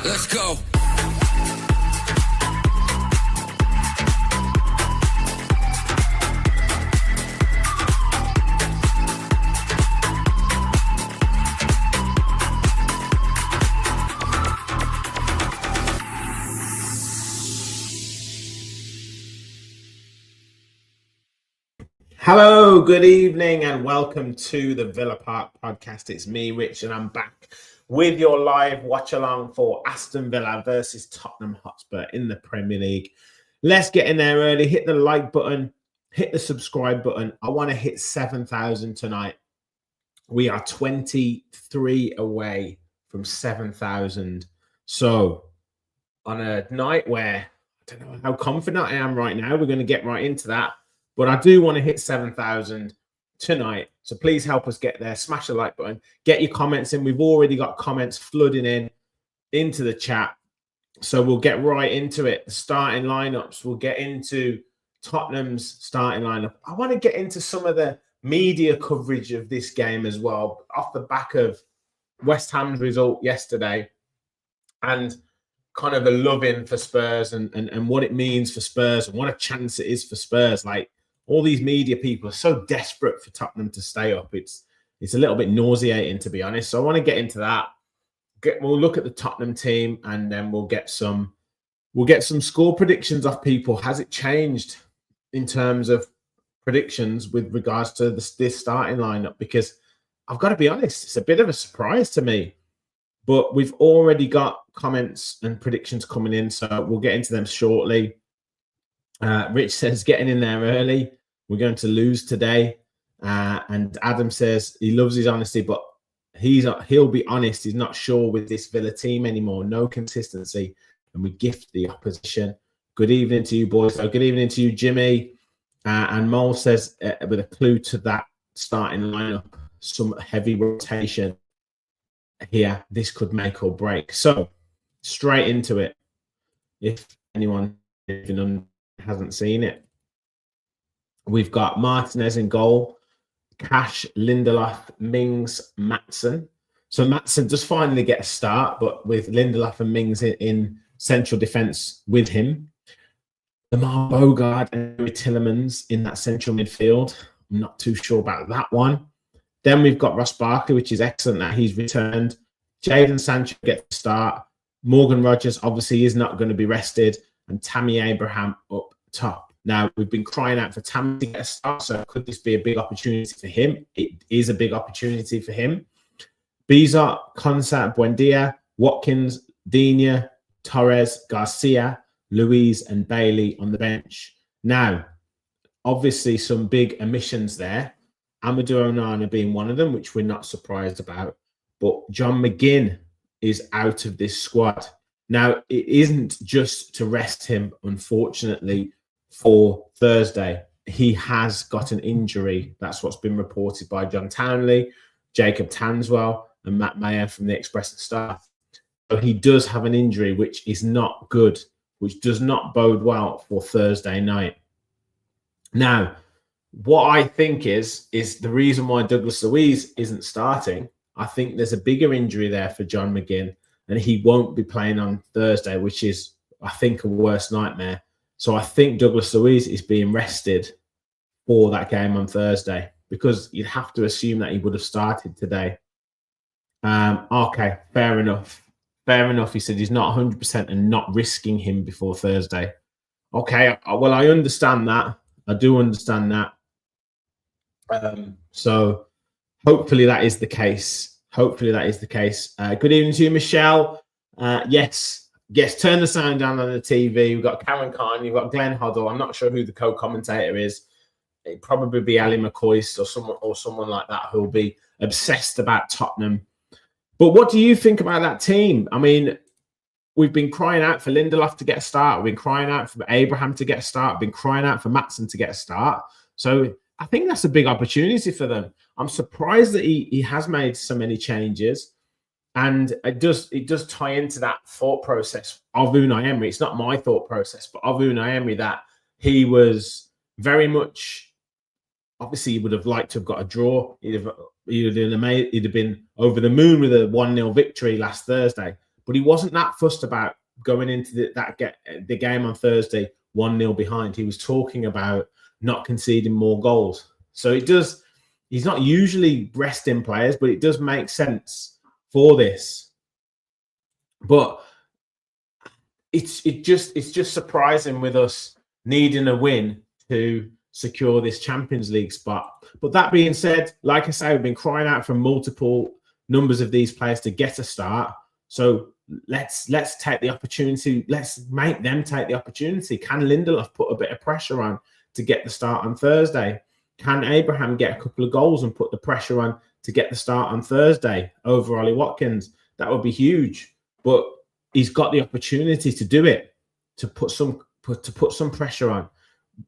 Let's go. Hello, good evening, and welcome to the Villa Park podcast. It's me, Rich, and I'm back with your live watch along for Aston Villa versus Tottenham Hotspur in the Premier League. Let's get in there early. Hit the like button, hit the subscribe button. I want to hit 7,000 tonight. We are 23 away from 7,000. So, on a night where I don't know how confident I am right now, we're going to get right into that. But I do want to hit 7,000 tonight. So please help us get there. Smash the like button. Get your comments in. We've already got comments flooding into the chat. So we'll get right into it. The starting lineups. We'll get into Tottenham's starting lineup. I want to get into some of the media coverage of this game as well, off the back of West Ham's result yesterday and kind of a love-in for Spurs and what it means for Spurs and what a chance it is for Spurs. Like, all these media people are so desperate for Tottenham to stay up. It's a little bit nauseating, to be honest. So I want to get into that. We'll look at the Tottenham team, and then we'll get some score predictions off people. Has it changed in terms of predictions with regards to this starting lineup? Because I've got to be honest, it's a bit of a surprise to me. But we've already got comments and predictions coming in, so we'll get into them shortly. Rich says, getting in there early. We're going to lose today. And Adam says he loves his honesty, but he'll be honest. He's not sure with this Villa team anymore. No consistency. And we gift the opposition. Good evening to you, boys. So good evening to you, Jimmy. And Mole says, with a clue to that starting lineup, some heavy rotation here. This could make or break. So straight into it. If anyone hasn't seen it, we've got Martinez in goal, Cash, Lindelof, Mings, Maatsen. So Maatsen does finally get a start, but with Lindelof and Mings in central defence with him. Lamar Bogard and Tillemans in that central midfield. I'm not too sure about that one. Then we've got Ross Barkley, which is excellent that he's returned. Jadon Sancho gets the start. Morgan Rogers obviously is not going to be rested. And Tammy Abraham up top. Now, we've been crying out for Tammy to get a start, so could this be a big opportunity for him? It is a big opportunity for him. Bizot, Konsa, Buendia, Watkins, Digne, Torres, Garcia, Louise, and Bailey on the bench. Now, obviously, some big omissions there. Amadou Onana being one of them, which we're not surprised about. But John McGinn is out of this squad. Now, it isn't just to rest him, unfortunately, for Thursday. He has got an injury. That's what's been reported by John Townley, Jacob Tanswell, and Matt Mayer from the Express and Star. So he does have an injury, which is not good, which does not bode well for Thursday night. Now, what I think is the reason why Douglas Luiz isn't starting. I think there's a bigger injury there for John McGinn, and he won't be playing on Thursday, which is, I think, a worse nightmare. So I think Douglas Luiz is being rested for that game on Thursday, because you'd have to assume that he would have started today. Okay, fair enough. Fair enough. He said he's not 100% and not risking him before Thursday. Okay, well, I understand that. I do understand that. So hopefully that is the case. Hopefully that is the case. Good evening to you, Michelle. Yes, turn the sound down on the TV. We've got Karen Khan, you've got Glenn Hoddle. I'm not sure who the co-commentator is. It'd probably be Ali McCoist or someone like that who'll be obsessed about Tottenham. But what do you think about that team? I mean, we've been crying out for Lindelof to get a start. We've been crying out for Abraham to get a start. We've been crying out for Maatsen to get a start. So I think that's a big opportunity for them. I'm surprised that he has made so many changes. And it does tie into that thought process of Unai Emery. It's not my thought process, but of Unai Emery, that he was very much, obviously he would have liked to have got a draw. He'd have been over the moon with a 1-0 victory last Thursday. but he wasn't that fussed about going into the game on Thursday 1-0 behind. He was talking about not conceding more goals. So he's not usually resting players, but it does make sense for this. But it's just surprising with us needing a win to secure this Champions League spot. But that being said, like I say, we've been crying out for multiple numbers of these players to get a start. So let's take the opportunity. Let's make them take the opportunity. Can Lindelof put a bit of pressure on to get the start on Thursday? Can Abraham get a couple of goals and put the pressure on to get the start on Thursday over Ollie Watkins? That would be huge. But he's got the opportunity to do it, to put some pressure on.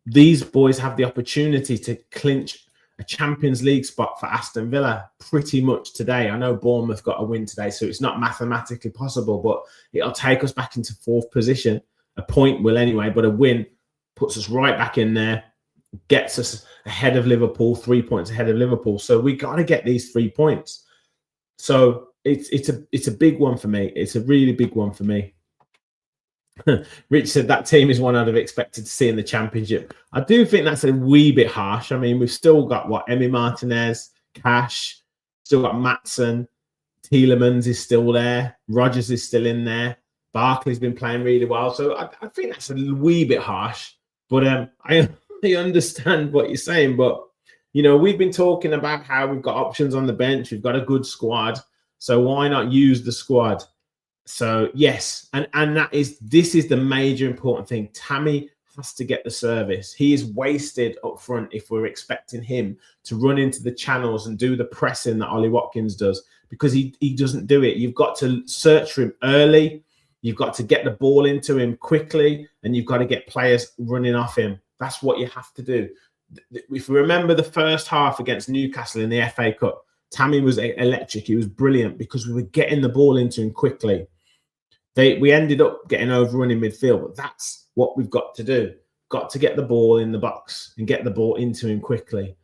These boys have the opportunity to clinch a Champions League spot for Aston Villa pretty much today. I know Bournemouth got a win today, so it's not mathematically possible, but it'll take us back into fourth position. A point will anyway, but a win puts us right back in there, gets us ahead of Liverpool, 3 points ahead of Liverpool. So we got to get these 3 points. So it's a big one for me. It's a really big one for me. Rich said that team is one I'd have expected to see in the Championship. I do think that's a wee bit harsh. I mean, we've still got Emi Martinez, Cash, still got Maatsen, Tielemans is still there, Rodgers is still in there, Barkley's been playing really well. So I think that's a wee bit harsh. But I understand what you're saying. But, you know, we've been talking about how we've got options on the bench. We've got a good squad. So why not use the squad? So yes, and this is the major important thing. Tammy has to get the service. He is wasted up front if we're expecting him to run into the channels and do the pressing that Ollie Watkins does, because he doesn't do it. You've got to search for him early. You've got to get the ball into him quickly, and you've got to get players running off him. That's what you have to do. If we remember the first half against Newcastle in the FA Cup, Tammy was electric. He was brilliant because we were getting the ball into him quickly. We ended up getting overrun in midfield, but that's what we've got to do. Got to get the ball in the box and get the ball into him quickly.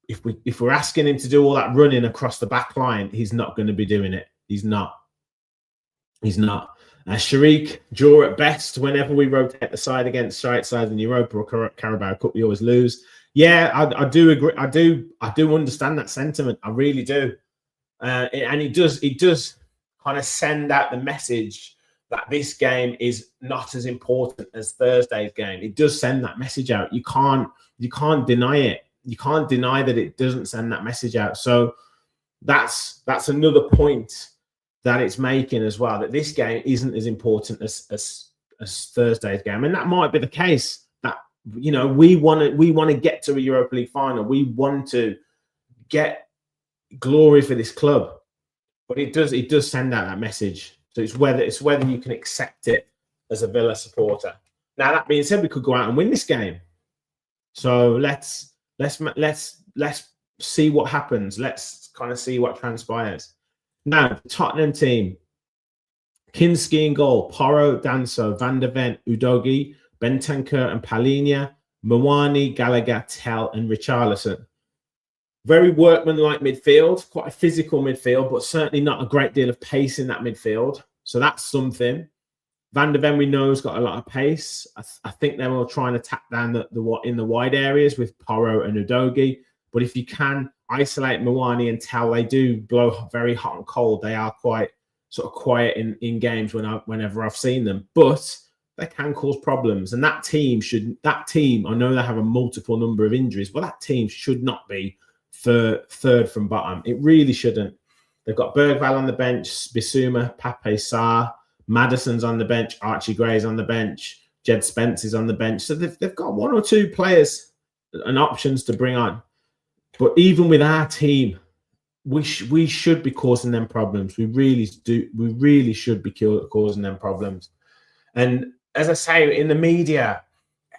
If we're asking him to do all that running across the back line, he's not going to be doing it. He's not. Sharik, draw at best. Whenever we rotate the side against right sides in Europa or Carabao Cup, we always lose. Yeah, I do agree. I do understand that sentiment. I really do. And it does kind of send out the message that this game is not as important as Thursday's game. It does send that message out. You can't deny it. You can't deny that it doesn't send that message out. So that's another point that it's making as well, that this game isn't as important as Thursday's game. And that might be the case, that, you know, we want to get to a Europa League final. We want to get glory for this club. But it does send out that message. So it's whether you can accept it as a Villa supporter. Now, that being said, we could go out and win this game. So let's see what happens. Let's kind of see what transpires. Now, the Tottenham team: Kinski in goal, Porro, Danso, Van der Ven, Udogi, Bentancur and Palhinha, Mawani, Gallagher, Tell and Richarlison. Very workmanlike midfield, quite a physical midfield, but certainly not a great deal of pace in that midfield. So that's something. Van der Ven, we know, has got a lot of pace. I think they will try and attack down in the wide areas with Porro and Udogi. But if you can isolate Mawani and Tell, they do blow very hot and cold. They are quite sort of quiet in games whenever I've seen them. But they can cause problems. And that team, I know they have a multiple number of injuries, but that team should not be third from bottom. It really shouldn't. They've got Bergvall on the bench, Bissouma, Pape Sarr, Maddison's on the bench, Archie Gray's on the bench, Jed Spence is on the bench. So they've got one or two players and options to bring on. But even with our team, we should be causing them problems. We really do. We really should be causing them problems. And as I say, in the media,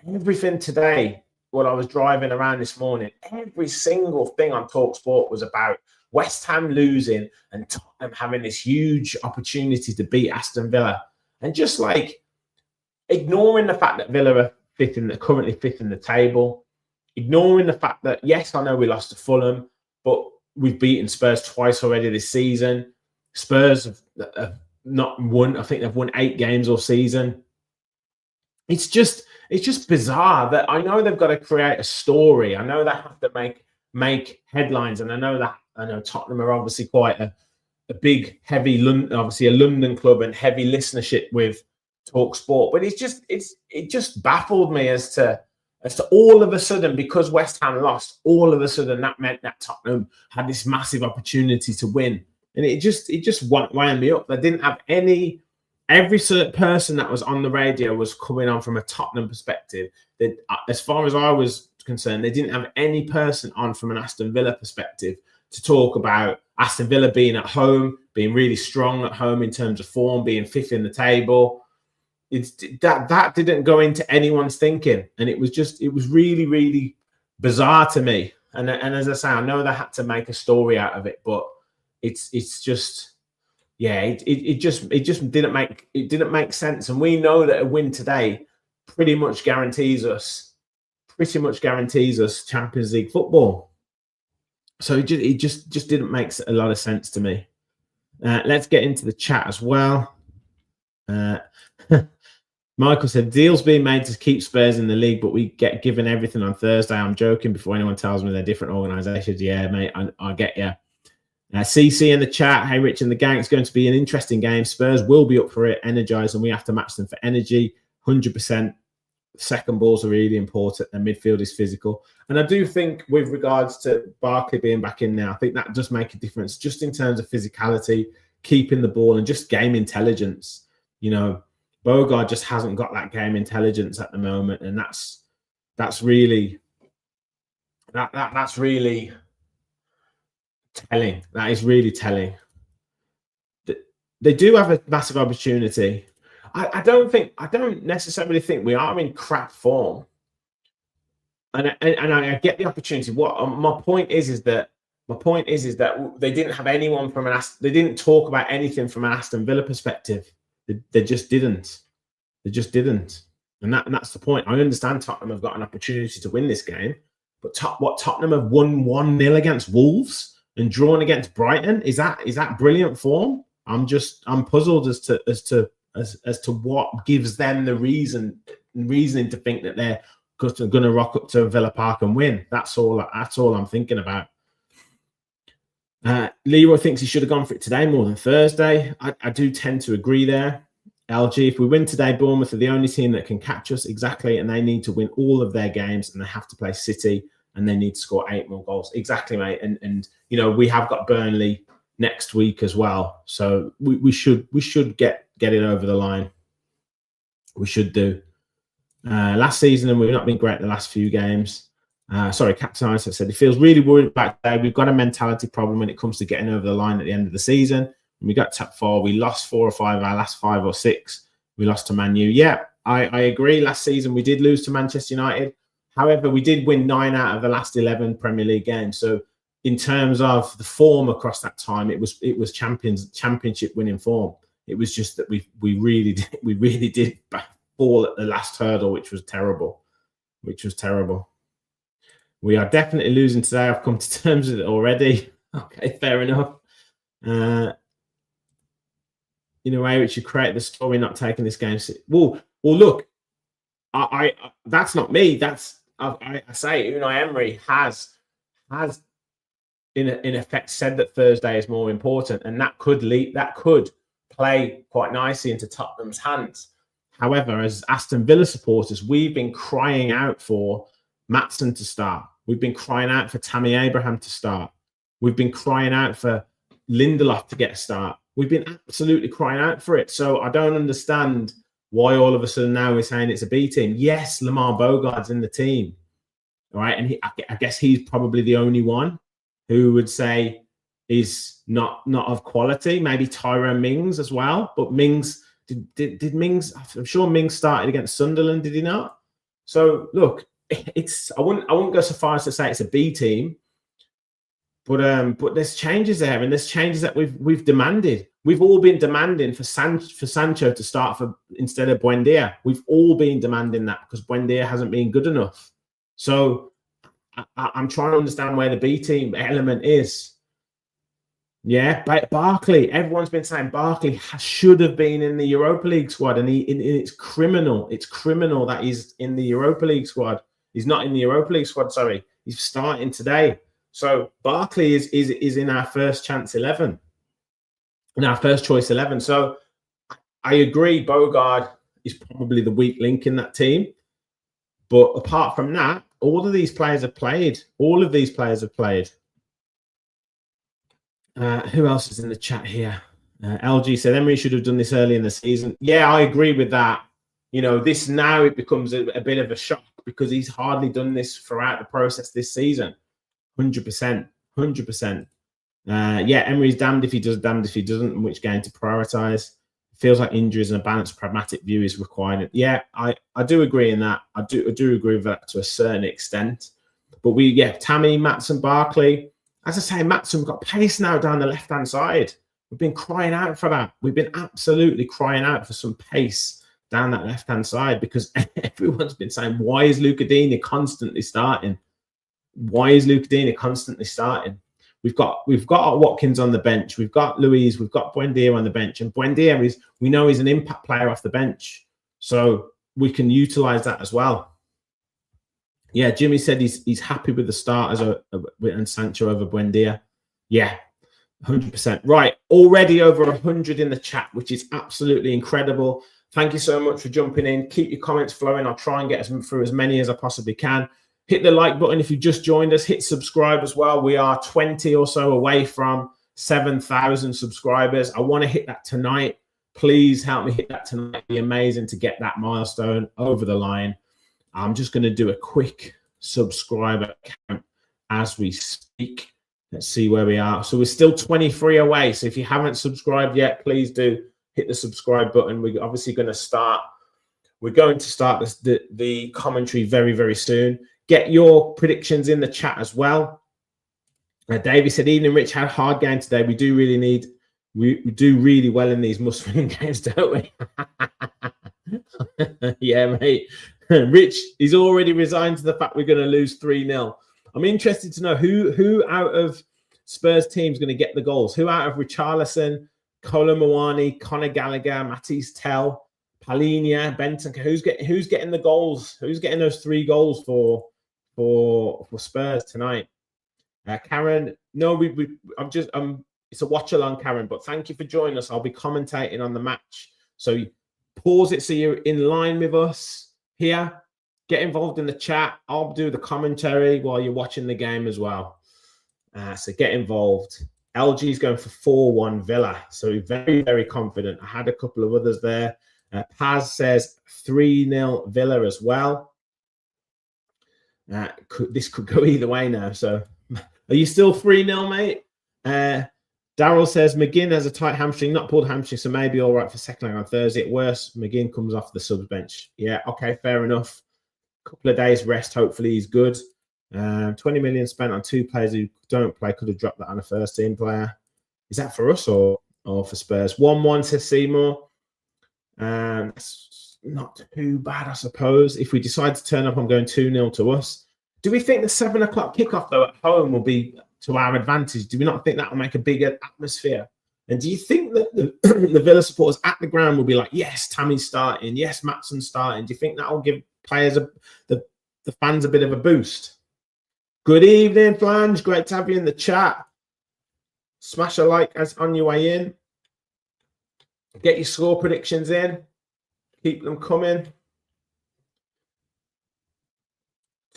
everything today, when I was driving around this morning, every single thing on TalkSport was about West Ham losing and Tottenham having this huge opportunity to beat Aston Villa. And just like ignoring the fact that Villa are currently fifth in the table, ignoring the fact that, yes, I know we lost to Fulham, but we've beaten Spurs twice already this season. Spurs have not won. I think they've won 8 games all season. It's just bizarre that I know they've got to create a story. I know they have to make headlines, and I know Tottenham are obviously quite a big, heavy London, obviously a London club and heavy listenership with Talk Sport. But it just baffled me as to all of a sudden, because West Ham lost, all of a sudden that meant that Tottenham had this massive opportunity to win, and it just wound me up. They didn't have any. Every person that was on the radio was coming on from a Tottenham perspective. That, as far as I was concerned, they didn't have any person on from an Aston Villa perspective to talk about Aston Villa being at home, being really strong at home in terms of form, being fifth in the table. That didn't go into anyone's thinking, and it was really, really bizarre to me. And as I say, I know they had to make a story out of it, but it's just. Yeah, it just didn't make sense, and we know that a win today pretty much guarantees us Champions League football. So it just didn't make a lot of sense to me. Let's get into the chat as well. Michael said, deals being made to keep Spurs in the league, but we get given everything on Thursday. I'm joking before anyone tells me they're different organisations. Yeah, mate, I get you. CC in the chat, hey Rich and the gang, it's going to be an interesting game. Spurs will be up for it, energised, and we have to match them for energy. 100%. Second balls are really important, and midfield is physical. And I do think, with regards to Barkley being back in now, I think that does make a difference, just in terms of physicality, keeping the ball, and just game intelligence. You know, Bogard just hasn't got that game intelligence at the moment, and that's really telling. That is really telling. They do have a massive opportunity. I don't necessarily think we are in crap form, and I get the opportunity. What my point is that they didn't have anyone from they didn't talk about anything from an Aston Villa perspective. They just didn't. And that's the point. I understand Tottenham have got an opportunity to win this game, but Tottenham have won 1-0 against Wolves and drawn against Brighton. Is that brilliant form? I'm puzzled as to what gives them the reasoning to think that they're going to rock up to Villa Park and win. That's all I'm thinking about. Leroy thinks he should have gone for it today more than Thursday. I do tend to agree there. LG, if we win today, Bournemouth are the only team that can catch us. Exactly, and they need to win all of their games, and they have to play City, and they need to score 8 more goals. Exactly, mate. And you know, we have got Burnley next week as well, so we should get it over the line. We should do. Last season, and we've not been great the last few games. Captain Ice said he feels really worried about today. We've got a mentality problem when it comes to getting over the line at the end of the season. When we got top 4, we lost 4 or 5 of our last 5 or 6. We lost to Man U. Yeah, I agree. Last season we did lose to Manchester United. However, we did win 9 out of the last 11 Premier League games. So in terms of the form across that time, it was championship winning form. It was just that we really did fall at the last hurdle, which was terrible. We are definitely losing today. I've come to terms with it already. Okay, fair enough. In a way, which you create the story, not taking this game. Well, look, I that's not me. I say Unai Emery has in effect said that Thursday is more important, and that could play quite nicely into Tottenham's hands. However, as Aston Villa supporters, we've been crying out for Maatsen to start. We've been crying out for Tammy Abraham to start. We've been crying out for Lindelof to get a start. We've been absolutely crying out for it. So I don't understand why all of a sudden now we're saying it's a B team. Yes, Lamar Bogard's in the team, all right, and I guess he's probably the only one who would say is not of quality. Maybe Tyrone Mings as well, but Mings did Mings? I'm sure Mings started against Sunderland, did he not? So look, I wouldn't go so far as to say it's a B team, but there's changes there, and there's changes that we've demanded. We've all been demanding for Sancho to start instead of Buendia. We've all been demanding that because Buendia hasn't been good enough. So I'm trying to understand where the B team element is. Yeah, Barkley. Everyone's been saying Barkley should have been in the Europa League squad, and it's criminal. It's criminal that he's in the Europa League squad. He's not in the Europa League squad. Sorry, he's starting today. So Barkley is in our first chance 11, in our first choice 11. So I agree. Bogard is probably the weak link in that team, but apart from that, all of these players have played. All of these players have played. Who else is in the chat here? LG said Emery should have done this early in the season. Yeah, I agree with that. You know, this now it becomes a bit of a shock because he's hardly done this throughout the process this season. 100%. 100%. Yeah, Emery's damned if he does, damned if he doesn't, and which game to prioritise. Feels like injuries and a balanced, pragmatic view is required. Yeah, I do agree in that. I do agree with that to a certain extent. But Tammy, Maatsen, Barkley. As I say, Maatsen got pace now down the left-hand side. We've been crying out for that. We've been absolutely crying out for some pace down that left-hand side because everyone's been saying, why is Luca Dini constantly starting? Why is Luca Dini constantly starting? We've got Watkins on the bench. We've got Luiz. We've got Buendia on the bench. And Buendia we know he's an impact player off the bench. So we can utilize that as well. Yeah, Jimmy said he's happy with the start and Sancho over Buendia. Yeah, 100%. Right, already over 100 in the chat, which is absolutely incredible. Thank you so much for jumping in. Keep your comments flowing. I'll try and get through as many as I possibly can. Hit the like button if you just joined us. Hit subscribe as well. We are 20 or so away from 7,000 subscribers. I want to hit that tonight. Please help me hit that tonight. It'd be amazing to get that milestone over the line. I'm just going to do a quick subscriber count as we speak. Let's see where we are. So we're still 23 away. So if you haven't subscribed yet, please do hit the subscribe button. We're obviously going to start. We're going to start the commentary very, very soon. Get your predictions in the chat as well. Davey said, evening, Rich, had a hard game today. We do really well in these must-win games, don't we? Yeah, mate. Rich, he's already resigned to the fact we're going to lose 3-0. I'm interested to know who out of Spurs team is going to get the goals. Who out of Richarlison, Kolo Muani, Conor Gallagher, Matisse Tell, Palhinha, Benton? Who's getting the goals? Who's getting those 3 goals for Spurs tonight? Karen, no, it's a watch along, Karen. But thank you for joining us. I'll be commentating on the match. So pause it so you're in line with us here. Get involved in the chat. I'll do the commentary while you're watching the game as well. So get involved. LG is going for 4-1 Villa. So very, very confident. I had a couple of others there. Paz says 3-0 Villa as well. This could go either way now. So are you still 3-0, mate? Daryl says McGinn has a tight hamstring, not pulled hamstring, so maybe all right for second leg on Thursday. At worst, McGinn comes off the subs bench. Yeah, okay, fair enough. Couple of days rest, hopefully he's good. 20 million spent on 2 players who don't play. Could have dropped that on a first team player. Is that for us or for Spurs? 1-1 says Seymour. That's not too bad, I suppose. If we decide to turn up, I'm going 2-0 to us. Do we think the 7 o'clock kickoff though at home will be to our advantage? Do we not think that will make a bigger atmosphere? And do you think that the Villa supporters at the ground will be like, yes, Tammy's starting, yes, Maatsen's starting? Do you think that will give players the fans a bit of a boost? Good evening, Flange. Great to have you in the chat. Smash a like as on your way in. Get your score predictions in. Keep them coming.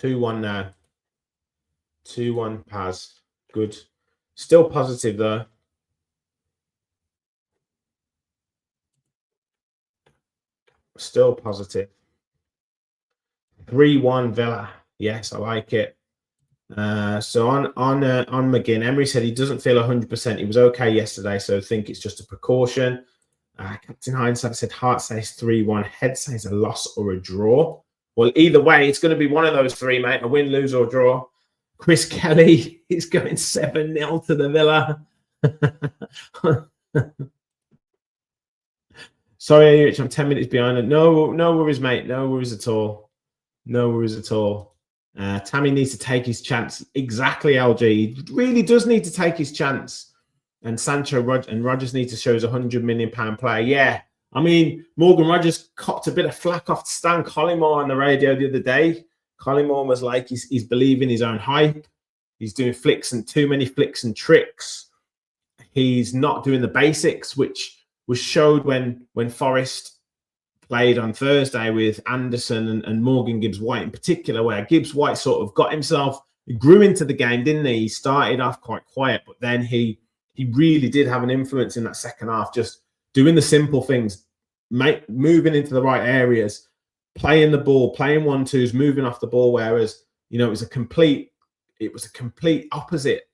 2-1 now. 2-1 Paz. Good. Still positive though. Still positive. 3-1 Villa. Yes, I like it. So on McGinn, Emery said he doesn't feel 100%. He was okay yesterday, so I think it's just a precaution. Captain Hindsight said Hart says 3-1. Head says a loss or a draw. Well, either way, it's going to be one of those 3, mate. A win, lose, or draw. Chris Kelly is going 7-0 to the Villa. Sorry, Rich, I'm 10 minutes behind. No worries, mate. No worries at all. No worries at all. Tammy needs to take his chance. Exactly, LG. He really does need to take his chance. and and Rodgers need to show as £100 million player. Yeah, I mean, Morgan Rodgers copped a bit of flack off Stan Collymore on the radio the other day. Collymore was like, he's believing his own hype. He's doing too many flicks and tricks. He's not doing the basics, which was showed when Forest played on Thursday with Anderson and Morgan Gibbs-White in particular, where Gibbs-White sort of got himself, grew into the game, didn't he? He started off quite quiet, but then he really did have an influence in that second half, just doing the simple things, moving into the right areas, playing the ball, playing 1-2s, moving off the ball, whereas, it was a complete opposite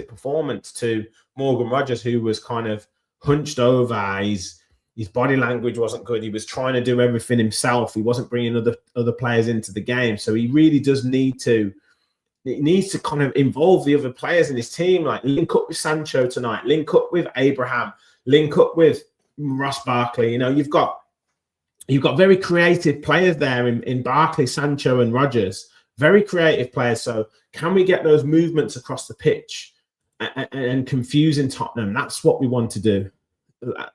performance to Morgan Rodgers, who was kind of hunched over. His body language wasn't good. He was trying to do everything himself. He wasn't bringing other players into the game. So he really does need to kind of involve the other players in his team, like link up with Sancho tonight, link up with Abraham, link up with Ross Barkley. You've got very creative players there in Barkley, Sancho, and Rodgers. Very creative players. So can we get those movements across the pitch and confusing Tottenham? That's what we want to do.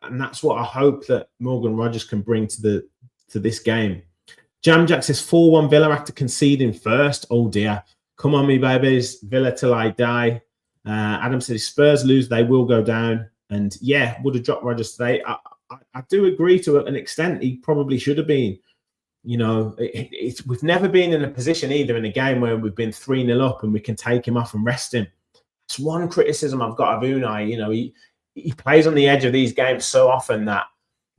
And that's what I hope that Morgan Rodgers can bring to this game. Jam Jack says 4-1 Villa after conceding first. Oh dear. Come on, me babies. Villa till I die. Adam said if Spurs lose, they will go down. And yeah, would have dropped Rodgers today. I do agree to an extent. He probably should have been. We've never been in a position either in a game where we've been 3-0 up and we can take him off and rest him. It's one criticism I've got of Unai. He plays on the edge of these games so often that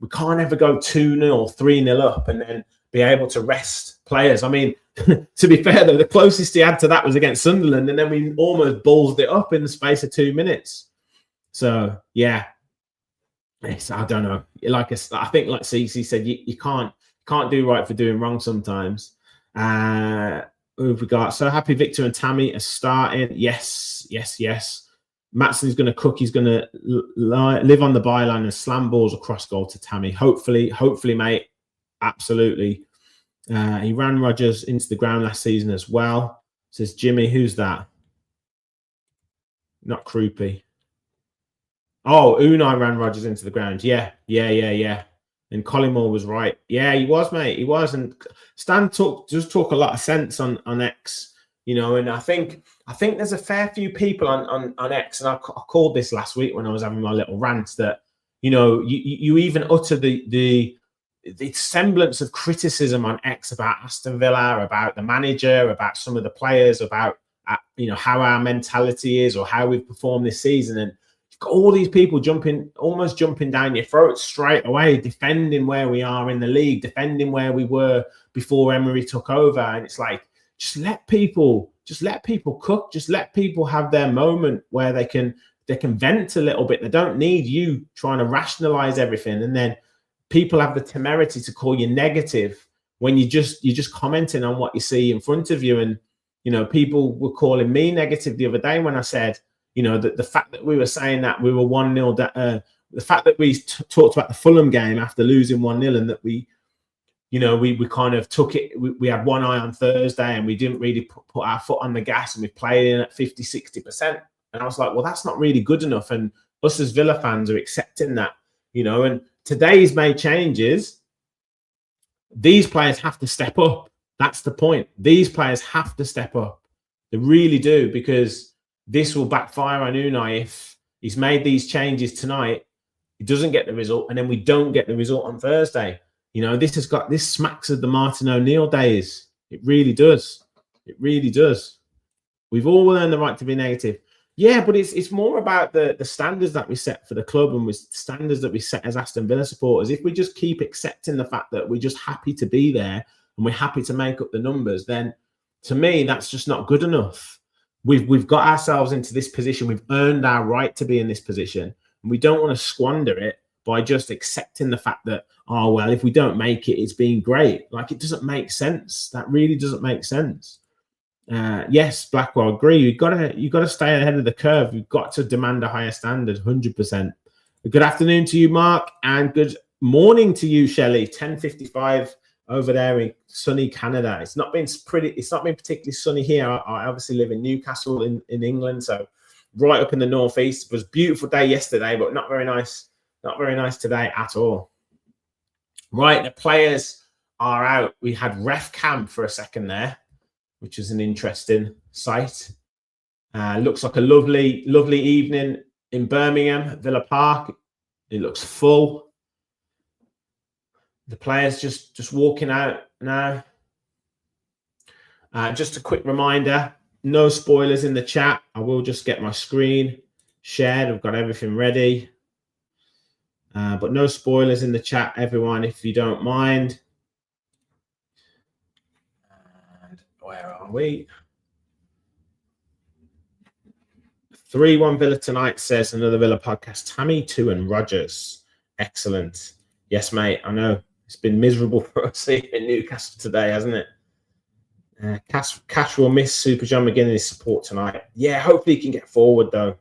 we can't ever go 2-0, 3-0 up and then be able to rest players. I mean, to be fair, though, the closest he had to that was against Sunderland, and then we almost ballsed it up in the space of 2 minutes. So, yeah, I don't know. I think, like Cece said, you can't do right for doing wrong sometimes. Who have we got? So happy Victor and Tammy are starting. Yes. Matson's going to cook. He's going to live on the byline and slam balls across goal to Tammy. Hopefully, mate. Absolutely. He ran Rodgers into the ground last season as well. Says Jimmy, who's that? Not Croupy. Oh, Unai ran Rodgers into the ground. Yeah. And Collymore was right. Yeah, he was, mate. He was. And Stan does talk a lot of sense on X. And I think there's a fair few people on X, and I called this last week when I was having my little rant, that you even utter the semblance of criticism on X about Aston Villa, about the manager, about some of the players, about how our mentality is or how we've performed this season, and you've got all these people almost jumping down your throat straight away, defending where we are in the league, defending where we were before Emery took over, and it's like, just let people cook. Just let people have their moment where they can vent a little bit. They don't need you trying to rationalize everything. And then people have the temerity to call you negative when you're just commenting on what you see in front of you. And people were calling me negative the other day when I said, that the fact that we were saying that we were 1-0, the fact that we talked about the Fulham game after losing 1-0, and that we kind of took it. We had one eye on Thursday and we didn't really put our foot on the gas, and we played in at 50, 60%. And I was like, well, that's not really good enough. And us as Villa fans are accepting that, and today's made changes. These players have to step up. That's the point. These players have to step up. They really do, because this will backfire on Unai if he's made these changes tonight. He doesn't get the result, and then we don't get the result on Thursday. This smacks of the Martin O'Neill days. It really does. It really does. We've all earned the right to be negative. Yeah, but it's more about the standards that we set for the club, and with standards that we set as Aston Villa supporters. If we just keep accepting the fact that we're just happy to be there and we're happy to make up the numbers, then to me, that's just not good enough. We've got ourselves into this position. We've earned our right to be in this position, and we don't want to squander it by just accepting the fact that, oh, well, if we don't make it, it's been great. Like, it doesn't make sense. That really doesn't make sense. Yes, Blackwell, agree. You've got to stay ahead of the curve. You've got to demand a higher standard, 100%. Good afternoon to you, Mark, and good morning to you, Shelley. 10:55 over there in sunny Canada. It's not been particularly sunny here. I obviously live in Newcastle in England, so right up in the northeast. It was a beautiful day yesterday, but not very nice. Not very nice today at all. Right, the players are out. We had ref cam for a second there, which is an interesting sight. Looks like a lovely evening in Birmingham, Villa Park. It looks full. The players just walking out now. Just a quick reminder, no spoilers in the chat. I will just get my screen shared. I've got everything ready. But no spoilers in the chat, everyone, if you don't mind. And where are we? 3-1 Villa tonight, says another Villa podcast. Tammy, 2 and Rogers. Excellent. Yes, mate, I know. It's been miserable for us here in Newcastle today, hasn't it? Cash will miss Super John McGinn and his support tonight. Yeah, hopefully he can get forward, though.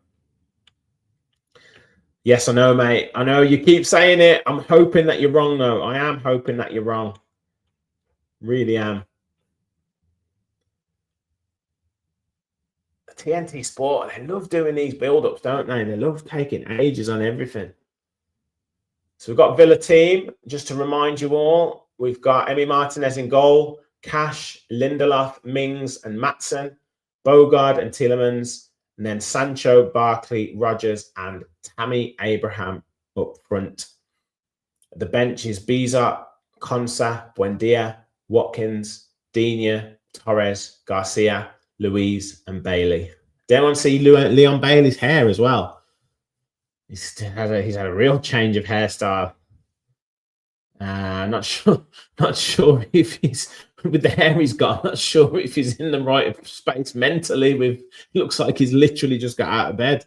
Yes, I know, mate. I know you keep saying it. I'm hoping that you're wrong, though. I am hoping that you're wrong. Really am. TNT Sport, they love doing these build-ups, don't they? They love taking ages on everything. So we've got Villa team. Just to remind you all, we've got Emi Martinez in goal, Cash, Lindelof, Mings, and Maatsen, Bogard and Tielemans, and then Sancho, Barkley, Rogers, and Tammy Abraham up front. The bench is Biza, Konsa, Buendia, Watkins, Digne, Torres, Garcia, Louise, and Bailey. Don't want to see Leon Bailey's hair as well. He's had a real change of hairstyle. Not sure if he's with the hair he's got. Not sure if he's in the right space mentally. Looks like he's literally just got out of bed.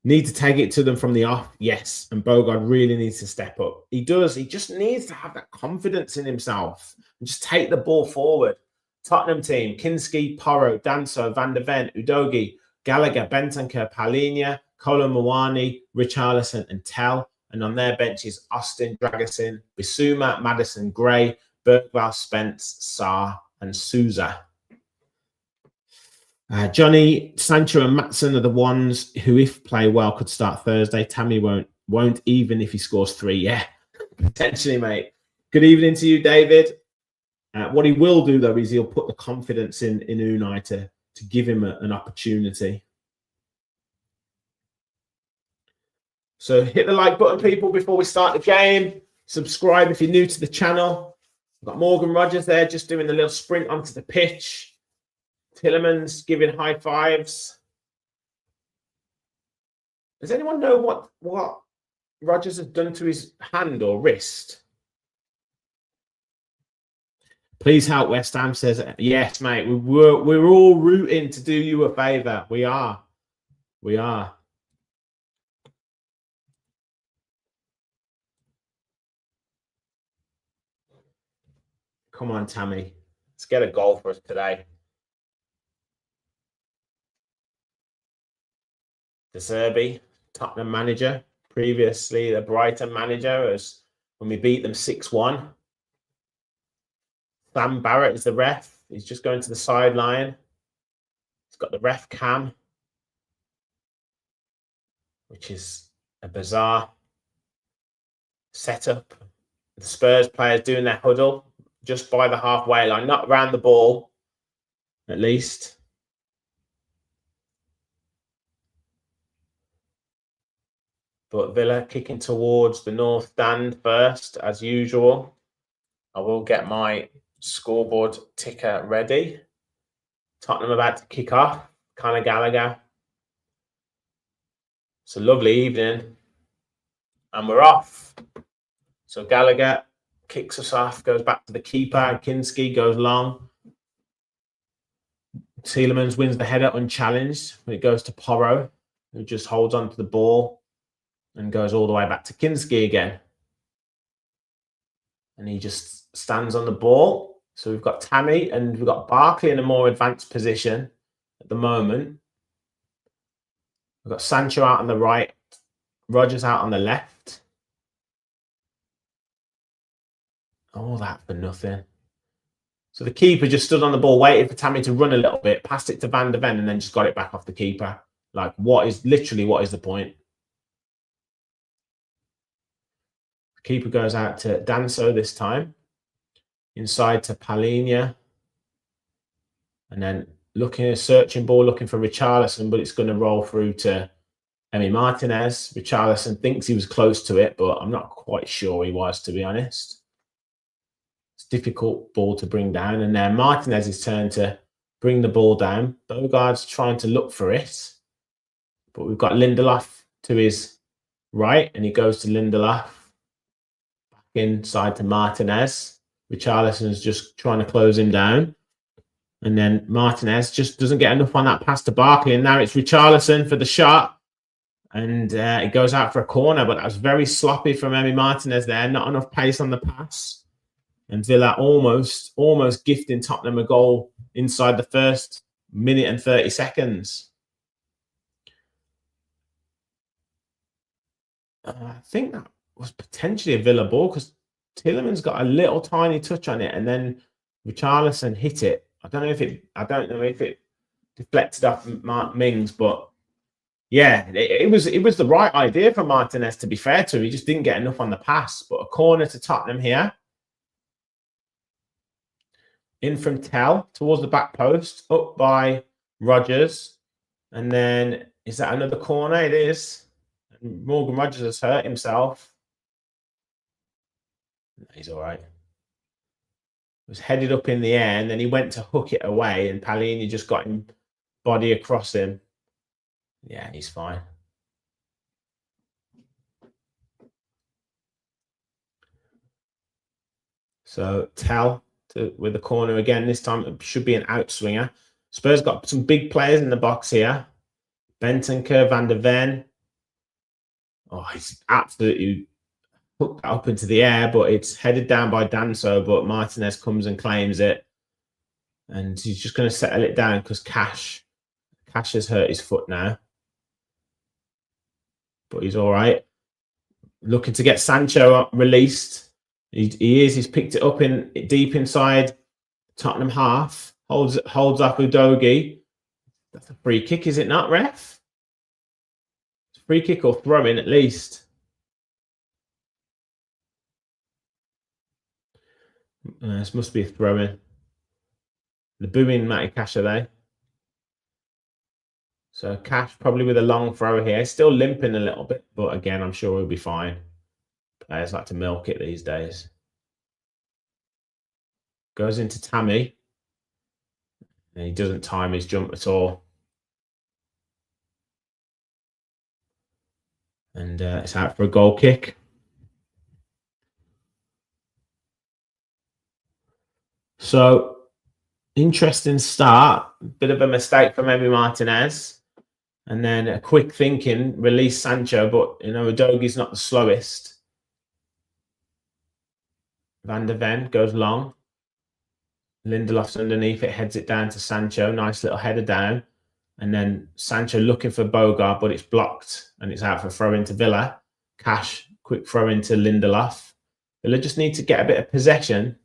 Need to take it to them from the off, yes. And Bogard really needs to step up. He does. He just needs to have that confidence in himself and just take the ball forward. Tottenham team: Kinski, Porro, Danso, Van der Ven, Udogi, Gallagher, Bentancur, Palhinha, Kolo Muani, Richarlison, and Tell. And on their benches, Austin, Dragusin, Bissouma, Madison, Gray, Bergwall, Spence, Sarr, and Souza. Johnny, Sancho, and Maatsen are the ones who, if play well, could start Thursday. Tammy won't even if he scores 3. Yeah, potentially, mate. Good evening to you, David. What he will do, though, is he'll put the confidence in Unai to give him an opportunity. So hit the like button, people, before we start the game. Subscribe if you're new to the channel. We've got Morgan Rogers there just doing the little sprint onto the pitch. Tielemans giving high fives. Does anyone know what Rogers has done to his hand or wrist? Please help, West Ham, says, yes, mate. We're all rooting to do you a favour. We are. We are. Come on, Tammy. Let's get a goal for us today. De Zerbi, Tottenham manager, previously the Brighton manager, as when we beat them 6-1. Sam Barrett is the ref. He's just going to the sideline. He's got the ref cam, which is a bizarre setup. The Spurs players doing their huddle just by the halfway line, not around the ball, at least. But Villa kicking towards the north stand first, as usual. I will get my scoreboard ticker ready. Tottenham about to kick off. Conor Gallagher. It's a lovely evening. And we're off. So Gallagher kicks us off, goes back to the keeper. Kinski goes long. Tielemans wins the header unchallenged. It goes to Porro, who just holds on to the ball and goes all the way back to Kinski again. And he just stands on the ball. So we've got Tammy and we've got Barkley in a more advanced position at the moment. We've got Sancho out on the right, Rogers out on the left. All that for nothing. So the keeper just stood on the ball, waited for Tammy to run a little bit, passed it to Van de Ven, and then just got it back off the keeper. Like, what is the point? The keeper goes out to Danso this time. Inside to Palhinha. And then searching ball, looking for Richarlison, but it's going to roll through to Emi Martinez. Richarlison thinks he was close to it, but I'm not quite sure he was, to be honest. It's a difficult ball to bring down. And then Martinez's turn to bring the ball down. Bogart's trying to look for it. But we've got Lindelof to his right, and he goes to Lindelof. Back inside to Martinez. Richarlison's just trying to close him down. And then Martinez just doesn't get enough on that pass to Barkley. And now it's Richarlison for the shot. And it goes out for a corner, but that was very sloppy from Emi Martinez there. Not enough pace on the pass. And Villa almost gifting Tottenham a goal inside the first minute and 30 seconds. I think that was potentially a Villa ball because Tielemans got a little tiny touch on it, and then Richarlison hit it. I don't know if it deflected off Mings, but yeah, it was the right idea for Martinez, to be fair to him. He just didn't get enough on the pass. But a corner to Tottenham here. In from Tell towards the back post, up by Rodgers. And then, is that another corner? It is. Morgan Rodgers has hurt himself. He's all right. Was headed up in the air, and then he went to hook it away, and Palhinha just got him body across him. Yeah, he's fine. So Tell with the corner again. This time it should be an outswinger. Spurs got some big players in the box here. Bentancur, Van de Ven. Oh, he's absolutely hooked up into the air, but it's headed down by Danso, but Martinez comes and claims it. And he's just going to settle it down because Cash has hurt his foot now. But he's all right. Looking to get Sancho released. He's picked it up in deep inside Tottenham half. Holds up Udogie. That's a free kick, is it not, ref? It's a free kick or throw in at least. This must be a throw in. The booing Matty Cash, are they? So Cash probably with a long throw here. Still limping a little bit, but again, I'm sure he'll be fine. Players like to milk it these days. Goes into Tammy. And he doesn't time his jump at all. And it's out for a goal kick. So, interesting start. Bit of a mistake from Emi Martinez. And then a quick thinking, release Sancho, but Udogie's not the slowest. Van de Ven goes long. Lindelof's underneath it, heads it down to Sancho. Nice little header down. And then Sancho looking for Bogart, but it's blocked. And it's out for a throw into Villa. Cash, quick throw into Lindelof. Villa just need to get a bit of possession.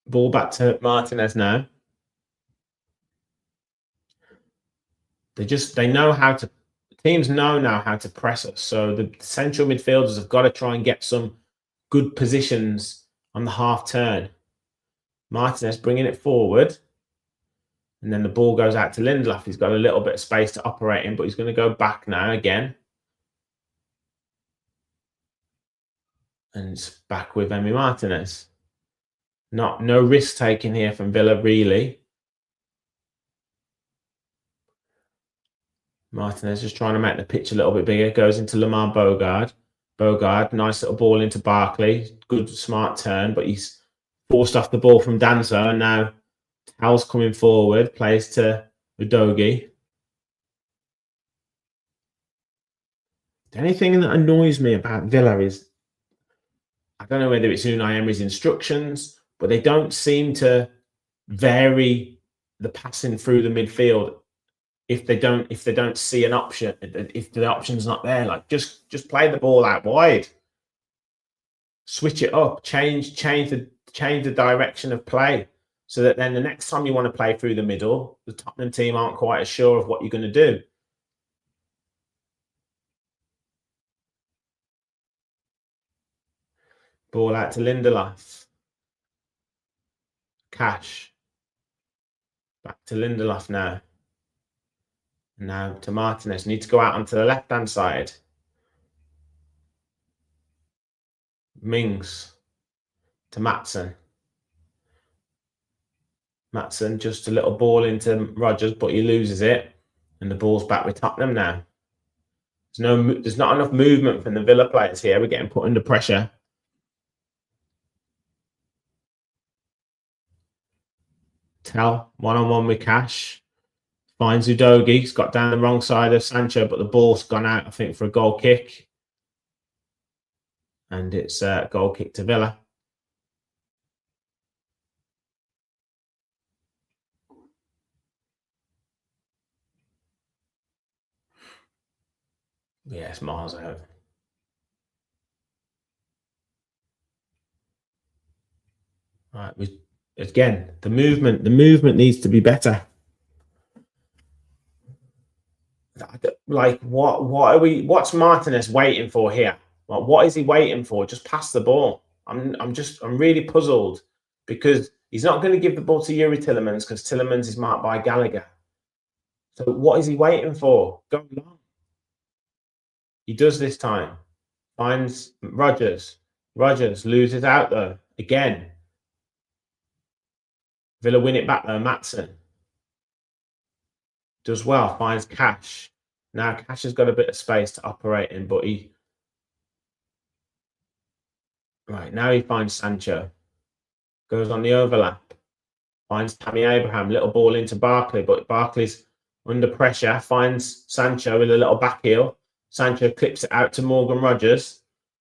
Ball back to Martinez now. Teams know now how to press us. So the central midfielders have got to try and get some good positions on the half turn. Martinez bringing it forward. And then the ball goes out to Lindelof. He's got a little bit of space to operate in, but he's going to go back now again. And it's back with Emi Martinez. No risk taking here from Villa, really. Martinez just trying to make the pitch a little bit bigger. Goes into Lamar Bogard. Bogard, nice little ball into Barkley. Good, smart turn, but he's forced off the ball from Danso. And now Hal's coming forward. Plays to Udogie. The only thing that annoys me about Villa is, I don't know whether it's Unai Emery's instructions, but they don't seem to vary the passing through the midfield if they don't see an option, if the option's not there. Like just play the ball out wide. Switch it up, change the direction of play, so that then the next time you want to play through the middle, the Tottenham team aren't quite as sure of what you're going to do. Ball out to Lindelof. Cash. Back to Lindelof now. Now to Martinez. Need to go out onto the left-hand side. Mings to Maatsen. Maatsen, just a little ball into Rodgers, but he loses it. And the ball's back with Tottenham now. There's not enough movement from the Villa players here. We're getting put under pressure. Tell, one-on-one with Cash. Finds Udogie. He's got down the wrong side of Sancho, but the ball's gone out, I think, for a goal kick. And it's a goal kick to Villa. Yeah, it's miles out. Right, again, the movement needs to be better. Like, what's Martinez waiting for here? Like, what is he waiting for? Just pass the ball. I'm really puzzled, because he's not going to give the ball to Yuri Tillemans, because Tillemans is marked by Gallagher. So what is he waiting for? Go long. He does this time. Finds Rodgers. Rodgers loses out though. Again. Villa win it back though. Maatsen does well. Finds Cash. Now Cash has got a bit of space to operate in, but right now he finds Sancho. Goes on the overlap. Finds Tammy Abraham. Little ball into Barkley, but Barkley's under pressure. Finds Sancho with a little back heel. Sancho clips it out to Morgan Rodgers.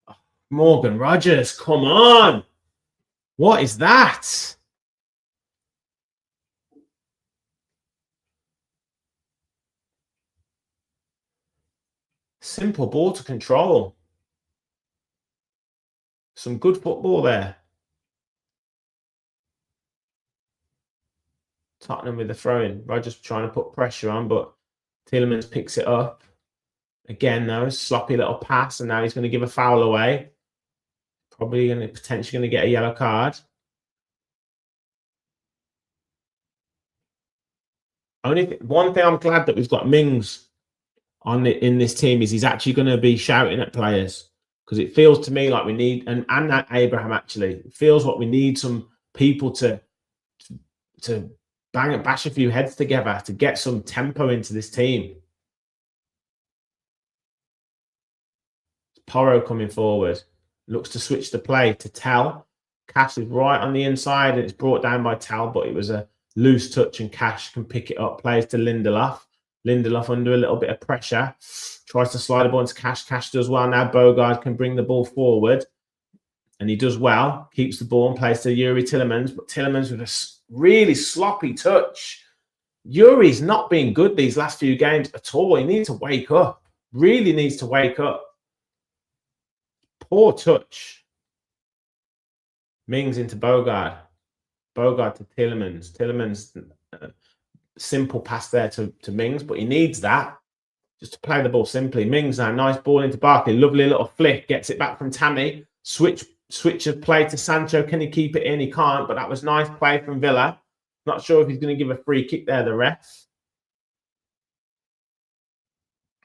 Oh, Morgan Rodgers, come on! What is that? Simple ball to control. Some good football there. Tottenham with the throw-in. Rodgers trying to put pressure on, but Tielemans picks it up. Again, though, sloppy little pass, and now he's going to give a foul away. Probably potentially going to get a yellow card. One thing I'm glad that we've got Mings in this team is he's actually going to be shouting at players, because it feels to me like we need, and that Abraham actually, it feels like we need some people to bang and bash a few heads together to get some tempo into this team. Porro coming forward, looks to switch the play to Tell. Cash is right on the inside, and it's brought down by Tell, but it was a loose touch, and Cash can pick it up. Plays to Lindelof. Lindelof under a little bit of pressure. Tries to slide the ball into Cash. Cash does well. Now Bogard can bring the ball forward, and he does well. Keeps the ball and plays to Yuri Tillemans, but Tillemans with a really sloppy touch. Yuri's not been good these last few games at all. He needs to wake up. Really needs to wake up. Poor touch. Mings into Bogard. Bogard to Tillemans. Tillemans, simple pass there to Mings, but he needs that just to play the ball simply. Mings now, nice ball into Barkley. Lovely little flick. Gets it back from Tammy. Switch of play to Sancho. Can he keep it in? He can't, but that was nice play from Villa. Not sure if he's going to give a free kick there, the ref.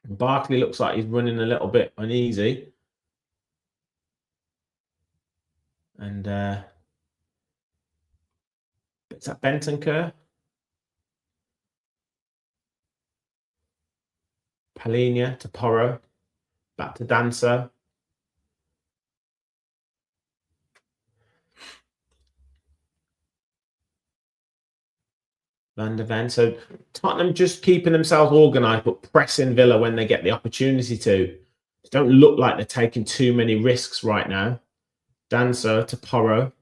Barkley looks like he's running a little bit uneasy. And it's at Bentancur. Palhinha to Porro. Back to Danso. Van de Ven. So Tottenham just keeping themselves organised, but pressing Villa when they get the opportunity to. They don't look like they're taking too many risks right now. Danso to Porro.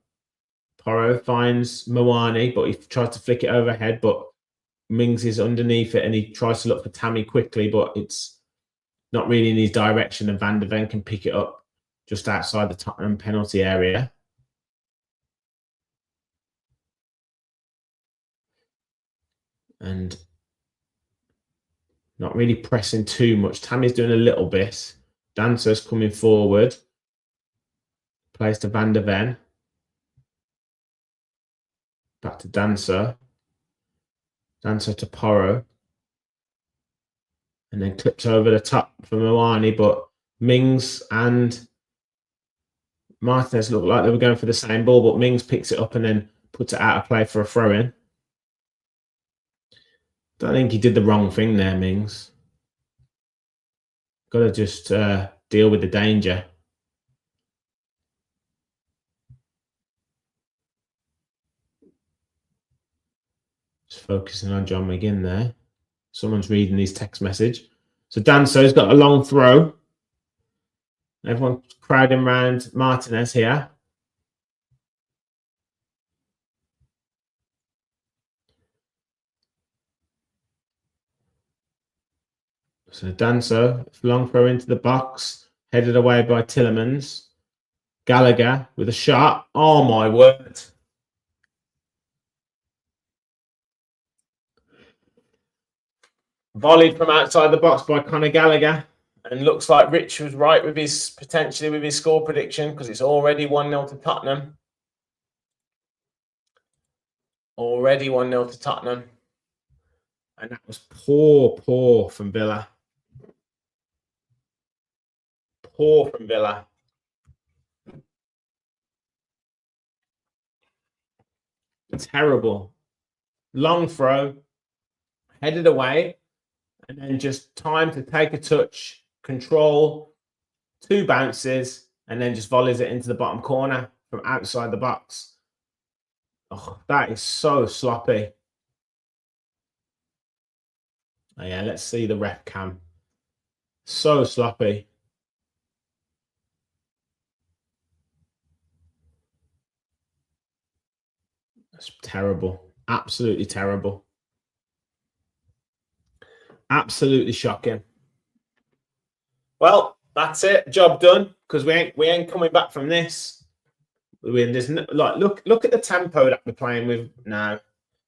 Porro finds Moani, but he tries to flick it overhead, but Mings is underneath it, and he tries to look for Tammy quickly, but it's not really in his direction, and Van de Ven can pick it up just outside the Tottenham penalty area. And not really pressing too much. Tammy's doing a little bit. Dancer's coming forward. Plays to Van der Ven. Back to Dancer. Dancer to Porro. And then clips over the top for Moani, but Mings and Martinez looked like they were going for the same ball, but Mings picks it up and then puts it out of play for a throw-in. Don't think he did the wrong thing there, Mings. Got to just deal with the danger. Just focusing on John McGinn there. Someone's reading his text message. So Danso's got a long throw. Everyone crowding around Martinez here. So Danso, long throw into the box, headed away by Tillemans. Gallagher with a shot. Oh my word. Volleyed from outside the box by Conor Gallagher. And looks like Rich was right with his potentially with his score prediction, because it's already 1-0 to Tottenham. Already 1-0 to Tottenham. And that was poor from Villa. Poor from Villa. Terrible. Long throw. Headed away. And then just time to take a touch. Control. 2 bounces. And then just volleys it into the bottom corner from outside the box. Oh, that is so sloppy. Oh, yeah, let's see the ref cam. So sloppy. That's terrible. Absolutely terrible. Absolutely shocking. Well, that's it. Job done. Because we ain't coming back from this. There's no, like look at the tempo that we're playing with now.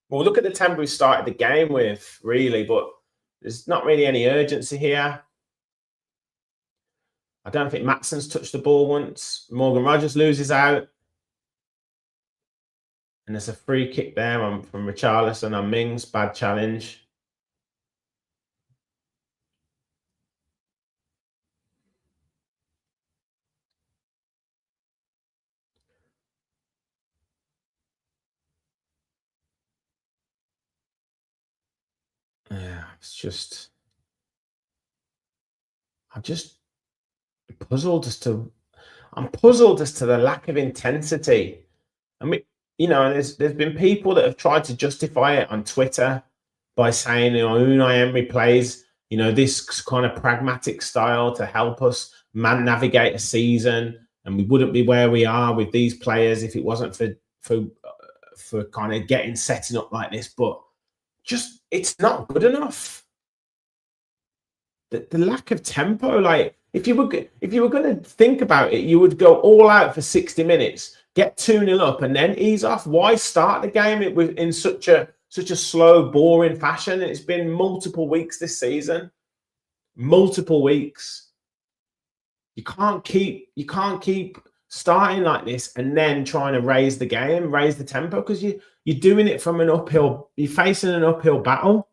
Well, look at the tempo we started the game with, really, but there's not really any urgency here. I don't think Matson's touched the ball once. Morgan Rogers loses out. And there's a free kick there from Richarlison on Mings. Bad challenge. Yeah, it's just... I'm puzzled as to the lack of intensity. I mean, there's been people that have tried to justify it on Twitter by saying, Unai Emery plays, this kind of pragmatic style to help us navigate a season, and we wouldn't be where we are with these players if it wasn't for kind of setting up like this. But just, it's not good enough. The lack of tempo, like if you were going to think about it, you would go all out for 60 minutes, get 2-0 up, and then ease off. Why start the game in such a slow, boring fashion? It's been multiple weeks this season, multiple weeks. You can't keep starting like this and then trying to raise the game, raise the tempo, because you're doing it from an uphill. You're facing an uphill battle.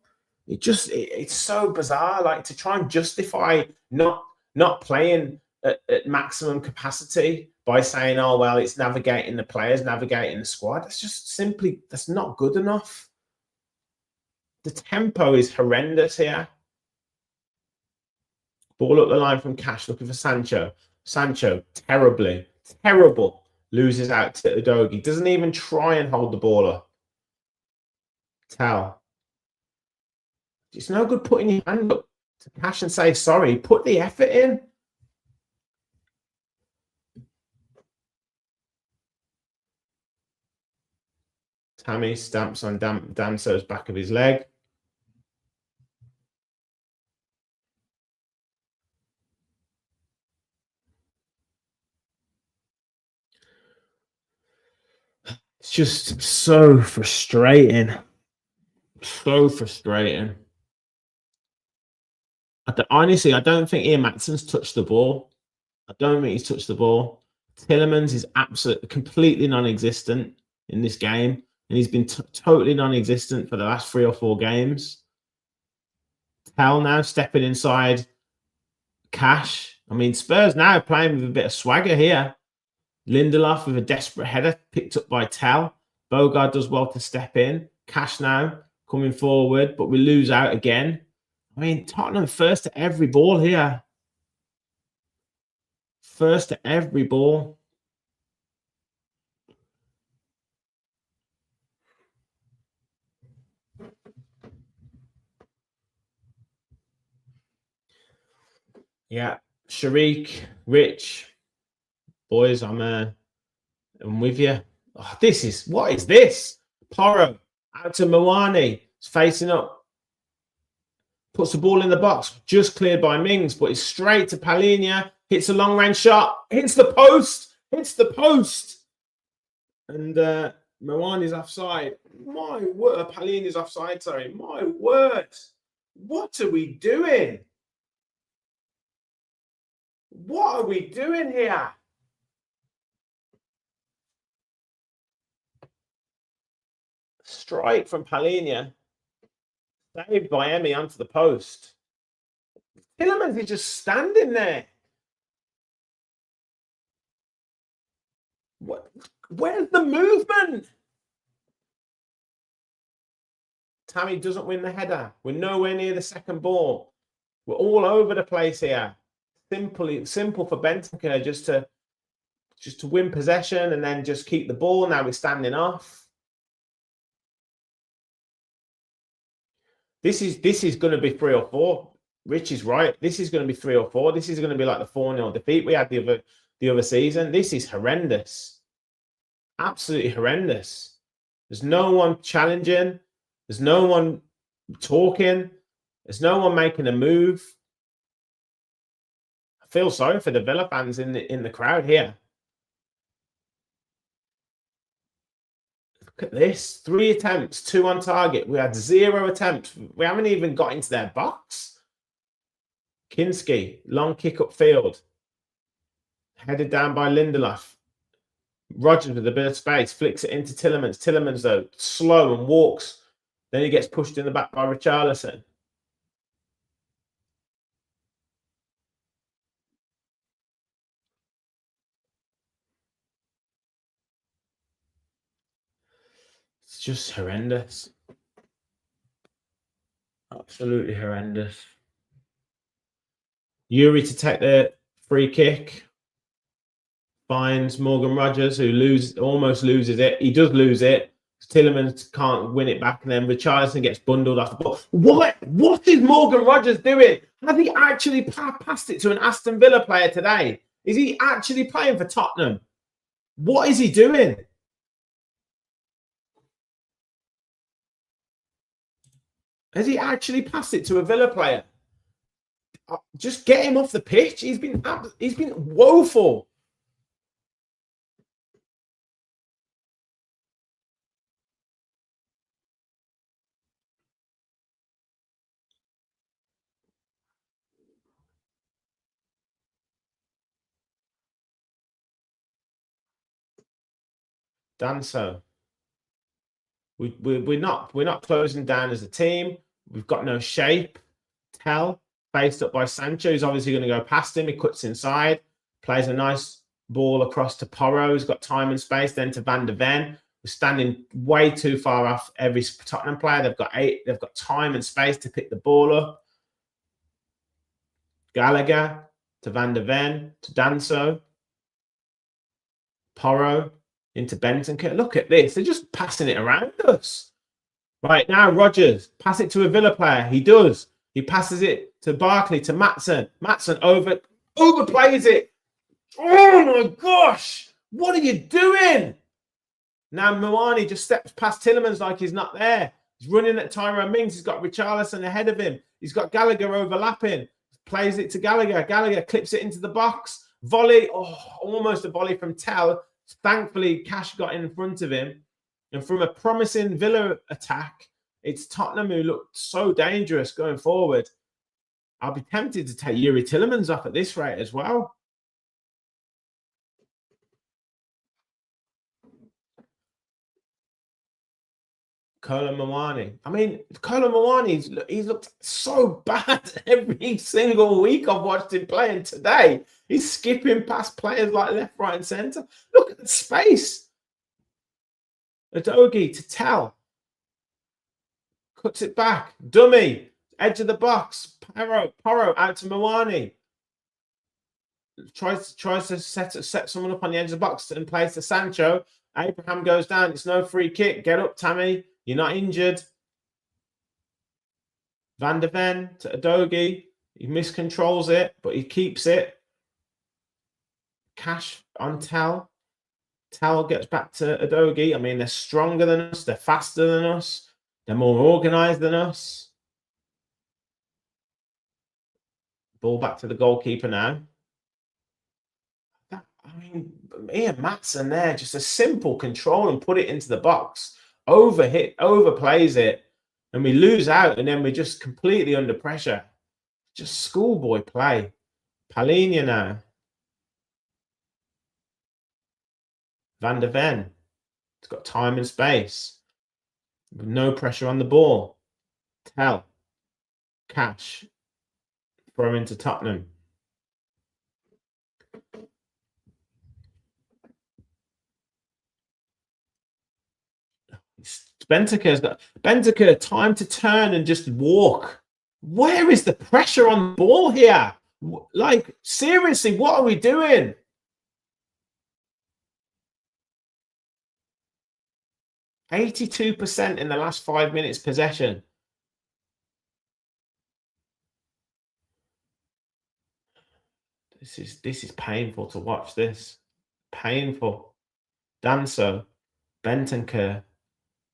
It's so bizarre, like to try and justify not playing at maximum capacity by saying, oh, well, it's navigating the players, navigating the squad. That's not good enough. The tempo is horrendous here. Ball up the line from Cash, looking for Sancho. Sancho, terrible. Loses out to Udogie. Doesn't even try and hold the ball up. Tell. It's no good putting your hand up to Cash and say sorry. Put the effort in. Tammy stamps on Danso's back of his leg. just so frustrating. So frustrating. Honestly, I don't think Ian Matson's touched the ball. I don't think he's touched the ball. Tielemans is absolutely, completely non-existent in this game. And he's been totally non-existent for the last 3 or 4 games. Tell now stepping inside Cash. I mean, Spurs now playing with a bit of swagger here. Lindelof with a desperate header picked up by Tell. Bogard does well to step in. Cash now coming forward, but we lose out again. I mean, Tottenham first to every ball here. First to every ball. Yeah, Sharik, Rich, boys, I'm with you. Oh, what is this? Porro out to Mawani. It's facing up. Puts the ball in the box. Just cleared by Mings, but it's straight to Palhinha. Hits a long range shot. Hits the post. Hits the post. And Mawani's offside. My word. Palhinha's offside, sorry. My word. What are we doing? What are we doing here? Strike from Palhinha. Saved by Emmy onto the post. Tielemans is just standing there. What? Where's the movement? Tammy doesn't win the header. We're nowhere near the second ball. We're all over the place here. Simple for Bentancur just to win possession and then just keep the ball. Now we're standing off. This is going to be 3 or 4. Rich is right. This is going to be 3 or 4. This is going to be like the 4-0 defeat we had the other season. This is horrendous. Absolutely horrendous. There's no one challenging. There's no one talking. There's no one making a move. I feel sorry for the Villa fans in the crowd here. Look at this. 3 attempts, 2 on target. We had 0 attempts. We haven't even got into their box. Kinski, long kick upfield. Headed down by Lindelof. Rodgers with a bit of space, flicks it into Tielemans. Tielemans, though, slow and walks. Then he gets pushed in the back by Richarlison. It's just horrendous. Absolutely horrendous. Yuri to take the free kick. Finds Morgan Rodgers, who almost loses it. He does lose it. Tielemans can't win it back, and then Richarlison gets bundled off the ball. What is Morgan Rodgers doing? Has he actually passed it to an Aston Villa player today? Is he actually playing for Tottenham? What is he doing? Has he actually passed it to a Villa player? Just get him off the pitch. He's been woeful. Danso. We're not closing down as a team. We've got no shape. Tell, faced up by Sancho, who's obviously going to go past him. He cuts inside, plays a nice ball across to Porro, who's got time and space, then to Van de Ven. We're standing way too far off every Tottenham player. They've got time and space to pick the ball up. Gallagher to Van de Ven, to Danso. Porro into Bentancur. Look at this. They're just passing it around us. Right, now Rodgers. Pass it to a Villa player. He does. He passes it to Barkley, to Matson. Matson overplays it. Oh my gosh. What are you doing? Now Mawani just steps past Tielemans like he's not there. He's running at Tyrone Mings. He's got Richarlison ahead of him. He's got Gallagher overlapping. Plays it to Gallagher. Gallagher clips it into the box. Volley. Oh, almost a volley from Tell. Thankfully, Cash got in front of him. And from a promising Villa attack, it's Tottenham who looked so dangerous going forward. I'll be tempted to take Yuri Tillemans off at this rate as well. Kolo Muani. I mean, Kolo Muani, he's looked so bad every single week I've watched him playing. Today, he's skipping past players like left, right, and centre. Look at the space. Udogie to Tell. Cuts it back. Dummy. Edge of the box. Porro out to Muani. Tries to set someone up on the edge of the box and plays to Sancho. Abraham goes down. It's no free kick. Get up, Tammy. You're not injured. Van de Ven to Udogie. He miscontrols it, but he keeps it. Cash on Tell. Tell gets back to Udogie. I mean, they're stronger than us. They're faster than us. They're more organised than us. Ball back to the goalkeeper now. I mean, Ian Maatsen there, just a simple control and put it into the box. Overplays it, and we lose out, and then we're just completely under pressure. Just schoolboy play. Palhinha now. Van de Ven. It's got time and space. With no pressure on the ball. Tell. Cash. Throw into Tottenham. Bentancur, time to turn and just walk. Where is the pressure on the ball here? Like, seriously, what are we doing? %82% in the last 5 minutes possession. This is painful to watch. This painful. Danso, Bentancur,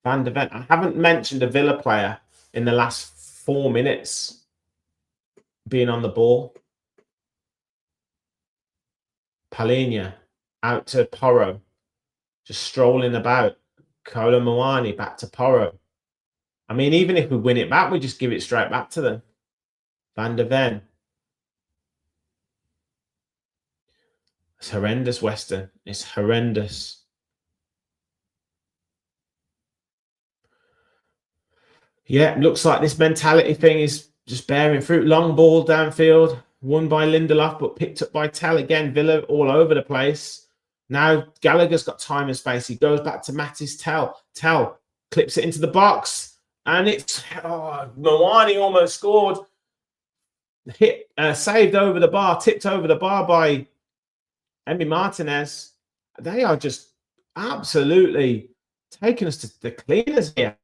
Van de Ven. I haven't mentioned a Villa player in the last 4 minutes being on the ball. Palhinha out to Porro, just strolling about. Kolo Muani back to Porro. I mean, even if we win it back, we just give it straight back to them. Van de Ven. It's horrendous, Western. It's horrendous. Yeah, looks like this mentality thing is just bearing fruit. Long ball downfield, won by Lindelof, but picked up by Tell again. Villa all over the place. Now Gallagher's got time and space. He goes back to Mattis Tell. Tell clips it into the box, and it's Muani almost scored. Hit, saved over the bar, tipped over the bar by Emi Martinez. They are just absolutely taking us to the cleaners here.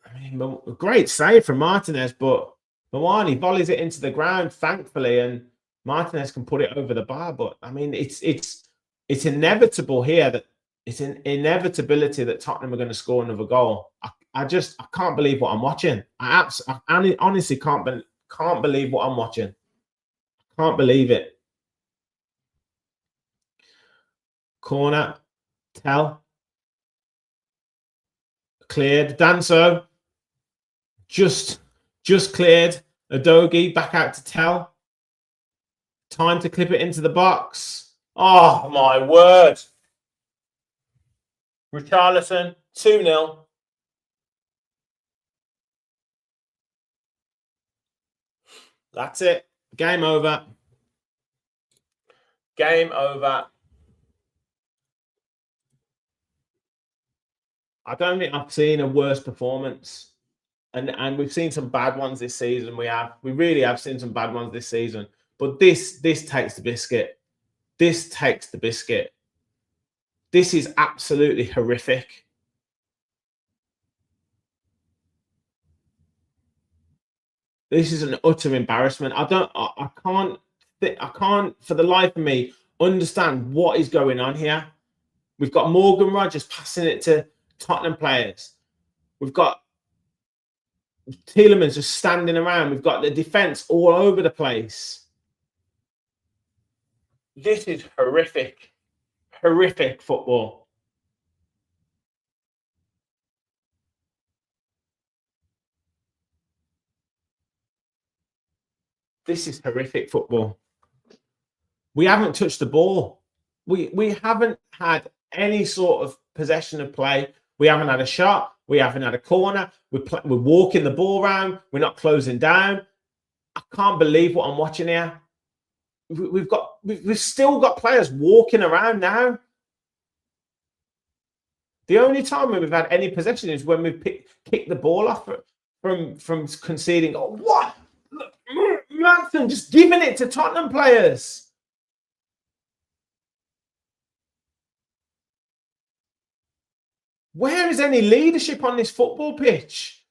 I mean, a great save from Martinez, but Muani volleys it into the ground, thankfully, and Martinez can put it over the bar. But I mean, it's inevitable here that it's an inevitability that Tottenham are going to score another goal. I can't believe what I'm watching. I honestly can't believe what I'm watching. Can't believe it. Corner, Tell. Cleared. Danso. Just cleared. Udogie back out to Tell. Time to clip it into the box. Oh, my word. Richarlison, 2-0. That's it. Game over. Game over. I don't think I've seen a worse performance. And we've seen some bad ones this season. We really have seen some bad ones this season. But this takes the biscuit. This takes the biscuit. This is absolutely horrific. This is an utter embarrassment. I can't for the life of me understand what is going on here. We've got Morgan Rogers passing it to Tottenham players. We've got Tielemans just standing around. We've got the defense all over the place. This is horrific. Horrific football. This is horrific football. We haven't touched the ball. We haven't had any sort of possession of play. We haven't had a shot. We haven't had a corner. We're walking the ball around. We're not closing down. I can't believe what I'm watching here. We've still got players walking around now. The only time when we've had any possession is when we've kicked the ball off from conceding. Oh, what? Manson just giving it to Tottenham players. Where is any leadership on this football pitch?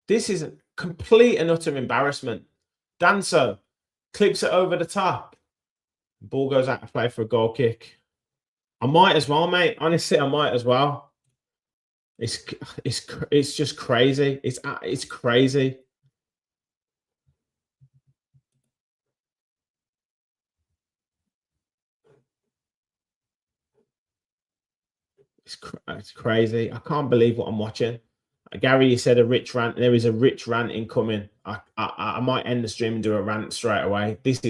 This is a complete and utter embarrassment. Danso clips it over the top. Ball goes out to play for a goal kick. I might as well, mate. Honestly, I might as well. It's just crazy. It's crazy. It's crazy. I can't believe what I'm watching. Gary, you said a rich rant. There is a rich rant incoming. I might end the stream and do a rant straight away. This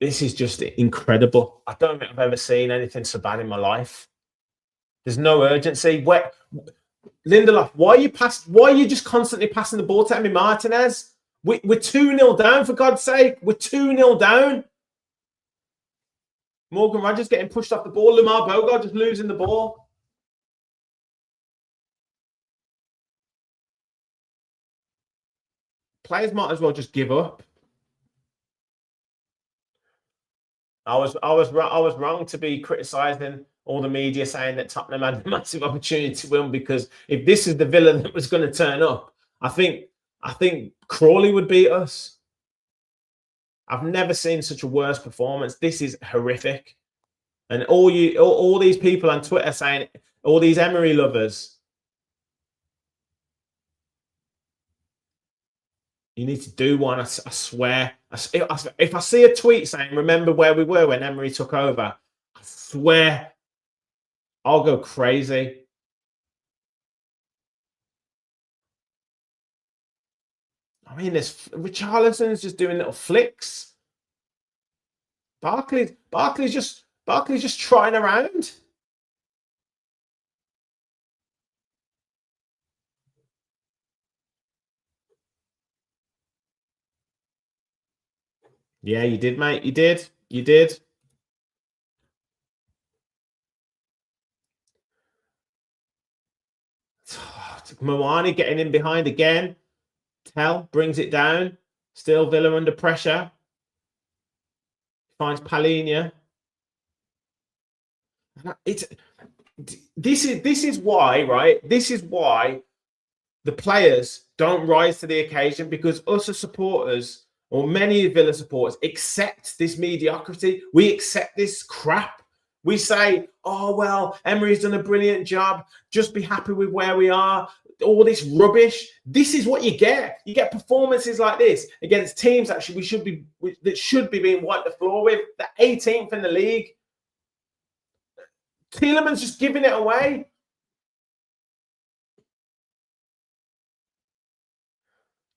is just incredible. I don't think I've ever seen anything so bad in my life. There's no urgency. Lindelof, why are you just constantly passing the ball to Emi Martinez? We're 2-0 down, for God's sake. We're 2-0 down. Morgan Rogers getting pushed off the ball. Lamar Bogart just losing the ball. Players might as well just give up. I was wrong to be criticising all the media saying that Tottenham had a massive opportunity to win, because if this is the Villa that was going to turn up, I think Crawley would beat us. I've never seen such a worse performance. This is horrific. And all these people on Twitter saying, all these Emery lovers, you need to do one. I swear. If I see a tweet saying, remember where we were when Emery took over, I swear I'll go crazy. I mean, Richarlison's just doing little flicks. Barkley's just trotting around. Yeah, you did, mate. You did. You did. Moani getting in behind again. Tell brings it down. Still Villa under pressure. Finds Palhinha. This is why, right? This is why the players don't rise to the occasion, because us as supporters, or many Villa supporters, accept this mediocrity. We accept this crap. We say, oh, well, Emery's done a brilliant job. Just be happy with where we are. All this rubbish. This is what you get. You get performances like this against teams that should be being wiped the floor with. The 18th in the league. Tielemans just giving it away.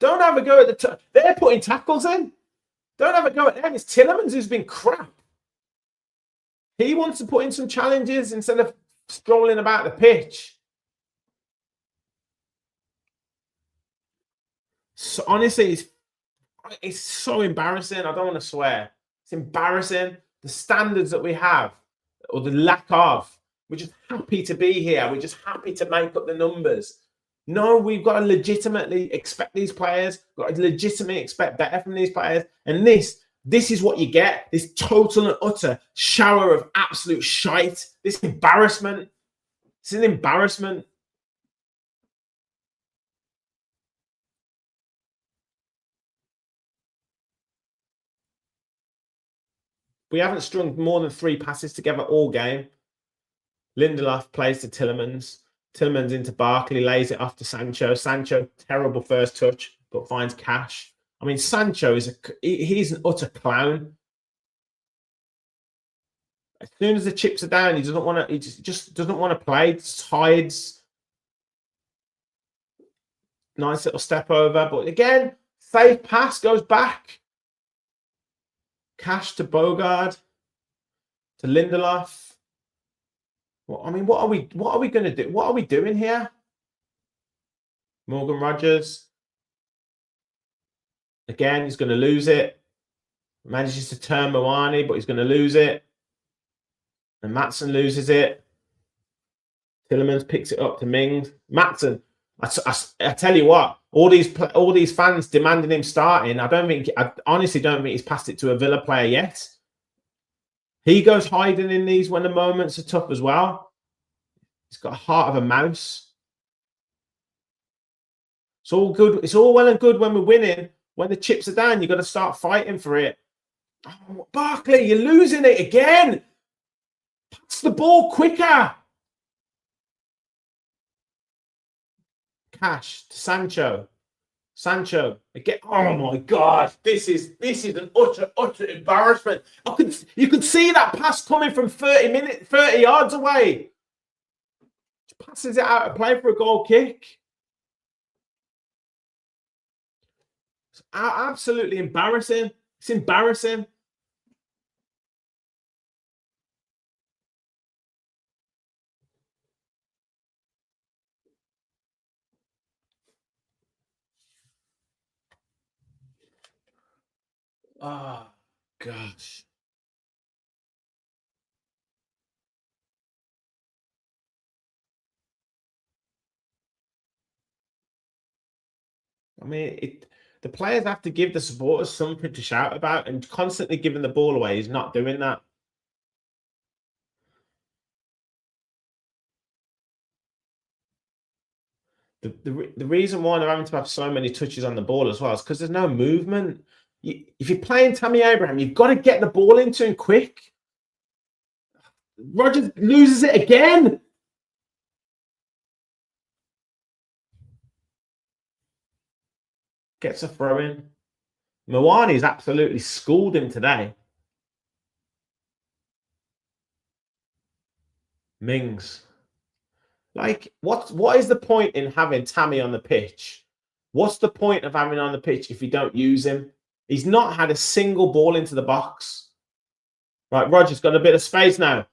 Don't have a go at they're putting tackles in. Don't have a go at them. It's Tielemans who's been crap. He wants to put in some challenges instead of strolling about the pitch. So honestly, it's so embarrassing. I don't want to swear. It's embarrassing. The standards that we have, or the lack of. We're just happy to be here. We're just happy to make up the numbers. No, we've got to legitimately expect these players. We've got to legitimately expect better from these players. And this is what you get. This total and utter shower of absolute shite. This embarrassment. It's an embarrassment. We haven't strung more than 3 passes together all game. Lindelof plays to Tielemans. Tielemans into Barkley, lays it off to Sancho. Sancho, terrible first touch, but finds Cash. I mean, Sancho he's an utter clown. As soon as the chips are down, he doesn't want to. He just doesn't want to play. Just hides. Nice little step over, but again, safe pass goes back. Cash to Bogard to Lindelof. Well, I mean, what are we going to do? What are we doing here? Morgan Rogers. Again, he's going to lose it. Manages to turn Moani, but he's going to lose it. And Matson loses it. Tillemans picks it up to Mings. Matson, I tell you what, all these fans demanding him starting. I honestly don't think he's passed it to a Villa player yet. He goes hiding in these when the moments are tough as well. He's got a heart of a mouse. It's all good. It's all well and good when we're winning. When the chips are down, you've got to start fighting for it. Oh, Barkley, you're losing it again. Pass the ball quicker. Cash to Sancho. Sancho again. Oh my God! This is an utter embarrassment. You could see that pass coming from 30 yards away. Passes it out of play for a goal kick. It's absolutely embarrassing. It's embarrassing. Oh, gosh. I mean, the players have to give the supporters something to shout about, and constantly giving the ball away is not doing that. The reason why they're having to have so many touches on the ball as well is because there's no movement. If you're playing Tammy Abraham, you've got to get the ball into him quick. Rogers loses it again. Gets a throw in. Moani's absolutely schooled him today. Mings. Like, what is the point in having Tammy on the pitch? What's the point of having him on the pitch if you don't use him? He's not had a single ball into the box. Right, Rogers got a bit of space now.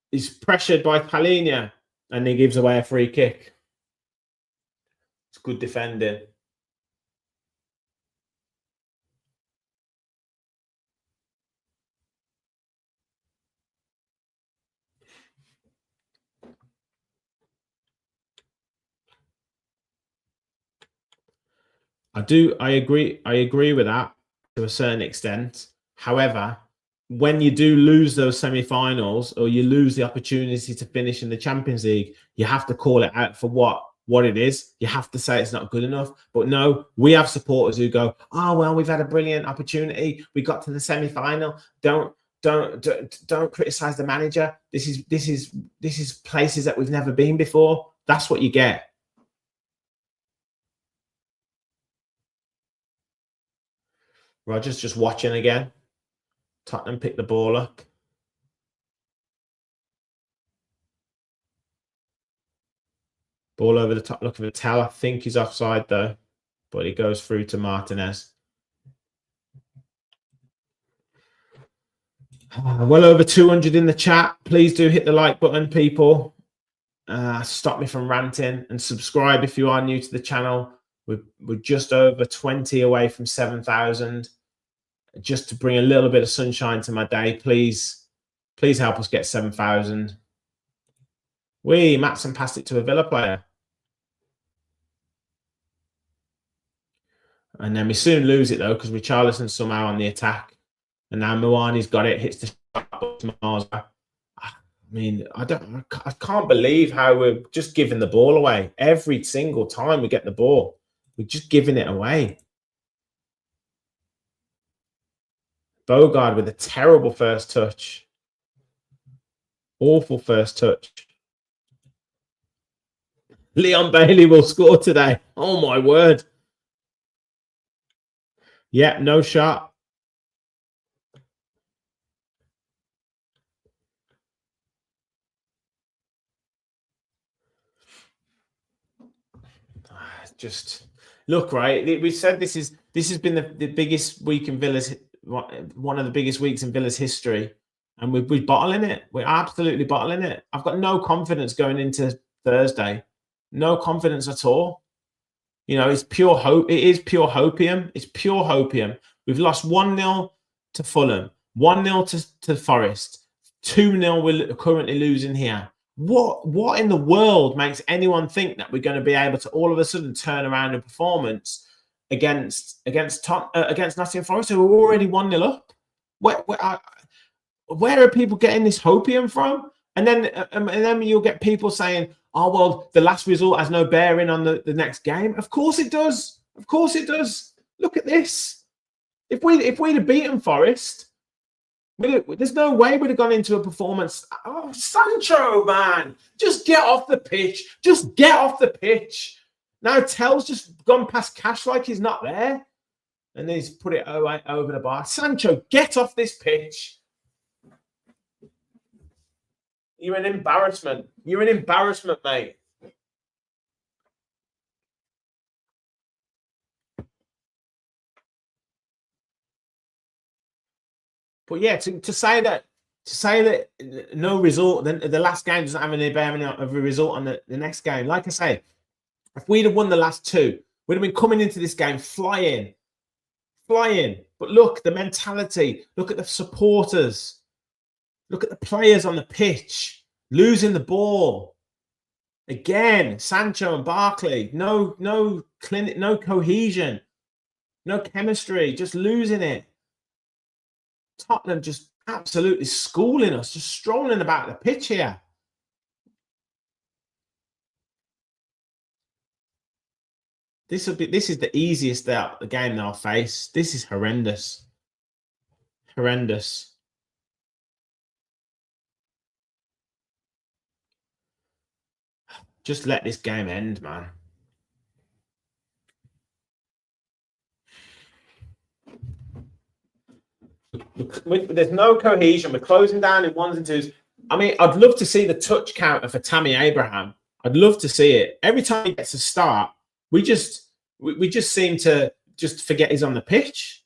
He's pressured by Palhinha, and he gives away a free kick. It's good defending. I agree with that to a certain extent. However, when you do lose those semi-finals, or you lose the opportunity to finish in the Champions League, you have to call it out for what it is. You have to say it's not good enough. But no, we have supporters who go, "Oh well, we've had a brilliant opportunity. We got to the semi-final. Don't criticize the manager. This is places that we've never been before." That's what you get. Rogers just watching again. Tottenham pick the ball up. Ball over the top, looking for Tell. I think he's offside though, but he goes through to Martinez. Well over 200 in the chat. Please do hit the like button, people. Stop me from ranting, and subscribe if you are new to the channel. We're just over 20 away from 7,000. Just to bring a little bit of sunshine to my day, please help us get 7,000. Matson passed it to a Villa player. And then we soon lose it though, because Richarlison's somehow on the attack. And now Moani's got it, hits the shot. I mean, I can't believe how we're just giving the ball away. Every single time we get the ball, we're just giving it away. Bogard with a terrible first touch. Awful first touch. Leon Bailey will score today. Oh, my word. Yeah, no shot. just look, right. We said this has been the biggest week in Villa's, one of the biggest weeks in Villa's history, and we're bottling it. We're absolutely bottling it. I've got no confidence going into Thursday. No confidence at all. You know, it's pure hope. It is pure hopium. It's pure hopium. We've lost 1-0 to Fulham, 1-0 to Forest, 2-0 we're currently losing here. What in the world makes anyone think that we're going to be able to all of a sudden turn around a performance against Nottingham Forest, who are already 1-0 up? Where are people getting this hopium from? And then you'll get people saying, "Oh well, the last result has no bearing on the next game." Of course it does. Of course it does. Look at this. If we'd have beaten Forest, there's no way we'd have gone into a performance. Oh, Sancho, man, just get off the pitch. Just get off the pitch. Now Tell's just gone past Cash like he's not there, and then he's put it over the bar. Sancho, get off this pitch. You're an embarrassment. You're an embarrassment, mate. But yeah, to say that no result, then the last game doesn't have any bearing of a result on the next game. Like I say, if we'd have won the last two, we'd have been coming into this game flying. But look, the mentality. Look at the supporters. Look at the players on the pitch losing the ball. Again, Sancho and Barkley, no cohesion, no chemistry, just losing it. Tottenham just absolutely schooling us, just strolling about the pitch here. This is the easiest the game they'll face. This is horrendous. Horrendous. Just let this game end, man. There's no cohesion. We're closing down in ones and twos. I mean, I'd love to see the touch counter for Tammy Abraham. I'd love to see it. Every time he gets a start, we just seem to just forget he's on the pitch.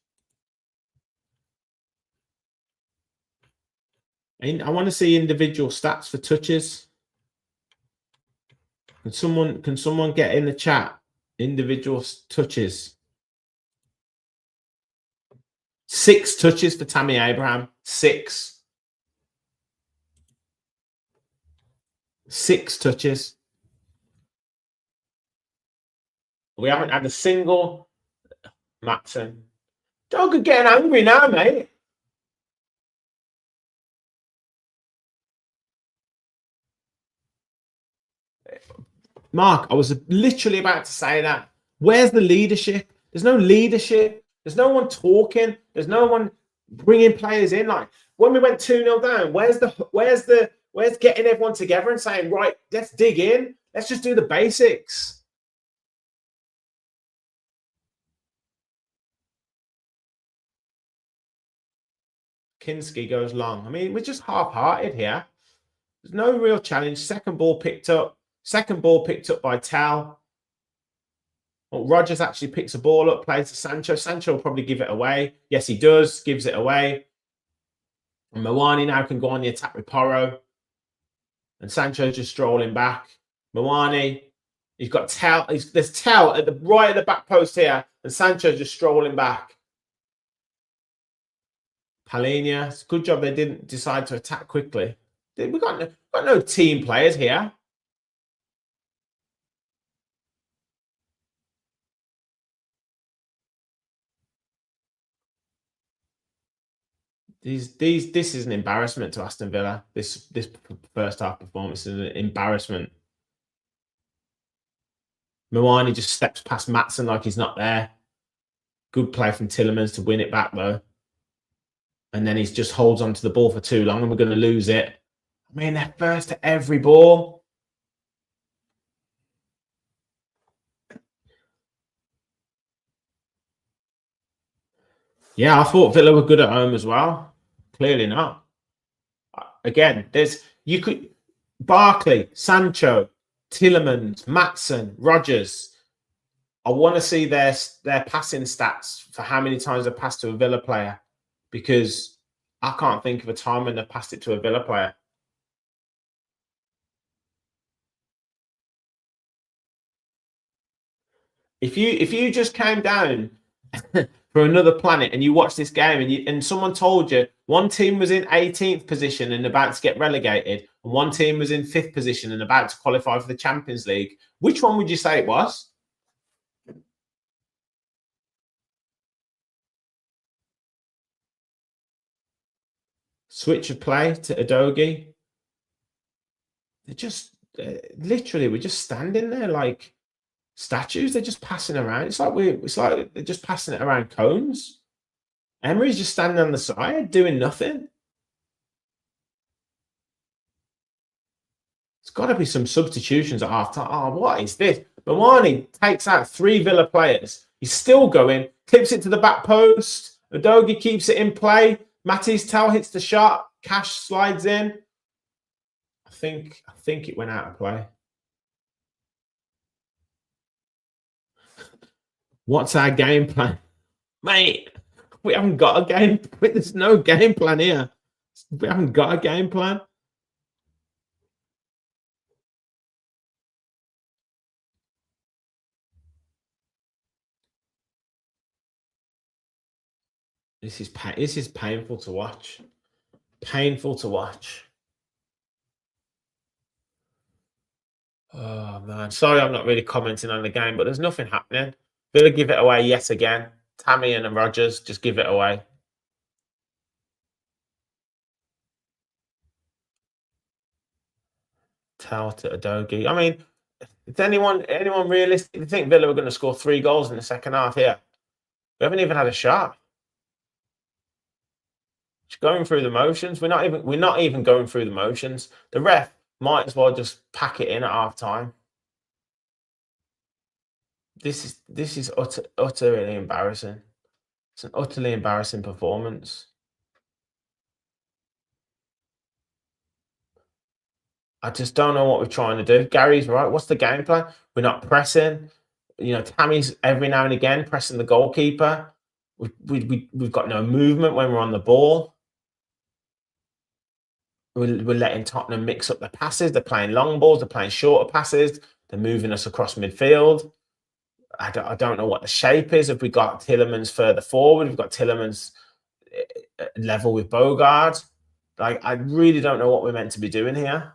I want to see individual stats for touches. Can someone get in the chat individual touches? 6 touches for Tammy Abraham. 6 touches. We haven't had a single Matson. Dog are getting angry now, mate. Mark, I was literally about to say that. Where's the leadership? There's no leadership. There's no one talking. There's no one bringing players in. Like when we went 2-0 down, where's getting everyone together and saying, right, let's dig in. Let's just do the basics. Kinski goes long. I mean, we're just half-hearted here. There's no real challenge. Second ball picked up by Tal. Well, Rodgers actually picks a ball up, plays to Sancho. Sancho will probably give it away. Yes, he does. Gives it away. And Mawani now can go on the attack with Porro. And Sancho's just strolling back. Mawani, he's got Tal. There's Tal right at the back post here. And Sancho's just strolling back. Palhinha, it's a good job they didn't decide to attack quickly. We've got no team players here. This is an embarrassment to Aston Villa. This first half performance is an embarrassment. Mawani just steps past Matson like he's not there. Good play from Tielemans to win it back though. And then he just holds on to the ball for too long and we're going to lose it. I mean, they're first to every ball. Yeah, I thought Villa were good at home as well. Clearly not. Again, Barkley, Sancho, Tielemans, Matson, Rodgers. I want to see their passing stats for how many times they passed to a Villa player, because I can't think of a time when they passed it to a Villa player. If you just came down for another planet and you watched this game and someone told you one team was in 18th position and about to get relegated and one team was in 5th position and about to qualify for the Champions League, which one would you say it was? Switch of play to Adogi. They're just literally, we're just standing there like statues. They're just passing around. It's like they're just passing it around cones. Emery's just standing on the side doing nothing. It's got to be some substitutions at half time. Oh, what is this? Mawani takes out 3 Villa players. He's still going, clips it to the back post. Udogie keeps it in play. Matisse Tell hits the shot. Cash slides in. I think it went out of play. What's our game plan? Mate, we haven't got a game. There's no game plan here. We haven't got a game plan. This is painful to watch. Painful to watch. Oh man, sorry I'm not really commenting on the game, but there's nothing happening. Villa give it away yet again. Tammy and Rogers just give it away. Tell to Adogi. I mean, is anyone realistically think Villa were going to score 3 goals in the second half here? We haven't even had a shot. Just going through the motions. We're not even going through the motions. The ref might as well just pack it in at half time. This is utterly embarrassing. It's an utterly embarrassing performance. I just don't know what we're trying to do. Gary's right. What's the game plan? We're not pressing. You know, Tammy's every now and again pressing the goalkeeper. We've got no movement when we're on the ball. We're letting Tottenham mix up their passes. They're playing long balls. They're playing shorter passes. They're moving us across midfield. I don't know what the shape is. If we got Tielemans further forward, we've got Tielemans level with Bogard. Like, I really don't know what we're meant to be doing here.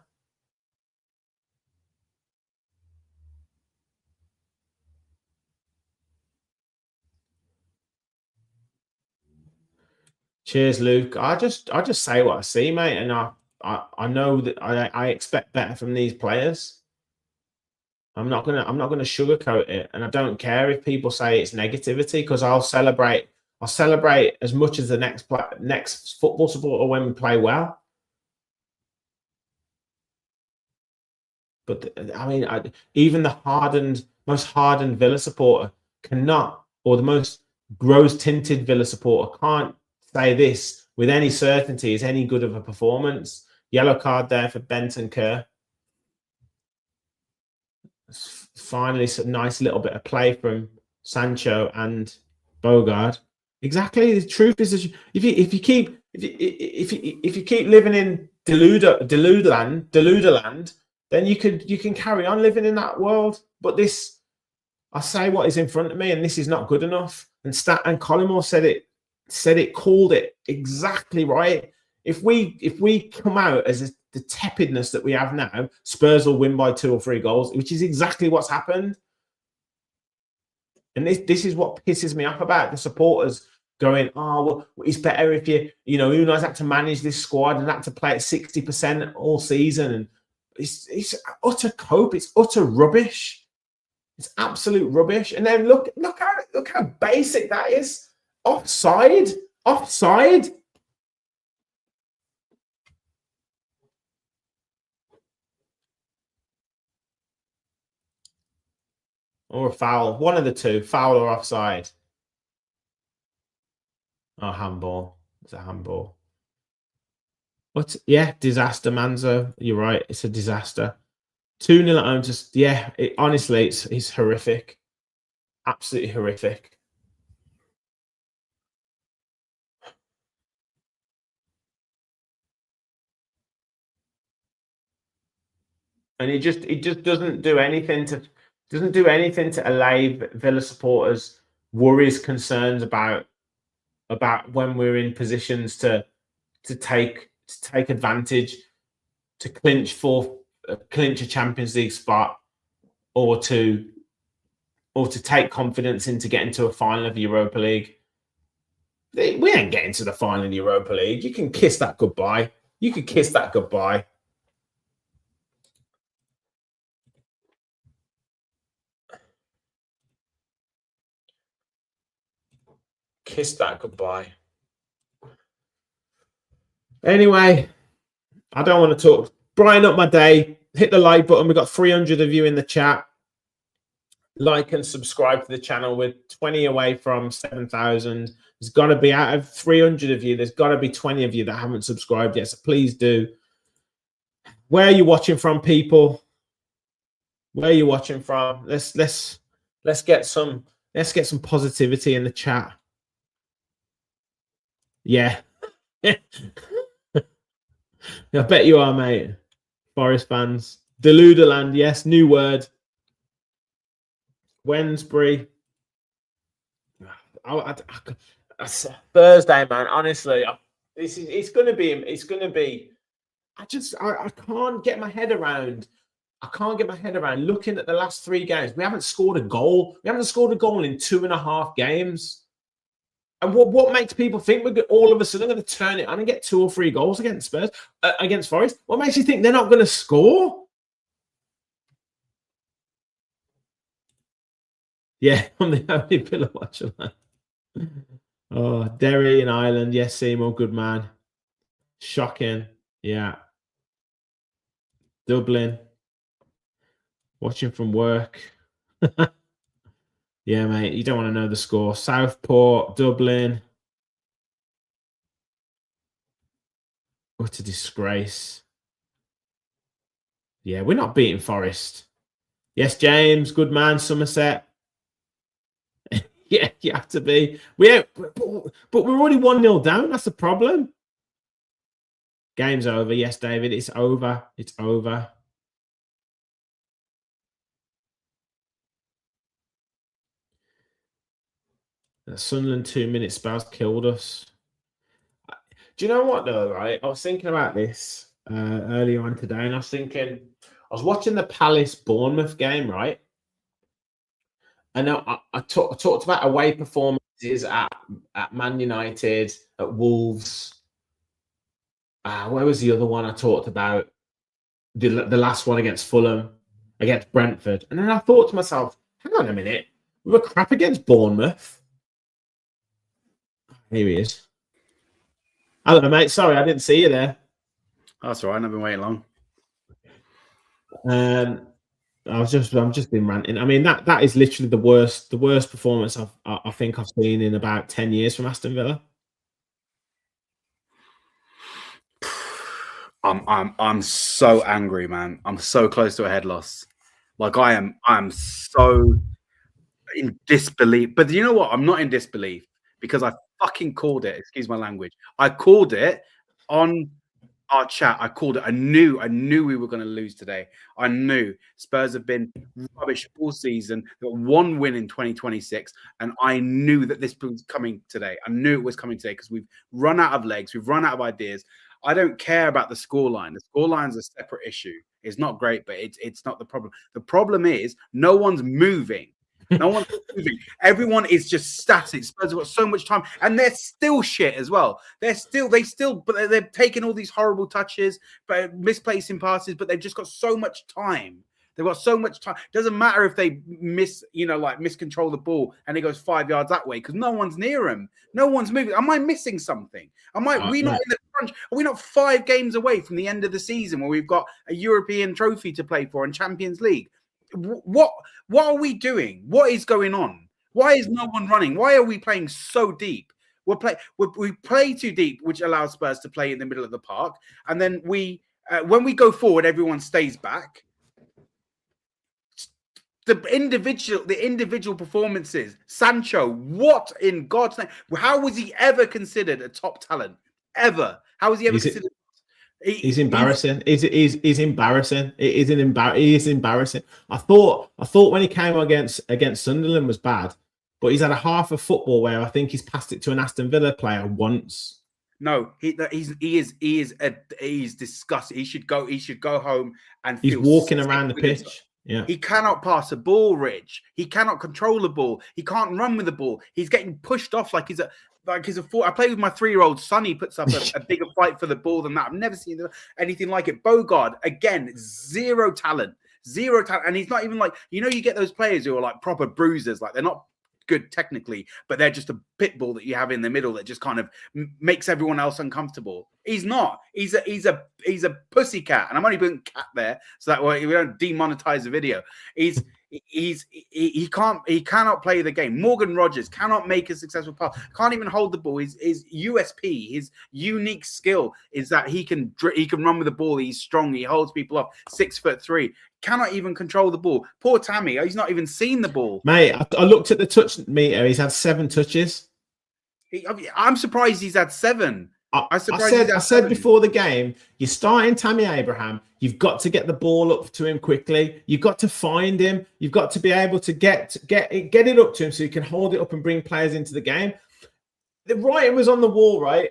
Cheers, Luke. I just say what I see, mate, and I know that I expect better from these players. I'm not gonna sugarcoat it, and I don't care if people say it's negativity, because I'll celebrate as much as the next football supporter when we play well. But I mean, even the most hardened Villa supporter cannot, or the most rose-tinted Villa supporter can't say this with any certainty is any good of a performance. Yellow card there for Benton Kerr. Finally, some nice little bit of play from Sancho and Bogard. Exactly. The truth is, if you keep living in deluderland, then you can carry on living in that world. But this, I say what is in front of me, and this is not good enough. And Collymore called it exactly right. If we come out as the tepidness that we have now, Spurs will win by 2 or 3 goals, which is exactly what's happened. And this is what pisses me off about the supporters going, oh, well, it's better if Unai's had to manage this squad and had to play at 60% all season. And it's utter cope. It's utter rubbish. It's absolute rubbish. And then look how basic that is. Offside. Or a foul. One of the two, foul or offside. Oh, handball. It's a handball. Disaster, Manzo. You're right. It's a disaster. 2-0 at home. Honestly, it's horrific. Absolutely horrific. And it just doesn't do anything to allay Villa supporters' worries, concerns about when we're in positions to take advantage, to clinch a Champions League spot, or to take confidence into getting to a final of the Europa League. We ain't getting to the final of the Europa League. You can kiss that goodbye. You can kiss that goodbye. Kiss that goodbye. Anyway, I don't want to talk. Brighten up my day. Hit the like button. We've got 300 of you in the chat. Like and subscribe to the channel. We're 20 away from 7,000. There's got to be, out of 300 of you, there's got to be 20 of you that haven't subscribed yet. So please do. Where are you watching from, people? Where are you watching from? Let's get some positivity in the chat. Yeah. I bet you are, mate. Forest fans. Deluderland, yes, new word. Wednesbury. Thursday, man. Honestly, it's gonna be. I can't get my head around. I can't get my head around looking at the last 3 games. We haven't scored a goal. We haven't scored a goal in 2.5 games. And what makes people think we're all of a sudden going to turn it on and get 2 or 3 goals against Spurs, against Forest? What makes you think they're not going to score? Yeah, I'm the only Villa watcher. Oh, Derry in Ireland. Yes, Seymour, good man. Shocking. Yeah. Dublin. Watching from work. Yeah, mate. You don't want to know the score. Southport, Dublin. What a disgrace. Yeah, we're not beating Forest. Yes, James, good man. Somerset. Yeah, you have to be. But we're already 1-0 down. That's the problem. Game's over. Yes, David, it's over. It's over. The Sunderland 2-minute spells killed us. Do you know what, though, right? I was thinking about this earlier on today, and I was watching the Palace-Bournemouth game, right? And I talked about away performances at Man United, at Wolves. Where was the other one I talked about? The last one against Fulham, against Brentford. And then I thought to myself, hang on a minute. We were crap against Bournemouth. Here he is. Hello, mate. Sorry, I didn't see you there. That's all right. I've been waiting long. I've just been ranting. I mean, that is literally the worst performance I think I've seen in about 10 years from Aston Villa. I'm so angry, man. I'm so close to a head loss. Like I am so in disbelief. But you know what? I'm not in disbelief because I fucking called it. Excuse my language. I called it on our chat. I called it. I knew we were going to lose today. I knew Spurs have been rubbish all season. Got 1 win in 2026, and I knew that this was coming today. I knew it was coming today because we've run out of legs. We've run out of ideas. I don't care about the scoreline. The scoreline's a separate issue. It's not great, but it's not the problem. The problem is no one's moving. No one's moving. Everyone is just static. Spurs have got so much time, and they're still shit as well. But they're taking all these horrible touches, but misplacing passes. But they've just got so much time. They've got so much time. Doesn't matter if they miscontrol the ball and it goes 5 yards that way because no one's near them. No one's moving. Am I missing something? We not in the crunch? Are we not 5 games away from the end of the season where we've got a European trophy to play for and Champions League? What are we doing? What is going on? Why is no one running? Why are we playing so deep? We play too deep, which allows Spurs to play in the middle of the park, and then when we go forward, everyone stays back. The individual performances. Sancho, what in God's name? How was he ever considered a top talent? Ever? How was he ever considered? He's embarrassing. He's embarrassing. He is embarrassing. I thought when he came against Sunderland was bad, but he's had a half of football where I think he's passed it to an Aston Villa player once. No, he's disgusting. He should go home and he's walking around the pitch. Yeah. He cannot pass a ball, Rich. He cannot control the ball. He can't run with the ball. He's getting pushed off like he's a I play with my 3-year-old son. He puts up a bigger fight for the ball than that. I've never seen anything like it. Bogard, again, zero talent. And he's not even like, you get those players who are like proper bruisers. Like they're not good technically, but they're just a pit bull that you have in the middle that just kind of makes everyone else uncomfortable. He's not. He's a pussycat, and I'm only putting cat there so that way we don't demonetize the video. He cannot play the game. Morgan Rogers cannot make a successful pass. Can't even hold the ball. His USP, his unique skill is that he can run with the ball. He's strong. He holds people off. 6'3". Cannot even control the ball. Poor Tammy. He's not even seen the ball. Mate, I looked at the touch meter. He's had 7 touches. I'm surprised he's had 7. I said before the game, you're starting Tammy Abraham. You've got to get the ball up to him quickly. You've got to find him. You've got to be able to get it up to him so you can hold it up and bring players into the game. The writing was on the wall, right,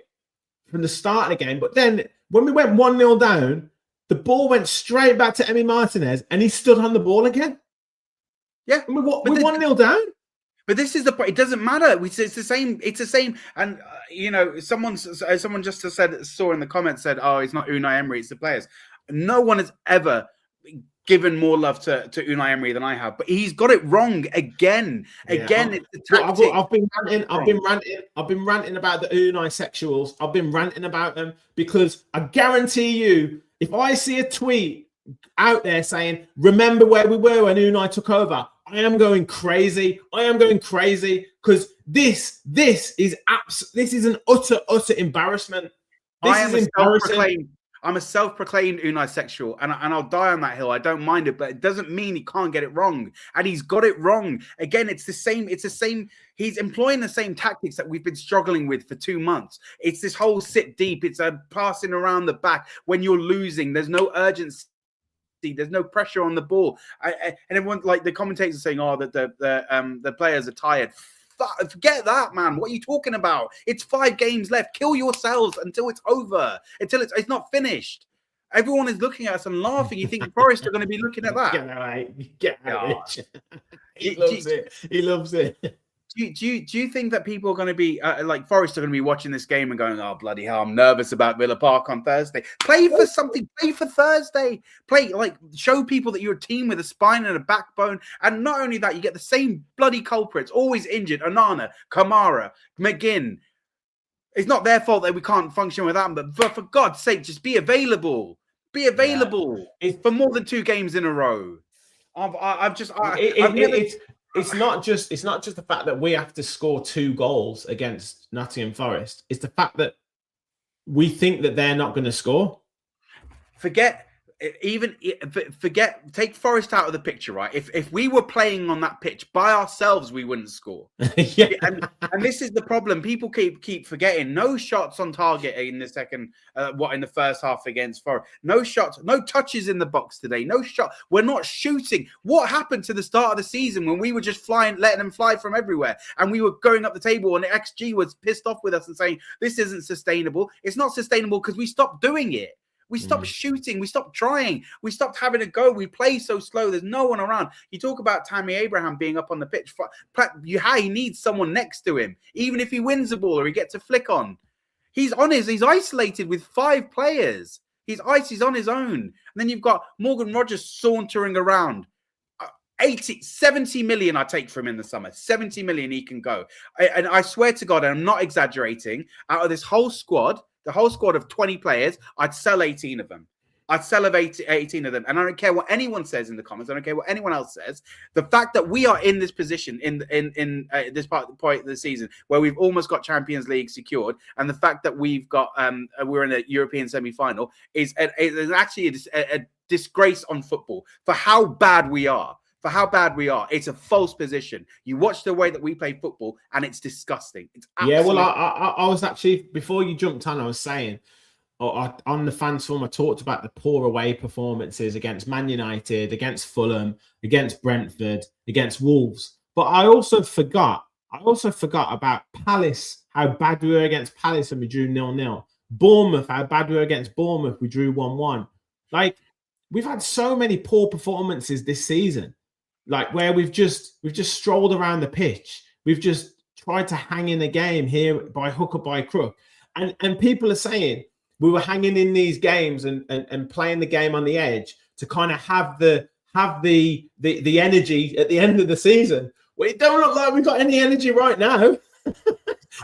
from the start of the game. But then when we went 1-0 down, the ball went straight back to Emi Martinez and he stood on the ball again. Yeah. We're 1-0 down. But this is the point. It doesn't matter. It's the same. It's the same. And someone just saw in the comments said, "Oh, it's not Unai Emery. It's the players." No one has ever given more love to Unai Emery than I have, but he's got it wrong again. Again, it's the tactic. I've been ranting about the Unai sexuals. I've been ranting about them because I guarantee you, if I see a tweet out there saying, "Remember where we were when Unai took over," I am going crazy. Because this is an utter embarrassment. I'm a self-proclaimed Unai sexual, and I'll die on that hill. I don't mind it, but it doesn't mean he can't get it wrong. And he's got it wrong. Again, it's the same. He's employing the same tactics that we've been struggling with for 2 months. It's this whole sit deep. It's a passing around the back when you're losing. There's no urgency. There's no pressure on the ball, and everyone, like the commentators, are saying, "Oh, that the players are tired." Forget that, man. What are you talking about? It's 5 games left. Kill yourselves until it's over. Until it's not finished. Everyone is looking at us and laughing. You think Forest are going to be looking at that? Get out. He loves it. Do you think that people are going to be like Forest are going to be watching this game and going, "Oh, bloody hell, I'm nervous about Villa Park on Thursday"? Play for something. Play for Thursday. Show people that you're a team with a spine and a backbone. And not only that, you get the same bloody culprits, always injured: Onana, Kamara, McGinn. It's not their fault that we can't function without them, but for God's sake, just be available. Be available for more than 2 games in a row. It's not just the fact that we have to score 2 goals against Nottingham Forest. It's the fact that we think that they're not going to score. Take Forest out of the picture, right? If we were playing on that pitch by ourselves, we wouldn't score. Yeah. And this is the problem. People keep forgetting. No shots on target in the second, in the first half against Forest. No shots, no touches in the box today. No shot. We're not shooting. What happened to the start of the season when we were just letting them fly from everywhere, and we were going up the table, and the XG was pissed off with us and saying this isn't sustainable. It's not sustainable because we stopped doing it. We stopped shooting. We stopped trying. We stopped having a go. We play so slow. There's no one around. You talk about Tammy Abraham being up on the pitch. He needs someone next to him. Even if he wins the ball or he gets a flick on. He's isolated with 5 players. He's on his own. And then you've got Morgan Rogers sauntering around. 70 million I take from him in the summer. 70 million he can go. And I swear to God, and I'm not exaggerating, out of this whole squad, the whole squad of 20 players, I'd sell 18 of them. I'd sell 18 of them. And I don't care what anyone says in the comments. I don't care what anyone else says. The fact that we are in this position in this point of the season where we've almost got Champions League secured, and the fact that we've got we're in a European semi-final is actually a disgrace on football for how bad we are. for how bad we are. It's a false position. You watch the way that we play football, and it's disgusting. It's absolutely. Yeah, well, I was actually, before you jumped on, I was saying, on the fans forum, I talked about the poor away performances against Man United, against Fulham, against Brentford, against Wolves. But I also forgot about Palace, how bad we were against Palace and we drew 0-0. Bournemouth, how bad we were against Bournemouth, we drew 1-1. Like, we've had so many poor performances this season, like where we've just strolled around the pitch. We've just tried to hang in a game here by hook or by crook. And people are saying we were hanging in these games and playing the game on the edge to kind of have the energy at the end of the season. Well, it don't look like we've got any energy right now.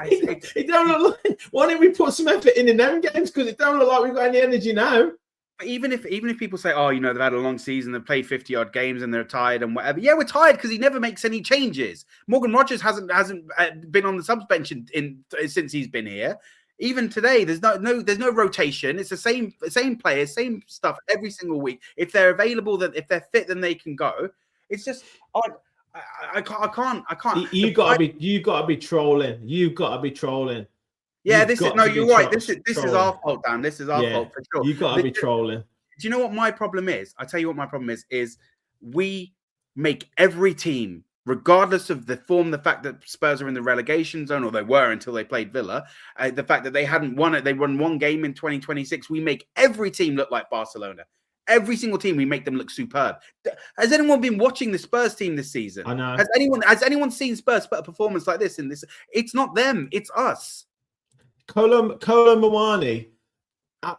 It don't look like. Why don't we put some effort in them games? Because it don't look like we've got any energy now. But even if people say, oh, they've had a long season, they've played 50-odd games and they're tired and whatever. Yeah, we're tired because he never makes any changes. Morgan Rogers hasn't been on the subs bench since he's been here. Even today, there's no rotation. It's the same players, same stuff every single week. If they're available, if they're fit, then they can go. It's just I can't. You gotta be trolling. You've got to be trolling. Yeah, you're right. This is our fault, Dan. This is our fault for sure. You got to be trolling. Do you know what my problem is? I'll tell you what my problem is we make every team, regardless of the form, the fact that Spurs are in the relegation zone, or they were until they played Villa, the fact that they hadn't won it, they won one game in 2026, we make every team look like Barcelona. Every single team, we make them look superb. Has anyone been watching the Spurs team this season? I know. Has anyone seen Spurs put a performance like this in this? It's not them, it's us. Kolo Muani, I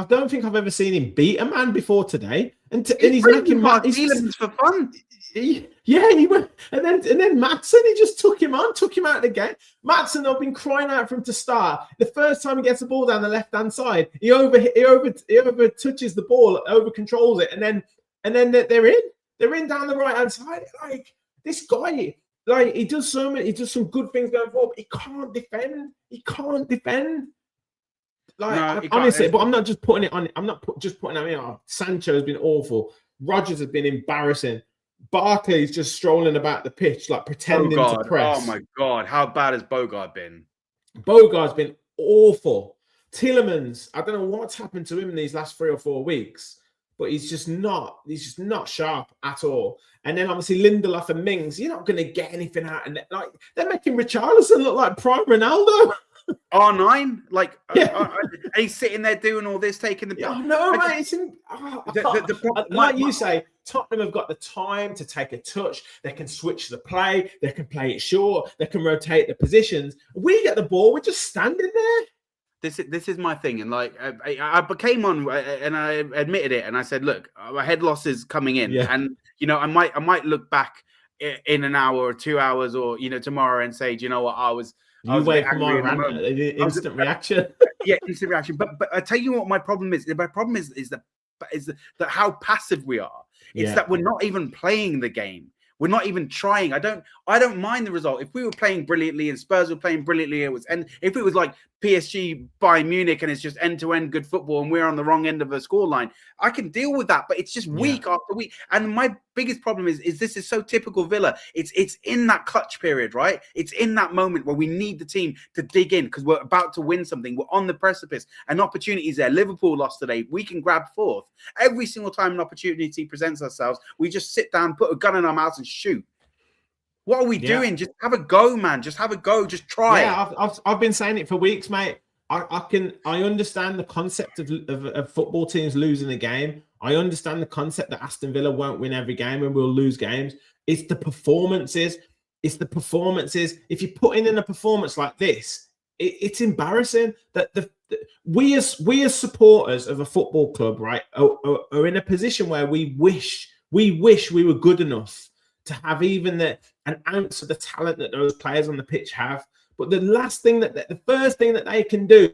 don't think I've ever seen him beat a man before today. And he's making feelings for fun. He went, and then Maatsen, he just took him out of the game. Maatsen, I've been crying out for him to start. The first time he gets the ball down the left-hand side, he over touches the ball, over controls it, and then they're in down the right-hand side. Like, this guy, like, he does some good things going forward, but he can't defend. Like, honestly, but I'm not just putting it on. I'm not just putting it on. Sancho has been awful. Rogers has been embarrassing. Barkley's just strolling about the pitch, like pretending to press. Oh my God, how bad has Bogard been? Bogard's been awful. Tielemans, I don't know what's happened to him in these last 3 or 4 weeks, but he's just not sharp at all. And then obviously Lindelof and Mings, you're not going to get anything out of it. Like, they're making Richarlison look like prime Ronaldo. R9, like, he's sitting there doing all this, taking the. Like you say, Tottenham have got the time to take a touch. They can switch the play. They can play it short. They can rotate the positions. We get the ball. We're just standing there. This is my thing, and like I came on and I admitted it, and I said, look, our head loss is coming in, and I might look back in an hour or 2 hours, or tomorrow, and say, do you know what, I was wait for my instant reaction. Yeah, instant reaction. But I tell you what, my problem is. My problem is that how passive we are. It's that we're not even playing the game. We're not even trying. I don't mind the result. If we were playing brilliantly and Spurs were playing brilliantly, and if it was like PSG Bayern Munich and it's just end-to-end good football and we're on the wrong end of a scoreline, I can deal with that. But it's just week after week. And my biggest problem is this is so typical Villa. It's in that clutch period, right? It's in that moment where we need the team to dig in because we're about to win something. We're on the precipice. An opportunity is there. Liverpool lost today. We can grab fourth. Every single time an opportunity presents ourselves, we just sit down, put a gun in our mouths and shoot. What are we doing? Just have a go, man. Just have a go. Just try. Yeah, I've been saying it for weeks, mate. I understand the concept of football teams losing a game. I understand the concept that Aston Villa won't win every game and we'll lose games. It's the performances. If you're putting in a performance like this, it's embarrassing that we as supporters of a football club, right, are in a position where we wish we were good enough to have even an ounce of the talent that those players on the pitch have. But the first thing that they can do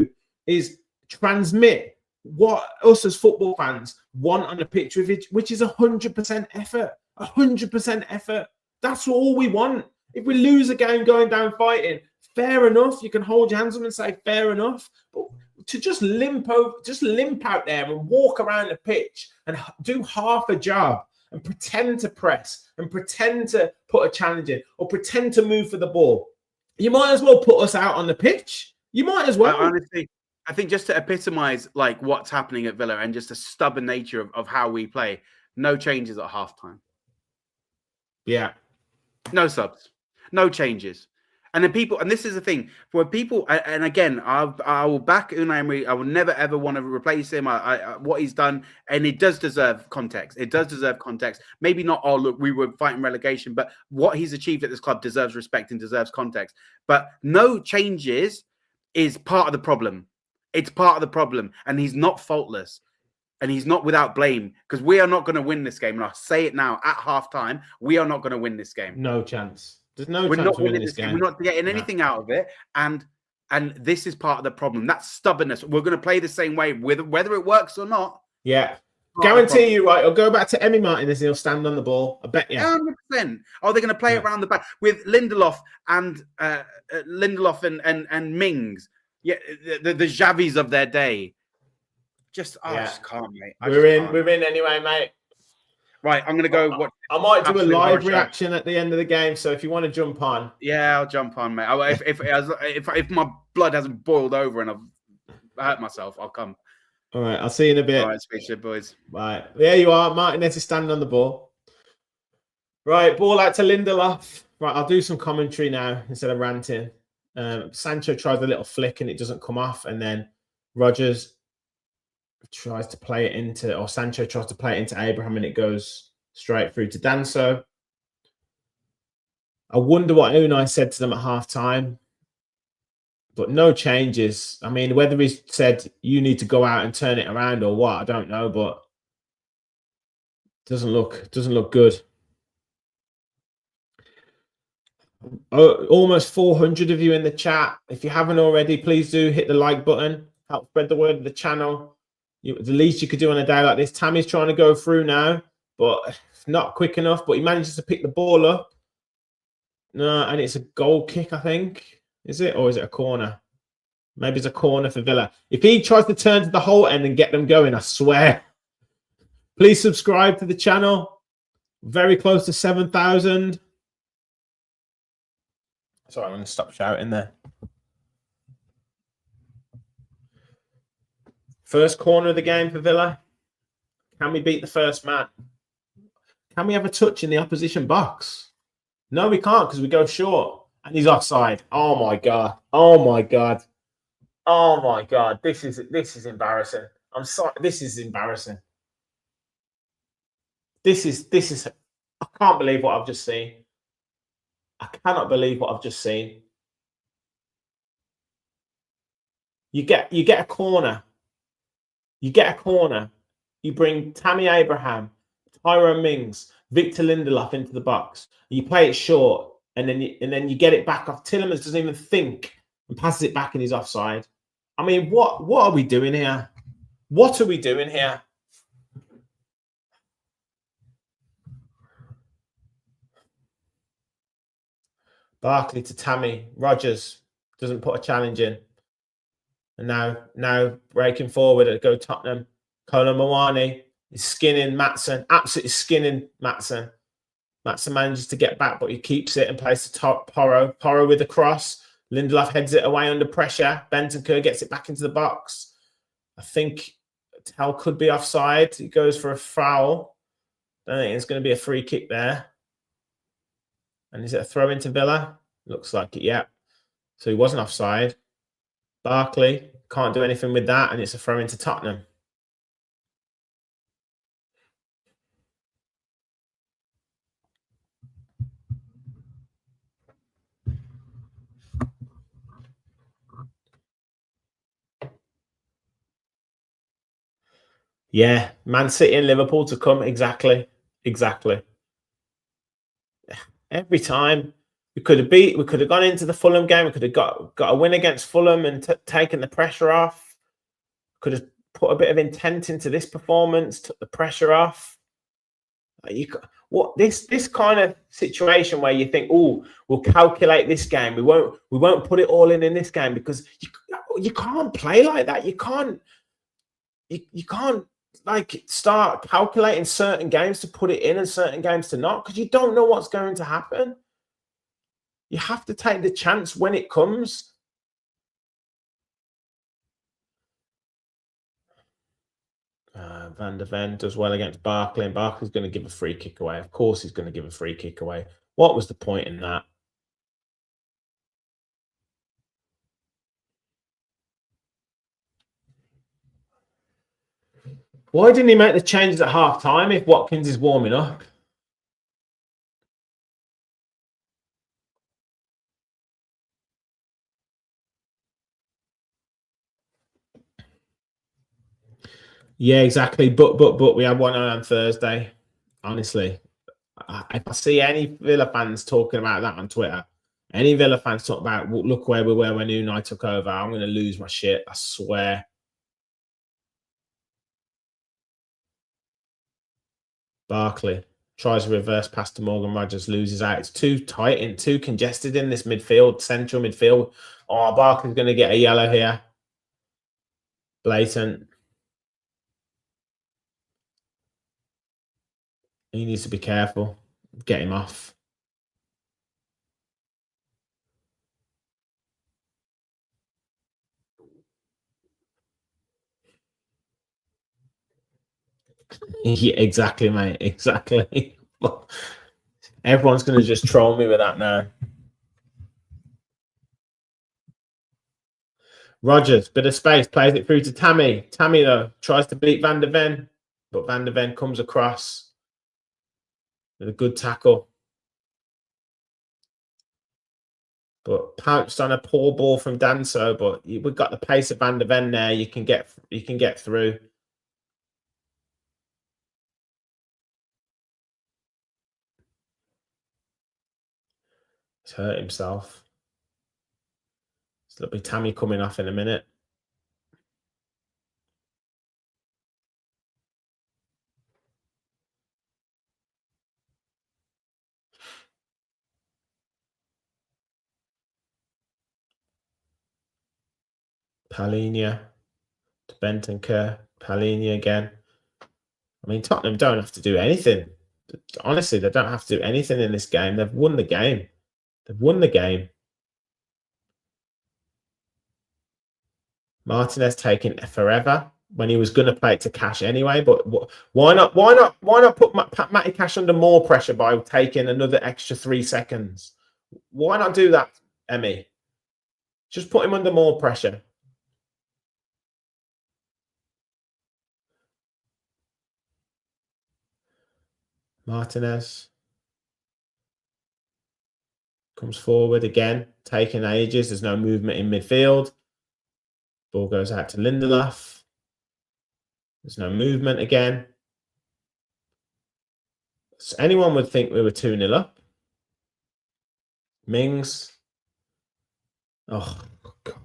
is transmit what us as football fans want on the pitch, which is 100% effort. 100% effort. That's all we want. If we lose a game going down fighting, fair enough. You can hold your hands up and say fair enough. But to just limp out there and walk around the pitch and do half a job and pretend to press and pretend to put a challenge in or pretend to move for the ball, you might as well put us out on the pitch. You might as well. Honestly, I think just to epitomise like what's happening at Villa and just the stubborn nature of how we play, no changes at halftime. Yeah. No subs, no changes. And then people, and this is the thing, for people, and again, I will back Unai Emery. I will never ever want to replace him. What he's done, and it does deserve context. It does deserve context. Maybe not. Oh, look, we were fighting relegation, but what he's achieved at this club deserves respect and deserves context. But no changes is part of the problem. It's part of the problem, and he's not faultless, and he's not without blame, because we are not going to win this game. And I'll say it now at halftime: we are not going to win this game. No chance. There's no We're chance not of winning this game. We're not getting anything out of it, and this is part of the problem. That's stubbornness. We're going to play the same way, whether it works or not. Yeah, guarantee you, right? I'll go back to Emi Martinez and he'll stand on the ball. I bet you. 100%. Oh, they're going to play it around the back with Lindelof and Mings. Yeah, the Xavis of their day. Just I just can't, mate. We're in anyway, mate. Right, I'm going to go watch. I might do a live reaction at the end of the game, so if you want to jump on. Yeah, I'll jump on, mate. If my blood hasn't boiled over and I've hurt myself, I'll come. All right, I'll see you in a bit. All right, speak to you, boys. Right, there you are. Martinez is standing on the ball. Right, ball out to Lindelof. Right, I'll do some commentary now instead of ranting. Sancho tries a little flick and it doesn't come off, and then Rodgers tries to play it into, or Sancho tries to play it into Abraham, and it goes straight through to Danso. I wonder what Unai said to them at half-time, but no changes. I mean, whether he said you need to go out and turn it around or what, I don't know, but doesn't look good. Oh, almost 400 of you in the chat. If you haven't already, please do hit the like button. Help spread the word of the channel. The least you could do on a day like this. Tammy's trying to go through now, but not quick enough. But he manages to pick the ball up. No, and it's a goal kick, I think. Is it? Or is it a corner? Maybe it's a corner for Villa. If he tries to turn to the whole end and get them going, I swear. Please subscribe to the channel. Very close to 7,000. Sorry, I'm going to stop shouting there. First corner of the game for Villa. Can we beat the first man? Can we have a touch in the opposition box? No, we can't because we go short. And he's offside. Oh, my God. Oh, my God. Oh, my God. This is embarrassing. I'm sorry. This is embarrassing. This is. I can't believe what I've just seen. I cannot believe what I've just seen. You get a corner. You get a corner. You bring Tammy Abraham, Tyrone Mings, Victor Lindelof into the box. You play it short, and then you get it back off. Tillemans doesn't even think and passes it back, and he's offside. I mean, what are we doing here? What are we doing here? Barkley to Tammy. Rodgers doesn't put a challenge in. And now breaking forward, go Tottenham. Kolo Muani is skinning Maatsen, absolutely skinning Maatsen. Maatsen manages to get back, but he keeps it and plays to Porro. Porro with the cross. Lindelof heads it away under pressure. Bentancur gets it back into the box. I think Tel could be offside. He goes for a foul. I think it's going to be a free kick there. And is it a throw into Villa? Looks like it, yeah. So he wasn't offside. Barkley can't do anything with that, and it's a throw into Tottenham. Yeah, Man City and Liverpool to come. Exactly. Every time we could have gone into the Fulham game. We could have got a win against Fulham and taken the pressure off. Could have put a bit of intent into this performance, took the pressure off. This kind of situation where you think, oh, we'll calculate this game. We won't put it all in this game, because you can't play like that. You can't like start calculating certain games to put it in and certain games to not, because you don't know what's going to happen. You have to take the chance when it comes. Van der Ven does well against Barkley, and Barkley's going to give a free kick away. Of course, he's going to give a free kick away. What was the point in that? Why didn't he make the changes at half time if Watkins is warming up? Yeah, exactly. But we had one on Thursday. Honestly, if I see any Villa fans talking about that on Twitter, any Villa fans talk about look where we were when Unai took over, I'm going to lose my shit. I swear. Barkley tries a reverse pass to Morgan Rogers, loses out. It's too tight and too congested in this midfield, central midfield. Oh, Barkley's going to get a yellow here. Blatant. He needs to be careful. Get him off. Yeah, exactly, mate. Exactly. Everyone's going to just troll me with that now. Rogers, bit of space, plays it through to Tammy. Tammy, though, tries to beat Van der Ven, but Van der Ven comes across with a good tackle. But pounced on a poor ball from Danso, but we've got the pace of Van der Ven there. You can get through. He's hurt himself. So there'll be Tammy coming off in a minute. Palhinha to Bentancur. Palhinha again. I mean, Tottenham don't have to do anything. Honestly, they don't have to do anything in this game. They've won the game. They've won the game. Martinez taking forever when he was going to play it to Cash anyway. But why not? Why not put Matty Cash under more pressure by taking another extra 3 seconds? Why not do that, Emmy? Just put him under more pressure. Martinez comes forward again, taking ages. There's no movement in midfield. Ball goes out to Lindelof. There's no movement again. So anyone would think we were 2-0 up. Mings. Oh, God.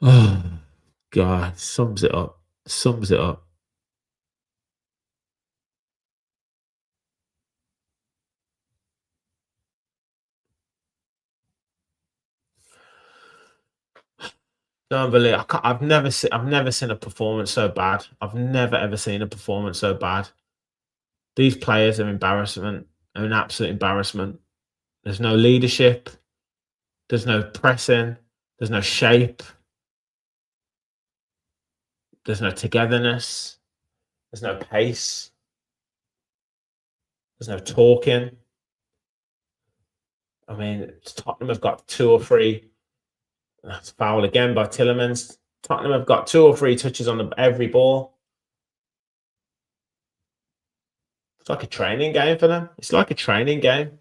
Oh, God. Sums it up. Sums it up. Don't believe I've never seen a performance so bad. I've never ever seen a performance so bad. These players are embarrassment. Are an absolute embarrassment. There's no leadership. There's no pressing. There's no shape. There's no togetherness. There's no pace. There's no talking. I mean, Tottenham have got 2 or 3. That's foul again by Tielemans. Tottenham have got 2 or 3 touches on every ball. It's like a training game for them. It's like a training game.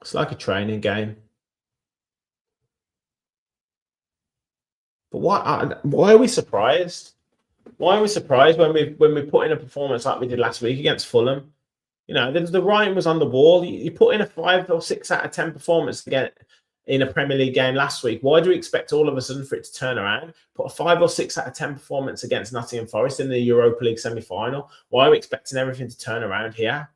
It's like a training game. But why are we surprised? Why are we surprised when we put in a performance like we did last week against Fulham? You know, the writing was on the wall. You put in a 5 or 6 out of 10 performance to get in a Premier League game last week. Why do we expect all of a sudden for it to turn around? Put a 5 or 6 out of 10 performance against Nottingham Forest in the Europa League semi-final. Why are we expecting everything to turn around here?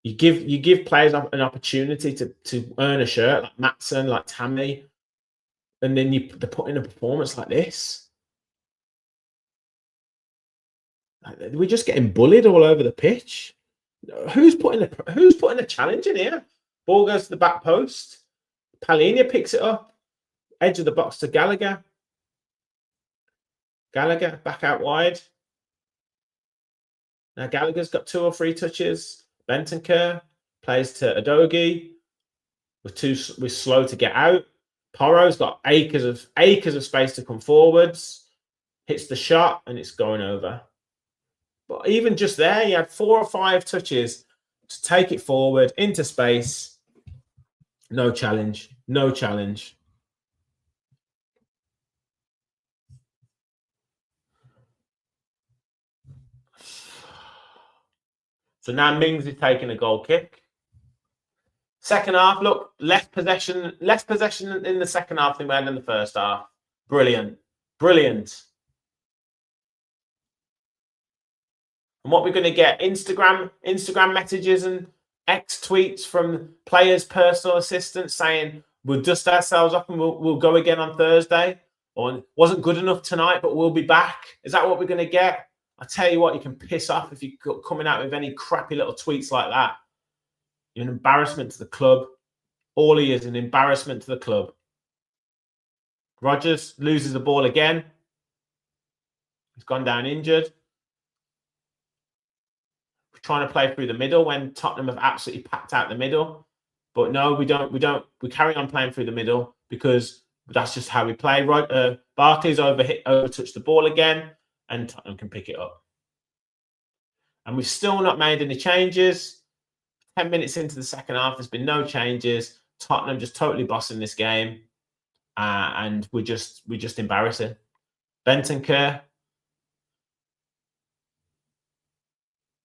You give players an opportunity to earn a shirt, like Matson, like Tammy, and then they put in a performance like this. We're just getting bullied all over the pitch. Who's putting a challenge in here? Ball goes to the back post. Palhinha picks it up. Edge of the box to Gallagher. Gallagher back out wide. Now Gallagher's got 2 or 3 touches. Bentancur plays to Udogie. We're slow to get out. Porro's got acres of space to come forwards. Hits the shot and it's going over. But even just there, he had 4 or 5 touches to take it forward into space. No challenge. No challenge. So now Mings is taking a goal kick. Second half, look, less possession in the second half than we had in the first half. Brilliant. Brilliant. And what we're going to get, Instagram messages and X tweets from players' personal assistants saying we'll dust ourselves up and we'll go again on Thursday. Or wasn't good enough tonight, but we'll be back. Is that what we're going to get? I tell you what, you can piss off if you're coming out with any crappy little tweets like that. You're an embarrassment to the club. All he is, an embarrassment to the club. Rodgers loses the ball again. He's gone down injured. We're trying to play through the middle when Tottenham have absolutely packed out the middle. But no, we don't. We carry on playing through the middle because that's just how we play. Right, Barkley's overtouched the ball again, and Tottenham can pick it up. And we've still not made any changes. 10 minutes into the second half, there's been no changes. Tottenham just totally bossing this game, and we're just embarrassing. Bentancur,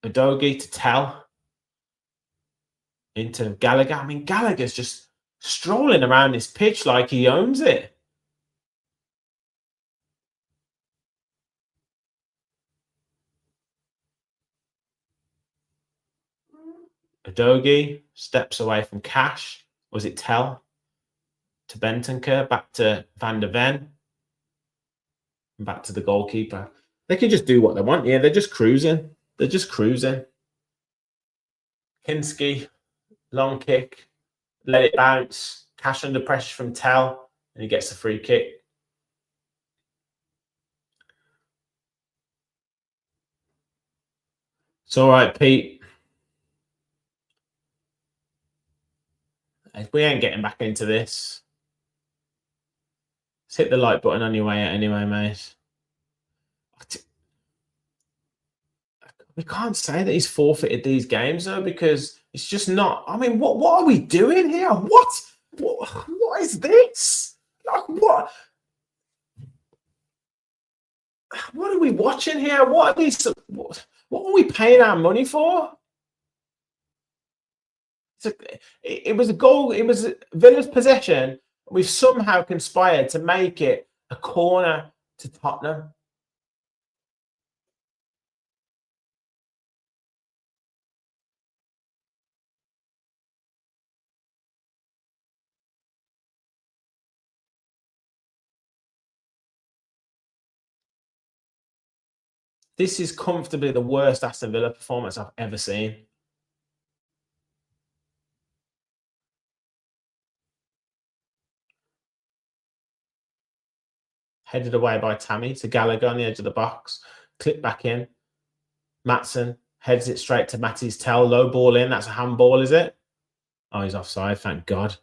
Udogie to Tell into Gallagher. I mean, Gallagher's just strolling around this pitch like he owns it. Udogie steps away from Cash. Was it Tell? To Bentancur, back to Van der Ven, and back to the goalkeeper. They can just do what they want. Yeah, they're just cruising. They're just cruising. Kinski, long kick, let it bounce. Cash under pressure from Tell, and he gets a free kick. It's all right, Pete. We ain't getting back into this. Let's hit the like button on your way out anyway, mate. We can't say that he's forfeited these games, though, because it's just not. I mean, what are we doing here? What is this? Like, what are we watching here? What are these? What are we paying our money for? It was a goal. It was Villa's possession. We've somehow conspired to make it a corner to Tottenham. This is comfortably the worst Aston Villa performance I've ever seen. Headed away by Tammy to Gallagher on the edge of the box. Clip back in. Matson heads it straight to Matty's Tell. Low ball in. That's a handball, is it? Oh, he's offside. Thank God.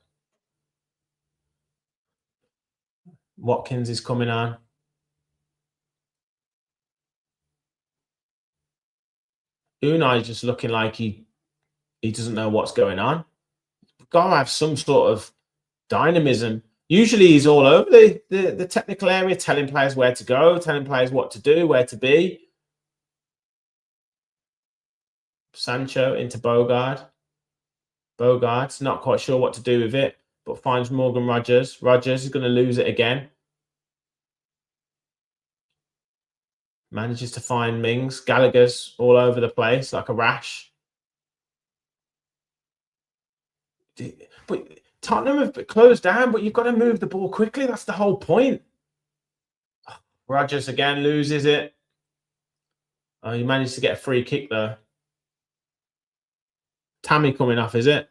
Watkins is coming on. Unai's just looking like he doesn't know what's going on. We've got to have some sort of dynamism. Usually he's all over the technical area, telling players where to go, telling players what to do, where to be. Sancho into Bogard. Bogard's not quite sure what to do with it, but finds Morgan Rodgers. Rodgers is going to lose it again. Manages to find Mings. Gallagher's all over the place like a rash. But Tottenham have closed down, but you've got to move the ball quickly. That's the whole point. Rodgers again loses it. Oh, he managed to get a free kick though. Tammy coming off, is it?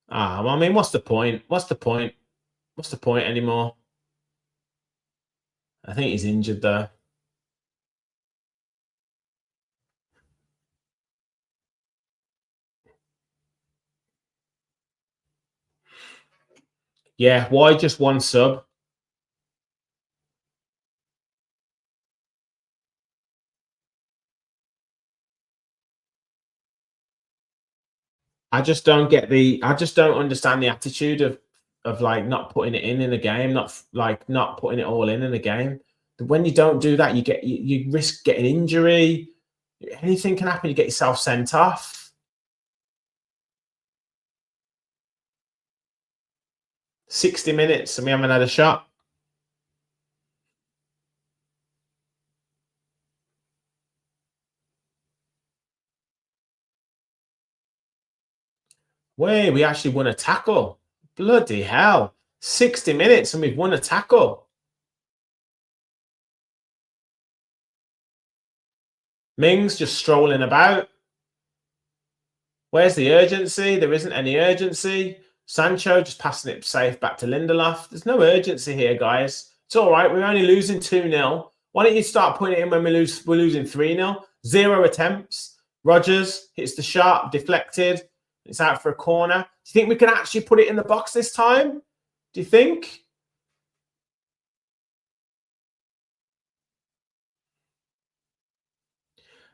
Well, I mean, what's the point? What's the point? What's the point anymore? I think he's injured though. Yeah, why just one sub? I just don't understand the attitude of like not putting it in a game, not putting it all in a game. When you don't do that, you risk getting injury. Anything can happen. You get yourself sent off. 60 minutes and we haven't had a shot. Wait, we actually won a tackle. Bloody hell. 60 minutes and we've won a tackle. Mings just strolling about. Where's the urgency? There isn't any urgency. Sancho just passing it safe back to Lindelof. There's no urgency here, guys. It's all right. We're only losing 2-0. Why don't you start putting it in when we're losing 3-0? 0 attempts. Rodgers hits the shot, deflected. It's out for a corner. Do you think we can actually put it in the box this time? Do you think?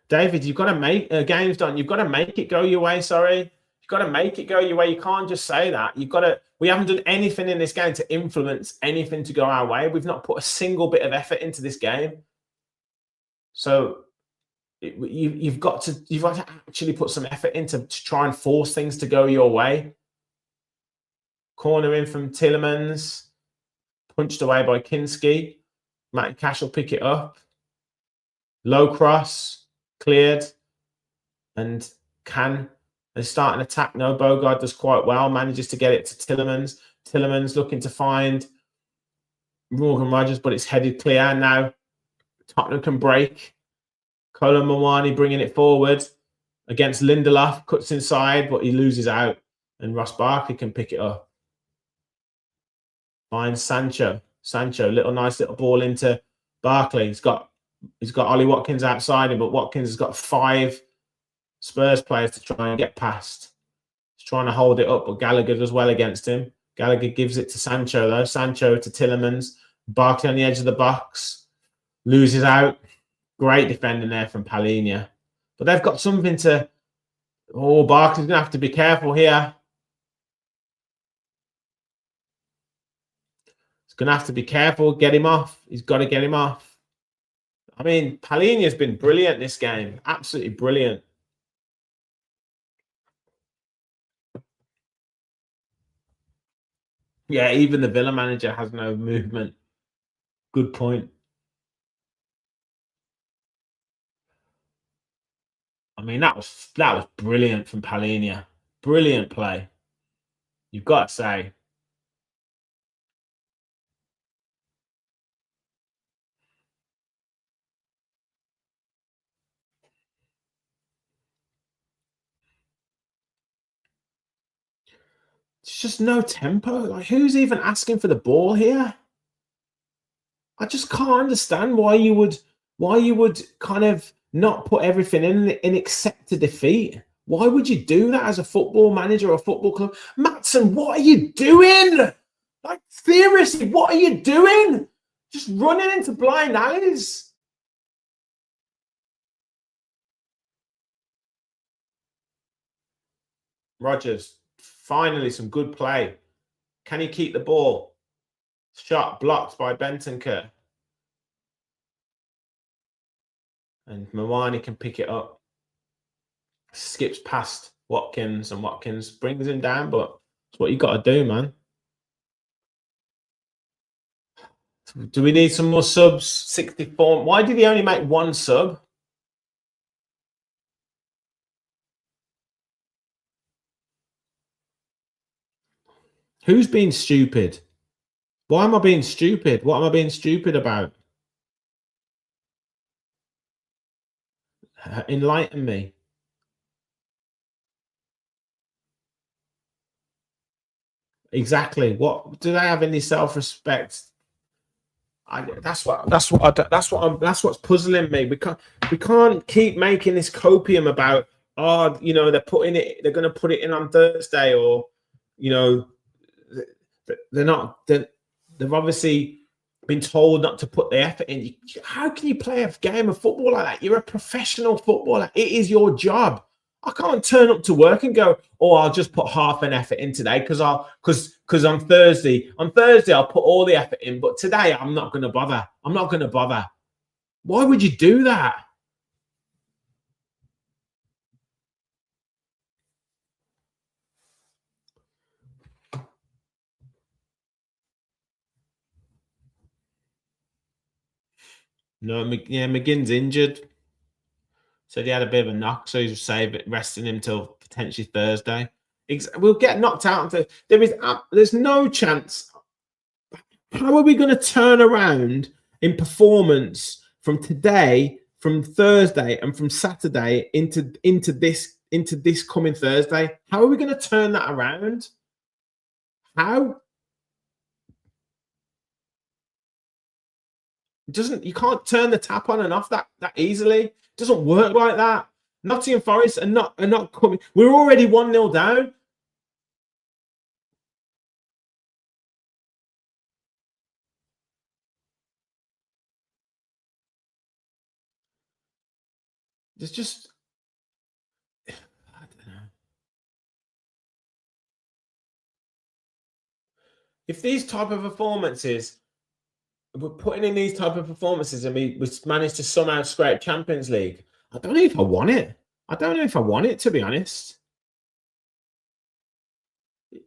David, you've got to make games done. You've got to make it go your way. Sorry, you've got to make it go your way. You can't just say that. You've got to. We haven't done anything in this game to influence anything to go our way. We've not put a single bit of effort into this game. So you've got to actually put some effort into to try and force things to go your way. Corner in from Tielemans, punched away by Kinski. Matt Cash will pick it up. Low cross. Cleared, and they start an attack. No, Bogard does quite well, manages to get it to Tielemans. Tielemans looking to find Morgan Rodgers, but it's headed clear. Now Tottenham can break. Kolo Muani bringing it forward against Lindelof, cuts inside, but he loses out, and Ross Barkley can pick it up. Finds Sancho. Nice little ball into Barkley. He's got Ollie Watkins outside him, but Watkins has got 5 Spurs players to try and get past. He's trying to hold it up, but Gallagher does well against him. Gallagher gives it to Sancho, though. Sancho to Tielemans. Barkley on the edge of the box. Loses out. Great defending there from Palhinha. But they've got something to... Oh, Barkley's going to have to be careful here. He's going to have to be careful. Get him off. He's got to get him off. I mean, Palhinha has been brilliant this game. Absolutely brilliant. Yeah, even the Villa manager has no movement. Good point. I mean, that was brilliant from Palhinha. Brilliant play. You've got to say. It's just no tempo. Like, who's even asking for the ball here? I just can't understand why you would kind of not put everything in and accept a defeat. Why would you do that as a football manager or a football club? Matson, what are you doing? Like, seriously, what are you doing? Just running into blind alleys. Rodgers, finally some good play. Can he keep the ball? Shot blocked by Bentancur. And Mawani can pick it up. Skips past Watkins, and Watkins brings him down, but it's what you got to do, man. Do we need some more subs? 64. Why did he only make 1 sub? Who's being stupid? Why am I being stupid? What am I being stupid about? Enlighten me. Exactly. What do they have any self-respect? That's what's puzzling me. We can't keep making this copium about, they're going to put it in on Thursday, or you know they're not. They've obviously been told not to put the effort in. How can you play a game of football like that? You're a professional footballer. It is your job. I can't turn up to work and go, "Oh, I'll just put half an effort in today because on Thursday I'll put all the effort in, but today I'm not going to bother. I'm not going to bother." Why would you do that? No, McGinn's injured. Said he had a bit of a knock, so he's resting him till potentially Thursday. We'll get knocked out. There's no chance. How are we going to turn around in performance from today, from Thursday, and from Saturday into this coming Thursday? How are we going to turn that around? How? You can't turn the tap on and off that easily. It doesn't work like that. Nottingham Forest are not coming. We're already 1-0 down. There's just, I don't know. If these type of performances, we're putting in these type of performances, and we managed to somehow scrape Champions League, I don't know if I want it. I don't know if I want it, to be honest.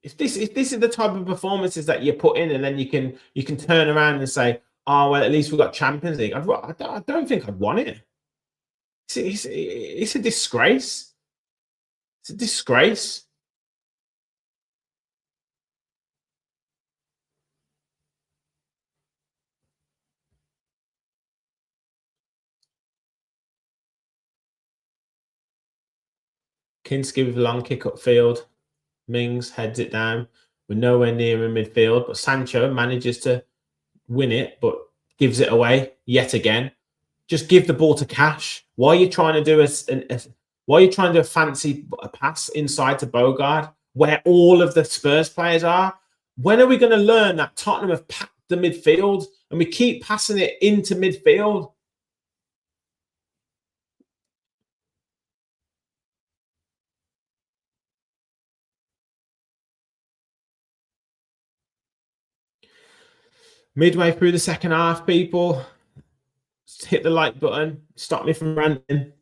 If this is the type of performances that you put in, and then you can turn around and say, "Oh well, at least we got Champions League," I don't think I'd want it. It's a disgrace. It's a disgrace. Kinski with a long kick upfield. Mings heads it down. We're nowhere near in midfield, but Sancho manages to win it, but gives it away yet again. Just give the ball to Cash. Why are you trying to do a fancy pass inside to Bogard, where all of the Spurs players are? When are we going to learn that Tottenham have packed the midfield and we keep passing it into midfield? Midway through the second half, people, hit the like button. Stop me from ranting.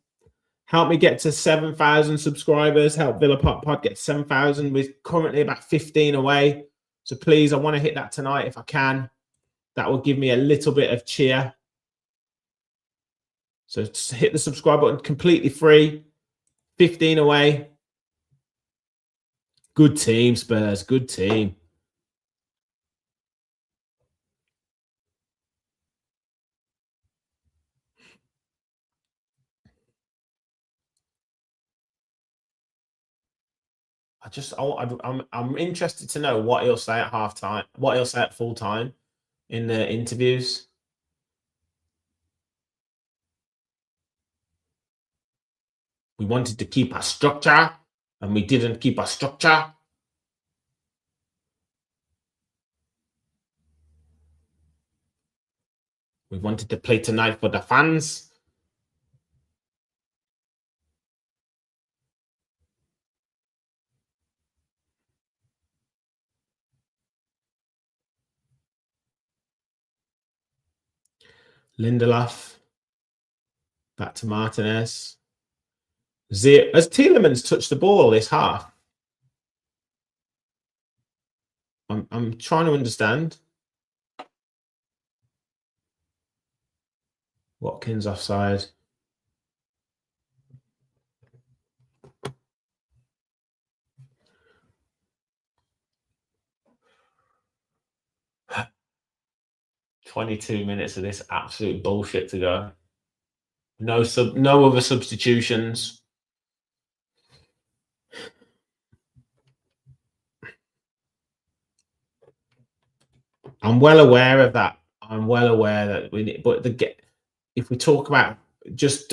Help me get to 7,000 subscribers. Help Villa Pod get 7,000. We're currently about 15 away. So please, I want to hit that tonight if I can. That will give me a little bit of cheer. So hit the subscribe button, completely free. 15 away. Good team, Spurs. Good team. I'm interested to know what he'll say at halftime, what he'll say at full time in the interviews. We wanted to keep our structure, and we didn't keep our structure. We wanted to play tonight for the fans. Lindelof. Back to Martinez. Has Tielemans touched the ball this half? I'm trying to understand. Watkins offside. 22 minutes of this absolute bullshit to go. No other substitutions. I'm well aware of that. I'm well aware that we need, but if we talk about just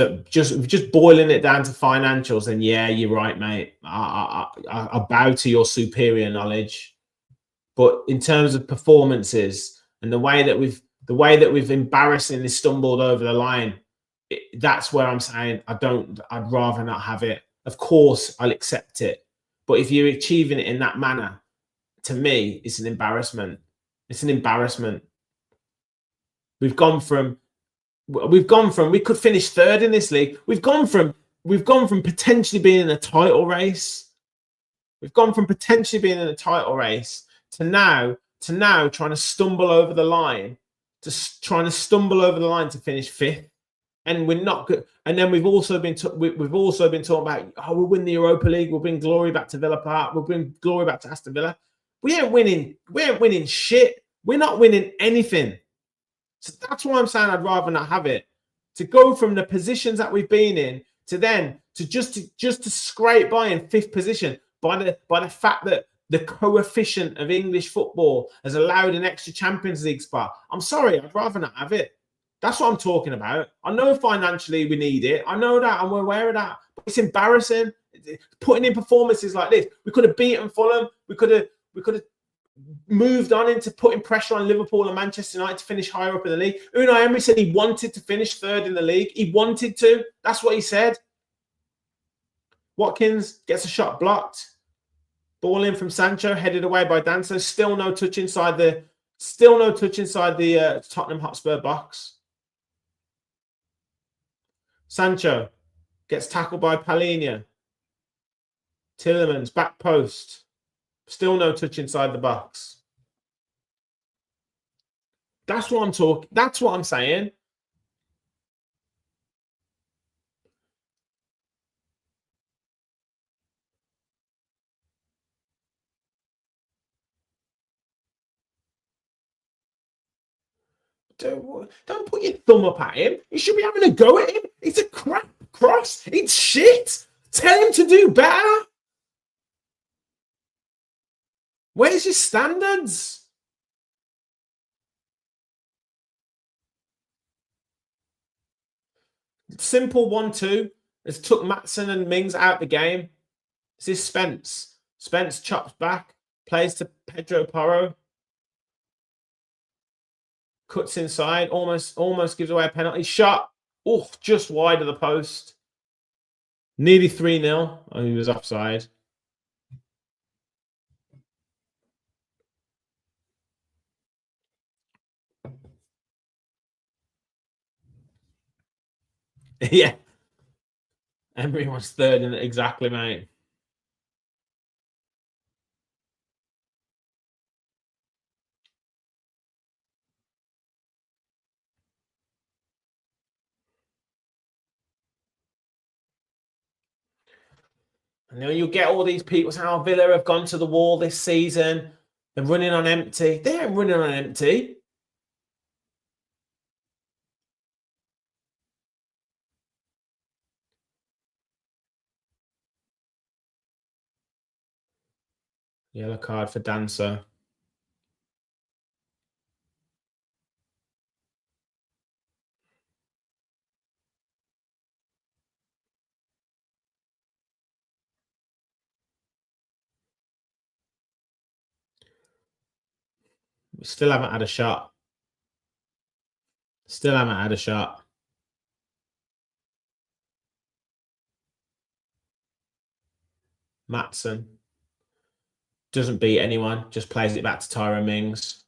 boiling it down to financials, then yeah, you're right, mate. I bow to your superior knowledge. But in terms of performances and the way that we've embarrassingly stumbled over the line, that's where I'm saying I'd rather not have it. Of course, I'll accept it. But if you're achieving it in that manner, to me, it's an embarrassment. It's an embarrassment. We could finish third in this league. We've gone from potentially being in a title race. We've gone from potentially being in a title race to now trying to stumble over the line, to finish fifth. And we're not good. And then we've also been talking about, we'll win the Europa League, we'll bring glory back to Villa Park, we'll bring glory back to Aston Villa. We ain't winning shit. We're not winning anything. So that's why I'm saying I'd rather not have it. To go from the positions that we've been in to just to scrape by in fifth position by the fact that the coefficient of English football has allowed an extra Champions League spot. I'm sorry, I'd rather not have it. That's what I'm talking about. I know financially we need it. I know that. I'm aware of that. But it's embarrassing putting in performances like this. We could have beaten Fulham. We could have moved on into putting pressure on Liverpool and Manchester United to finish higher up in the league. Unai Emery said he wanted to finish third in the league. He wanted to. That's what he said. Watkins gets a shot blocked. Ball in from Sancho, headed away by Danso. Still no touch inside the Tottenham Hotspur box. Sancho gets tackled by Palhinha. Tielemans, back post. Still no touch inside the box. That's what I'm talking. That's what I'm saying. Don't put your thumb up at him. You should be having a go at him. It's a crap cross. It's shit. Tell him to do better. Where's your standards? Simple 1-2 has took Matson and Mings out the game. This is Spence. Spence chops back, plays to Pedro Porro. Cuts inside, almost gives away a penalty. Shot, just wide of the post. Nearly 3-0. Oh, he was offside. Yeah. Emery was third in it. Exactly, mate. And then you get all these people saying, oh, Villa have gone to the wall this season. They're running on empty. They ain't running on empty. Yellow card for Dancer. We still haven't had a shot. Still haven't had a shot. Matson doesn't beat anyone, just plays it back to Tyrone Mings.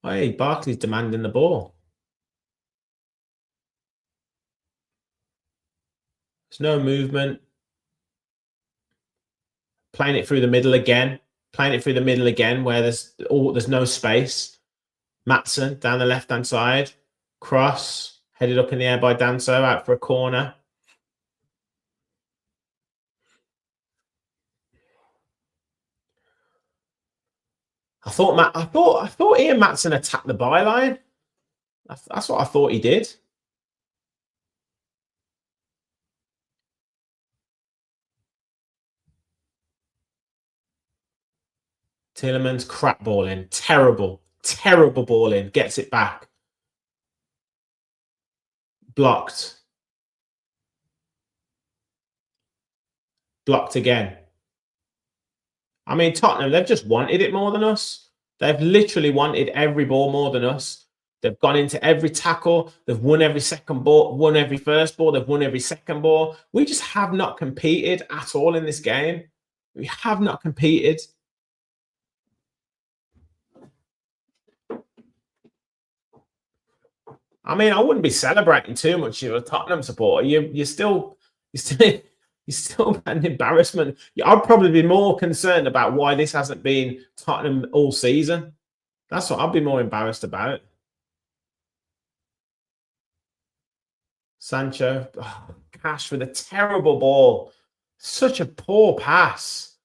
Hey, Barkley's demanding the ball. There's no movement. Playing it through the middle again. Where there's no space. Matson down the left-hand side. Cross. Headed up in the air by Danso, out for a corner. I thought Ian Matson attacked the byline. That's what I thought he did. Tielemans crap balling, terrible balling. Gets it back, blocked again. I mean, Tottenham, they've just wanted it more than us. They've literally wanted every ball more than us. They've gone into every tackle. They've won every second ball, won every first ball. They've won every second ball. We just have not competed at all in this game. We have not competed. I mean, I wouldn't be celebrating too much. You're a Tottenham supporter. You're still an embarrassment. I'd probably be more concerned about why this hasn't been Tottenham all season. That's what I'd be more embarrassed about. Sancho, Cash with a terrible ball. Such a poor pass.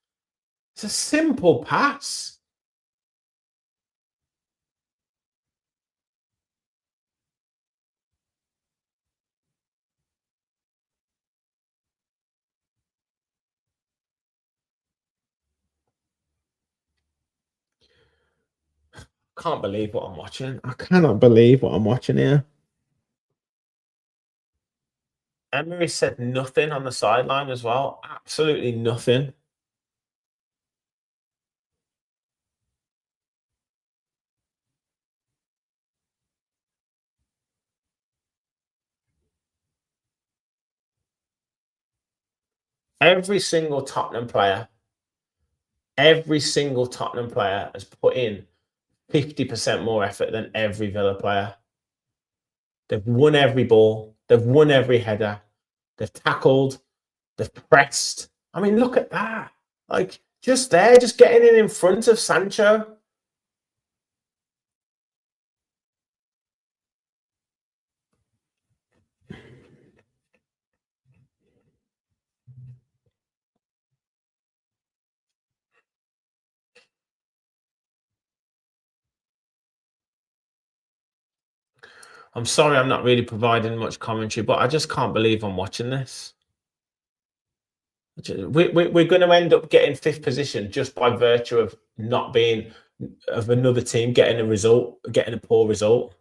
It's a simple pass. Can't believe what I'm watching. I cannot believe what I'm watching here. Emery said nothing on the sideline as well. Absolutely nothing. Every single Tottenham player has put in 50% more effort than every Villa player. They've won every ball. They've won every header. They've tackled. They've pressed. I mean, look at that. Like, just there, just getting in front of Sancho. I'm sorry I'm not really providing much commentary, but I just can't believe I'm watching this. We're going to end up getting fifth position just by virtue of not being of another team getting a poor result.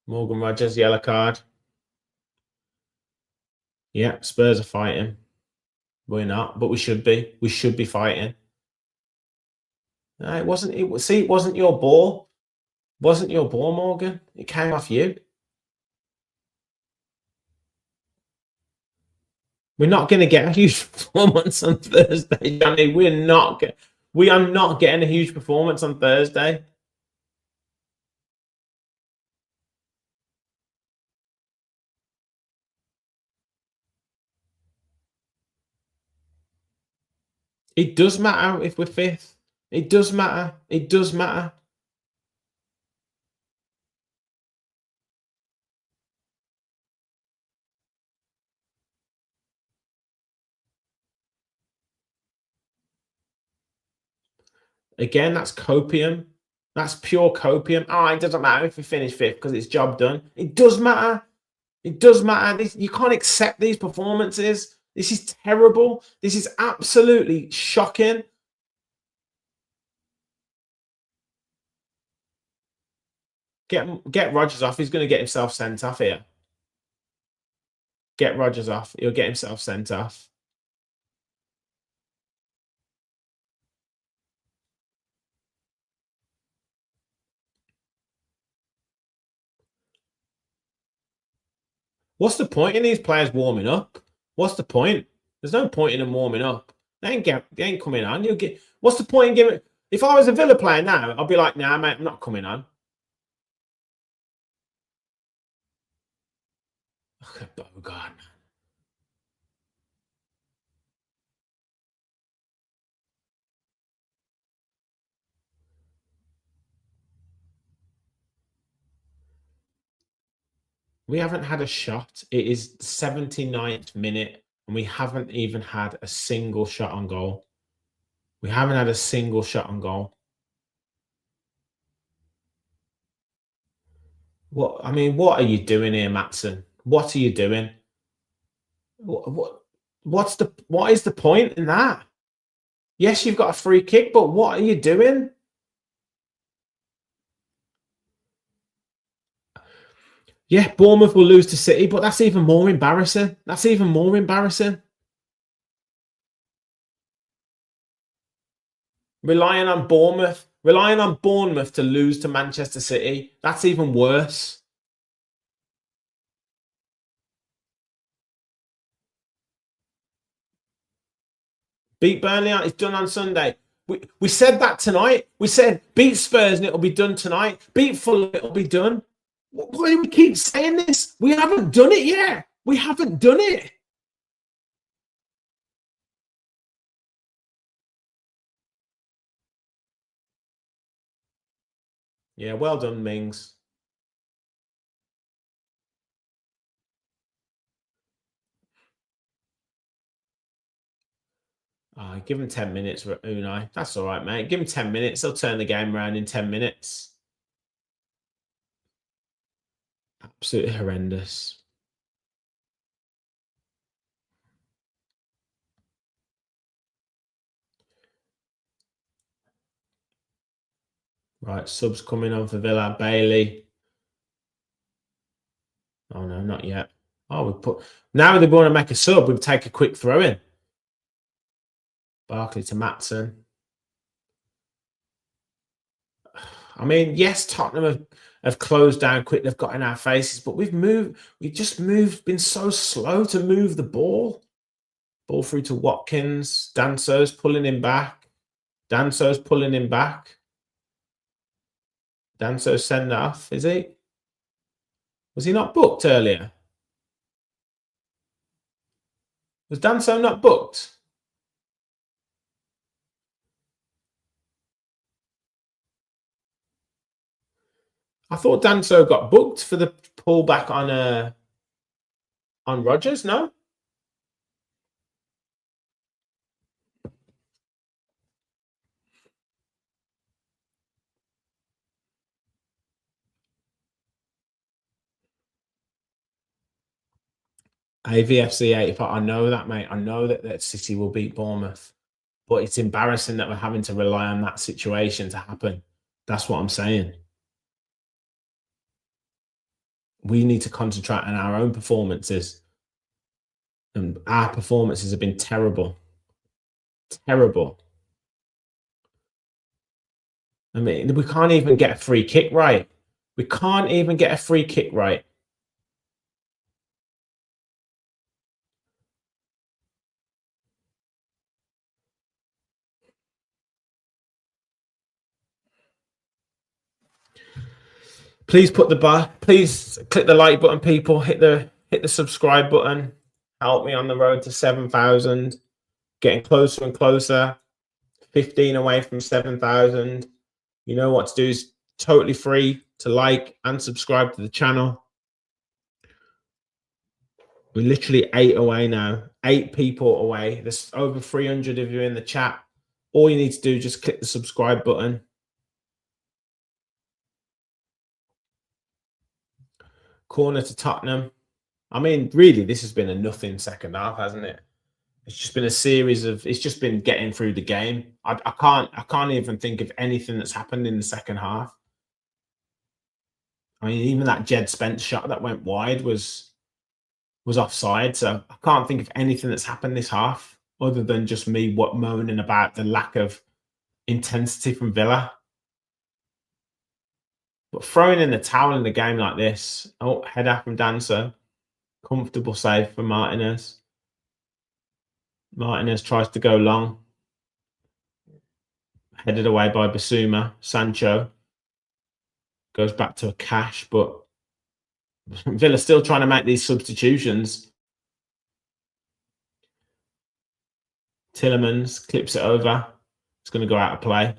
Morgan Rogers, yellow card. Yeah, Spurs are fighting. We're not, but we should be. We should be fighting. No, it wasn't. It wasn't your ball. Wasn't your ball, Morgan. It came off you. We're not going to get a huge performance on Thursday, Johnny. We are not getting a huge performance on Thursday. It does matter if we're fifth. It does matter. It does matter. Again, that's copium. That's pure copium. Oh, it doesn't matter if we finish fifth because it's job done. It does matter. It does matter. You can't accept these performances. This is terrible. This is absolutely shocking. Get Rodgers off. He's going to get himself sent off here. Get Rodgers off. He'll get himself sent off. What's the point in these players warming up? What's the point? There's no point in them warming up. They ain't coming on. What's the point in giving? If I was a Villa player now, I'd be like, nah, mate, I'm not coming on. Look at Bogard. We haven't had a shot. It is the 79th minute, and we haven't even had a single shot on goal. We haven't had a single shot on goal. What are you doing here, Matson? What are you doing? What is the point in that? Yes, you've got a free kick, but what are you doing? Yeah, Bournemouth will lose to City, but that's even more embarrassing. That's even more embarrassing. Relying on Bournemouth to lose to Manchester City, that's even worse. Beat Burnley, it's done on Sunday. We said that tonight. We said beat Spurs and it'll be done tonight. Beat Fulham, it'll be done. Why do we keep saying this? We haven't done it yet. We haven't done it. Yeah, well done, Mings. Give him 10 minutes, Unai. That's all right, mate. Give him 10 minutes. They'll turn the game around in 10 minutes. Absolutely horrendous. Right, subs coming on for Villa. Bailey. Oh, no, not yet. Oh, now they want to make a sub. We'll take a quick throw in. Barkley to Matson. I mean, yes, Tottenham have closed down quick. They've got in our faces, but we've been so slow to move the ball. Ball through to Watkins. Danso's pulling him back. Danso's send off, is he? Was he not booked earlier? Was Danso not booked? I thought Danso got booked for the pullback on Rodgers, no? AVFC 85. I know that, mate. I know that City will beat Bournemouth. But it's embarrassing that we're having to rely on that situation to happen. That's what I'm saying. We need to concentrate on our own performances. And our performances have been terrible. Terrible. I mean, we can't even get a free kick right. We can't even get a free kick right. Please please click the like button, people. Hit the subscribe button. Help me on the road to 7,000. Getting closer and closer. 15 away from 7,000. You know what to do. Is totally free to like and subscribe to the channel. We're literally 8 away now. 8 people away. There's over 300 of you in the chat. All you need to do is just click the subscribe button. Corner to Tottenham. I mean, really, this has been a nothing second half, hasn't it? It's just been a series of. It's just been getting through the game. I can't even think of anything that's happened in the second half. I mean, even that Jed Spence shot that went wide was offside. So I can't think of anything that's happened this half other than just me moaning about the lack of intensity from Villa. But throwing in the towel in a game like this. Oh, header from Danso. Comfortable save for Martinez. Martinez tries to go long. Headed away by Basuma. Sancho goes back to a Cash, but Villa still trying to make these substitutions. Tillemans clips it over. It's going to go out of play.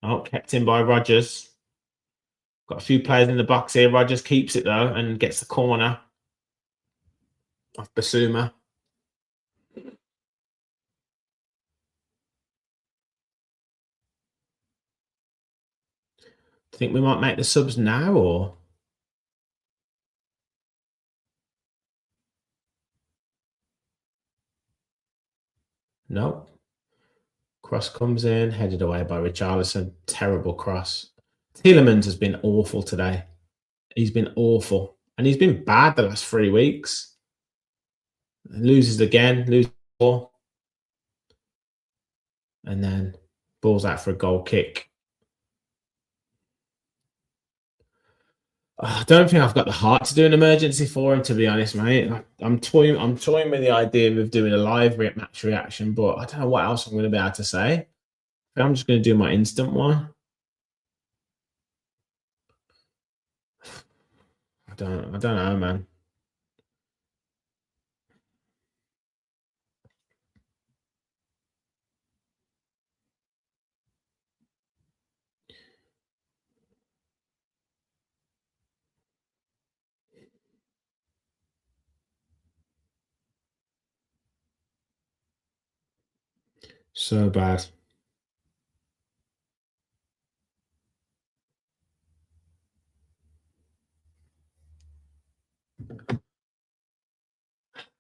Oh, kept in by Rodgers. Got a few players in the box here. Rodgers keeps it though and gets the corner off Basuma. think we might make the subs now, or no? Cross comes in, headed away by Richarlison. Terrible cross. Tielemans has been awful today. He's been awful. And he's been bad the last 3 weeks. Loses again, loses ball. And then ball's out for a goal kick. I don't think I've got the heart to do an emergency for him, to be honest, mate. I'm toying with the idea of doing a live match reaction, but I don't know what else I'm going to be able to say. I'm just going to do my instant one. I don't know, man. So bad.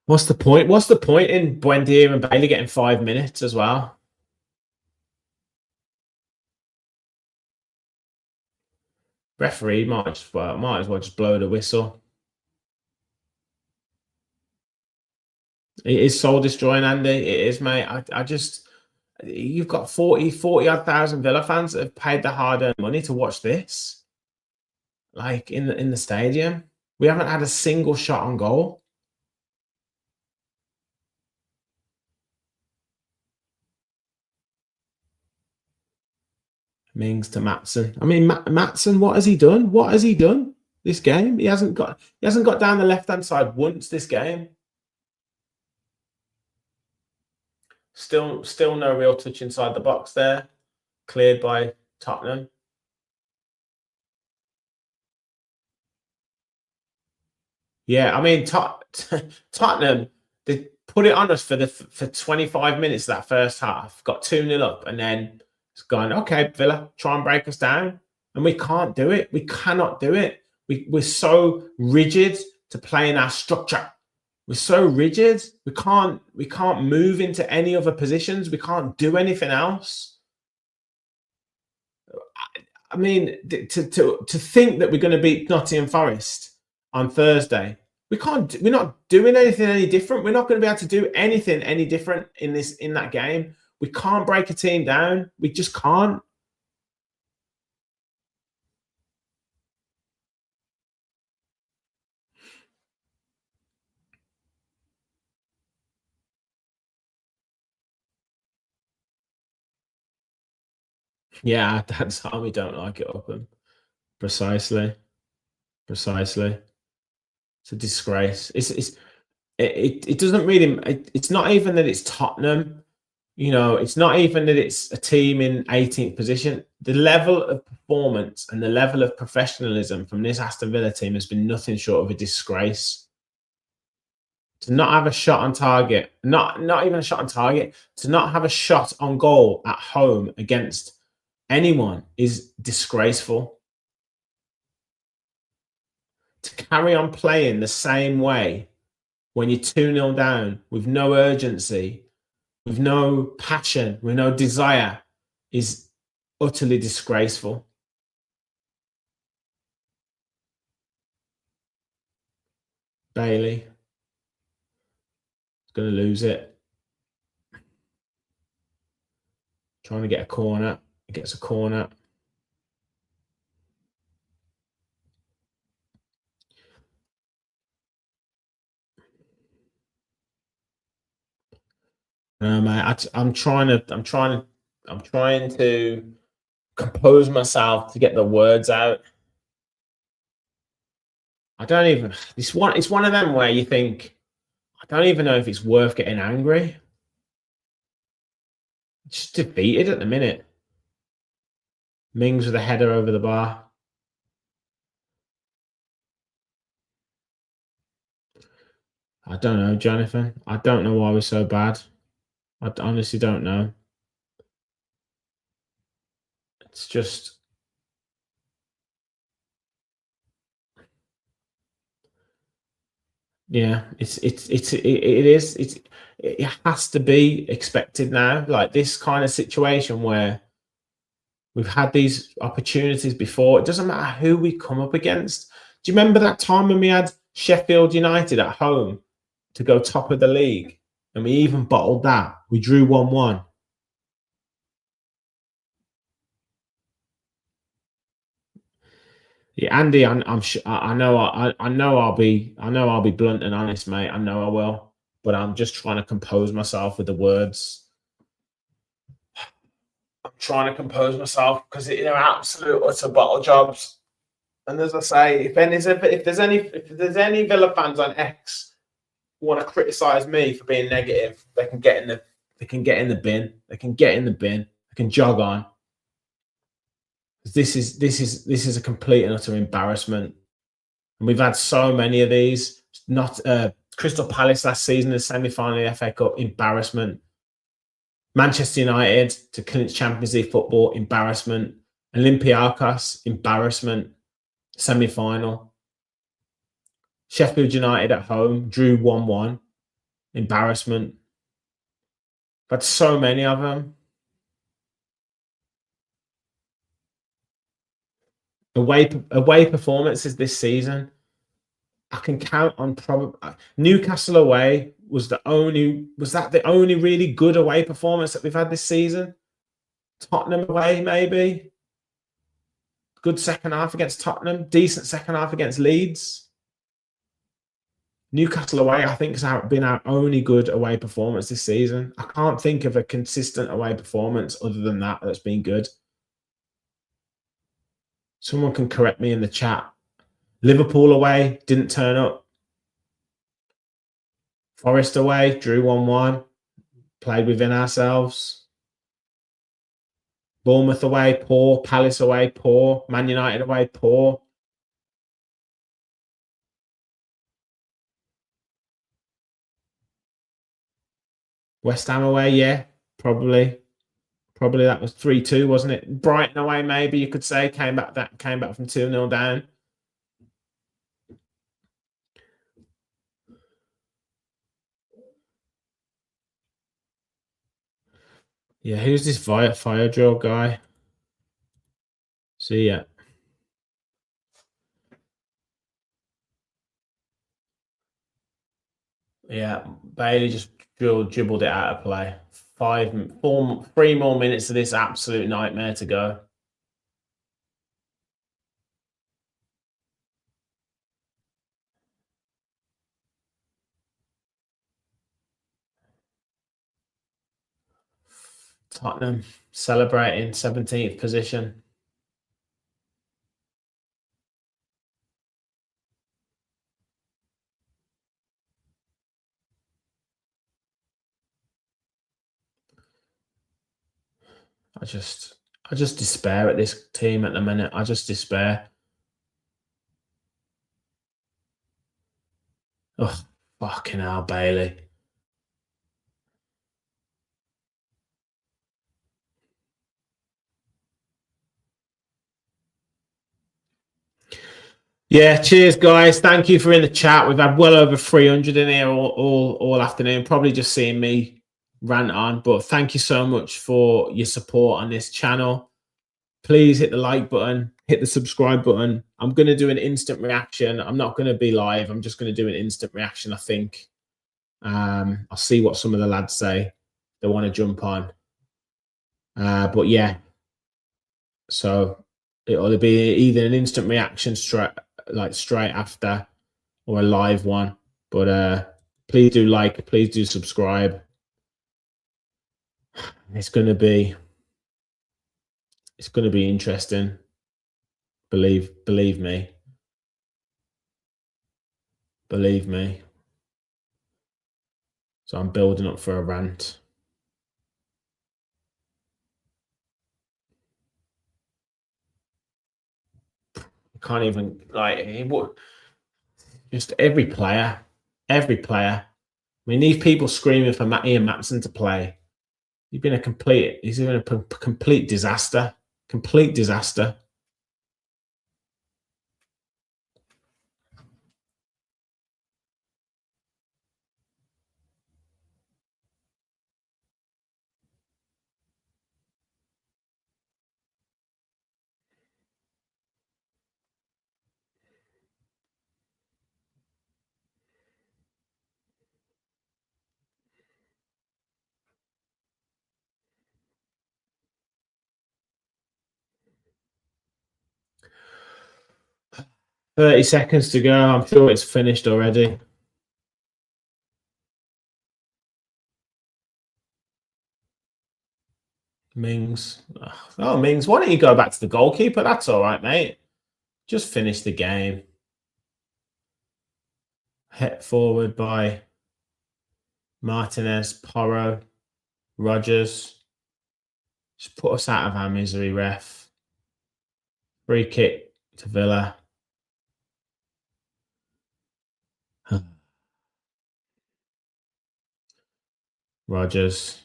What's the point? What's the point in Buendia and Bailey getting 5 minutes as well? Referee might as well just blow the whistle. It is soul destroying, Andy. It is, mate. I just, you've got 40 odd thousand Villa fans that have paid their hard-earned money to watch this. Like in the stadium. We haven't had a single shot on goal. Mings to Matson. I mean, Matson, what has he done? What has he done this game? He hasn't got down the left-hand side once this game. Still no real touch inside the box there. Cleared by Tottenham. Yeah, I mean, Tottenham, they put it on us for 25 minutes that first half, got 2-0 up, and then it's gone, okay, Villa, try and break us down. And we can't do it. We cannot do it. We're so rigid to play in our structure. We're so rigid. We can't move into any other positions. We can't do anything else. I mean, to think that we're going to beat Nottingham Forest on Thursday, we're not doing anything any different. We're not going to be able to do anything any different in that game. We can't break a team down. We just can't. Yeah, that's how we don't like it up them. Precisely. It's a disgrace. It doesn't really. It's not even that it's Tottenham. You know, it's not even that it's a team in 18th position. The level of performance and the level of professionalism from this Aston Villa team has been nothing short of a disgrace. To not have a shot on target, not even a shot on target, to not have a shot on goal at home against anyone is disgraceful. To carry on playing the same way when you're 2-0 down with no urgency, with no passion, with no desire, is utterly disgraceful. Bailey is going to lose it. Trying to get a corner. He gets a corner. No, mate. I'm trying to compose myself to get the words out. I don't even. It's one of them where you think, I don't even know if it's worth getting angry. Just defeated at the minute. Mings with a header over the bar. I don't know, Jonathan. I don't know why we're so bad. I honestly don't know. It's just Yeah, it has to be expected now. Like this kind of situation where we've had these opportunities before. It doesn't matter who we come up against. Do you remember that time when we had Sheffield United at home to go top of the league, and we even bottled that? We drew 1-1. Yeah, Andy, I'm sure, I know I'll be blunt and honest, mate. I know I will, but I'm just trying to compose myself with the words. I'm trying to compose myself because they're absolute utter bottle jobs. And as I say, if there's any Villa fans on X who want to criticise me for being negative, they can get in the bin. They can get in the bin. They can jog on. This is a complete and utter embarrassment. And we've had so many of these. Not Crystal Palace last season, the semi-final of the FA Cup, embarrassment. Manchester United to clinch Champions League football, embarrassment. Olympiacos, embarrassment. Semi-final. Sheffield United at home, drew 1-1, embarrassment. But so many of them. Away performances this season. I can count on probably Newcastle away was the only really good away performance that we've had this season. Tottenham away, maybe. Good second half against Tottenham, decent second half against Leeds. Newcastle away, I think, has been our only good away performance this season. I can't think of a consistent away performance other than that's been good. Someone can correct me in the chat. Liverpool away, didn't turn up. Forest away, drew 1-1. Played within ourselves. Bournemouth away, poor. Palace away, poor. Man United away, poor. West Ham away, yeah, probably. Probably that was 3-2, wasn't it? Brighton away, maybe you could say, came back from 2-0 down. Yeah, who's this fire drill guy? See ya. Yeah, Bailey just dribbled it out of play. 3 more minutes of this absolute nightmare to go. Tottenham celebrating 17th position. I just despair at this team at the minute. I just despair. Oh, fucking hell, Bailey. Yeah, cheers, guys. Thank you for in the chat. We've had well over 300 in here all afternoon. Probably just seeing me rant on, but thank you so much for your support on this channel. Please hit the like button, hit the subscribe button. I'm going to do an instant reaction. I'm not going to be live. I'm just going to do an instant reaction, I think. I'll see what some of the lads say. They want to jump on. But yeah, so it'll be either an instant reaction straight after or a live one. But please do like, please do subscribe. It's going to be interesting. Believe me. Believe me. So I'm building up for a rant. Can't even just every player. We need people screaming for Ian Matson to play. He's been a complete disaster. Complete disaster. 30 seconds to go. I'm sure it's finished already. Mings. Oh, Mings, why don't you go back to the goalkeeper? That's all right, mate. Just finish the game. Hit forward by Martinez, Porro, Rogers. Just put us out of our misery, ref. Free kick to Villa. Rogers.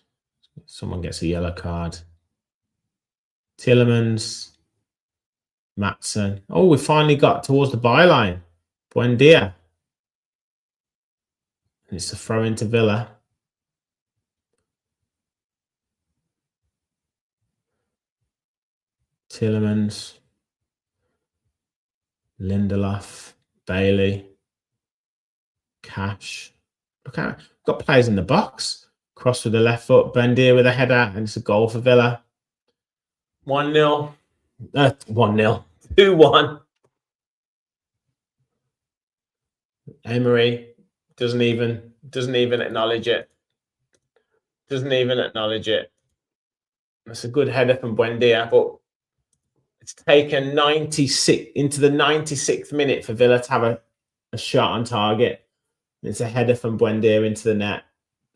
Someone gets a yellow card. Tillemans. Matson. Oh, we finally got towards the byline. Buendia. And it's a throw into Villa. Tillemans. Lindelof. Bailey. Cash. Look at it. Got players in the box. Cross with the left foot. Buendia with a header. And it's a goal for Villa. 1-0. 1-0. 2-1. Emery doesn't even acknowledge it. Doesn't even acknowledge it. That's a good header from Buendia, but it's taken 96 into the 96th minute for Villa to have a shot on target. It's a header from Buendia into the net.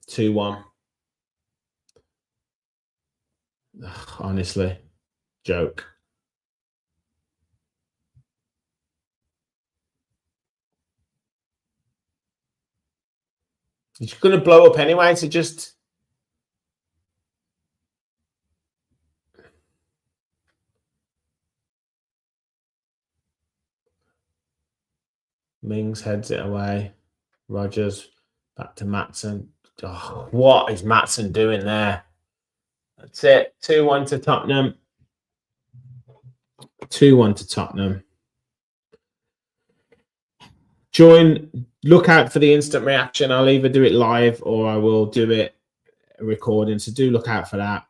2-1. Honestly, joke. It's going to blow up anyway, so just... Mings heads it away. Rogers back to Matson. Oh, what is Matson doing there? That's it. 2-1 to Tottenham. 2-1 to Tottenham. Look out for the instant reaction. I'll either do it live or I will do it recording. So do look out for that.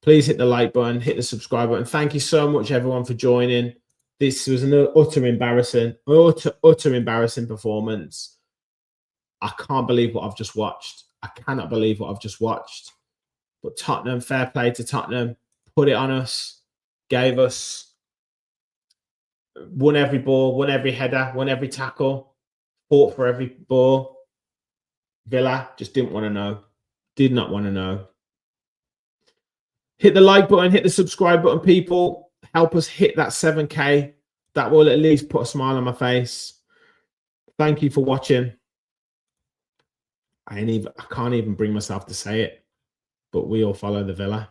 Please hit the like button, hit the subscribe button. Thank you so much, everyone, for joining. This was an utter embarrassing performance. I can't believe what I've just watched. I cannot believe what I've just watched. But Tottenham, fair play to Tottenham. Put it on us. Gave us. Won every ball, won every header, won every tackle. Fought for every ball. Villa just didn't want to know. Did not want to know. Hit the like button, hit the subscribe button, people. Help us hit that 7K. That will at least put a smile on my face. Thank you for watching. I can't even bring myself to say it, but we all follow the Villa.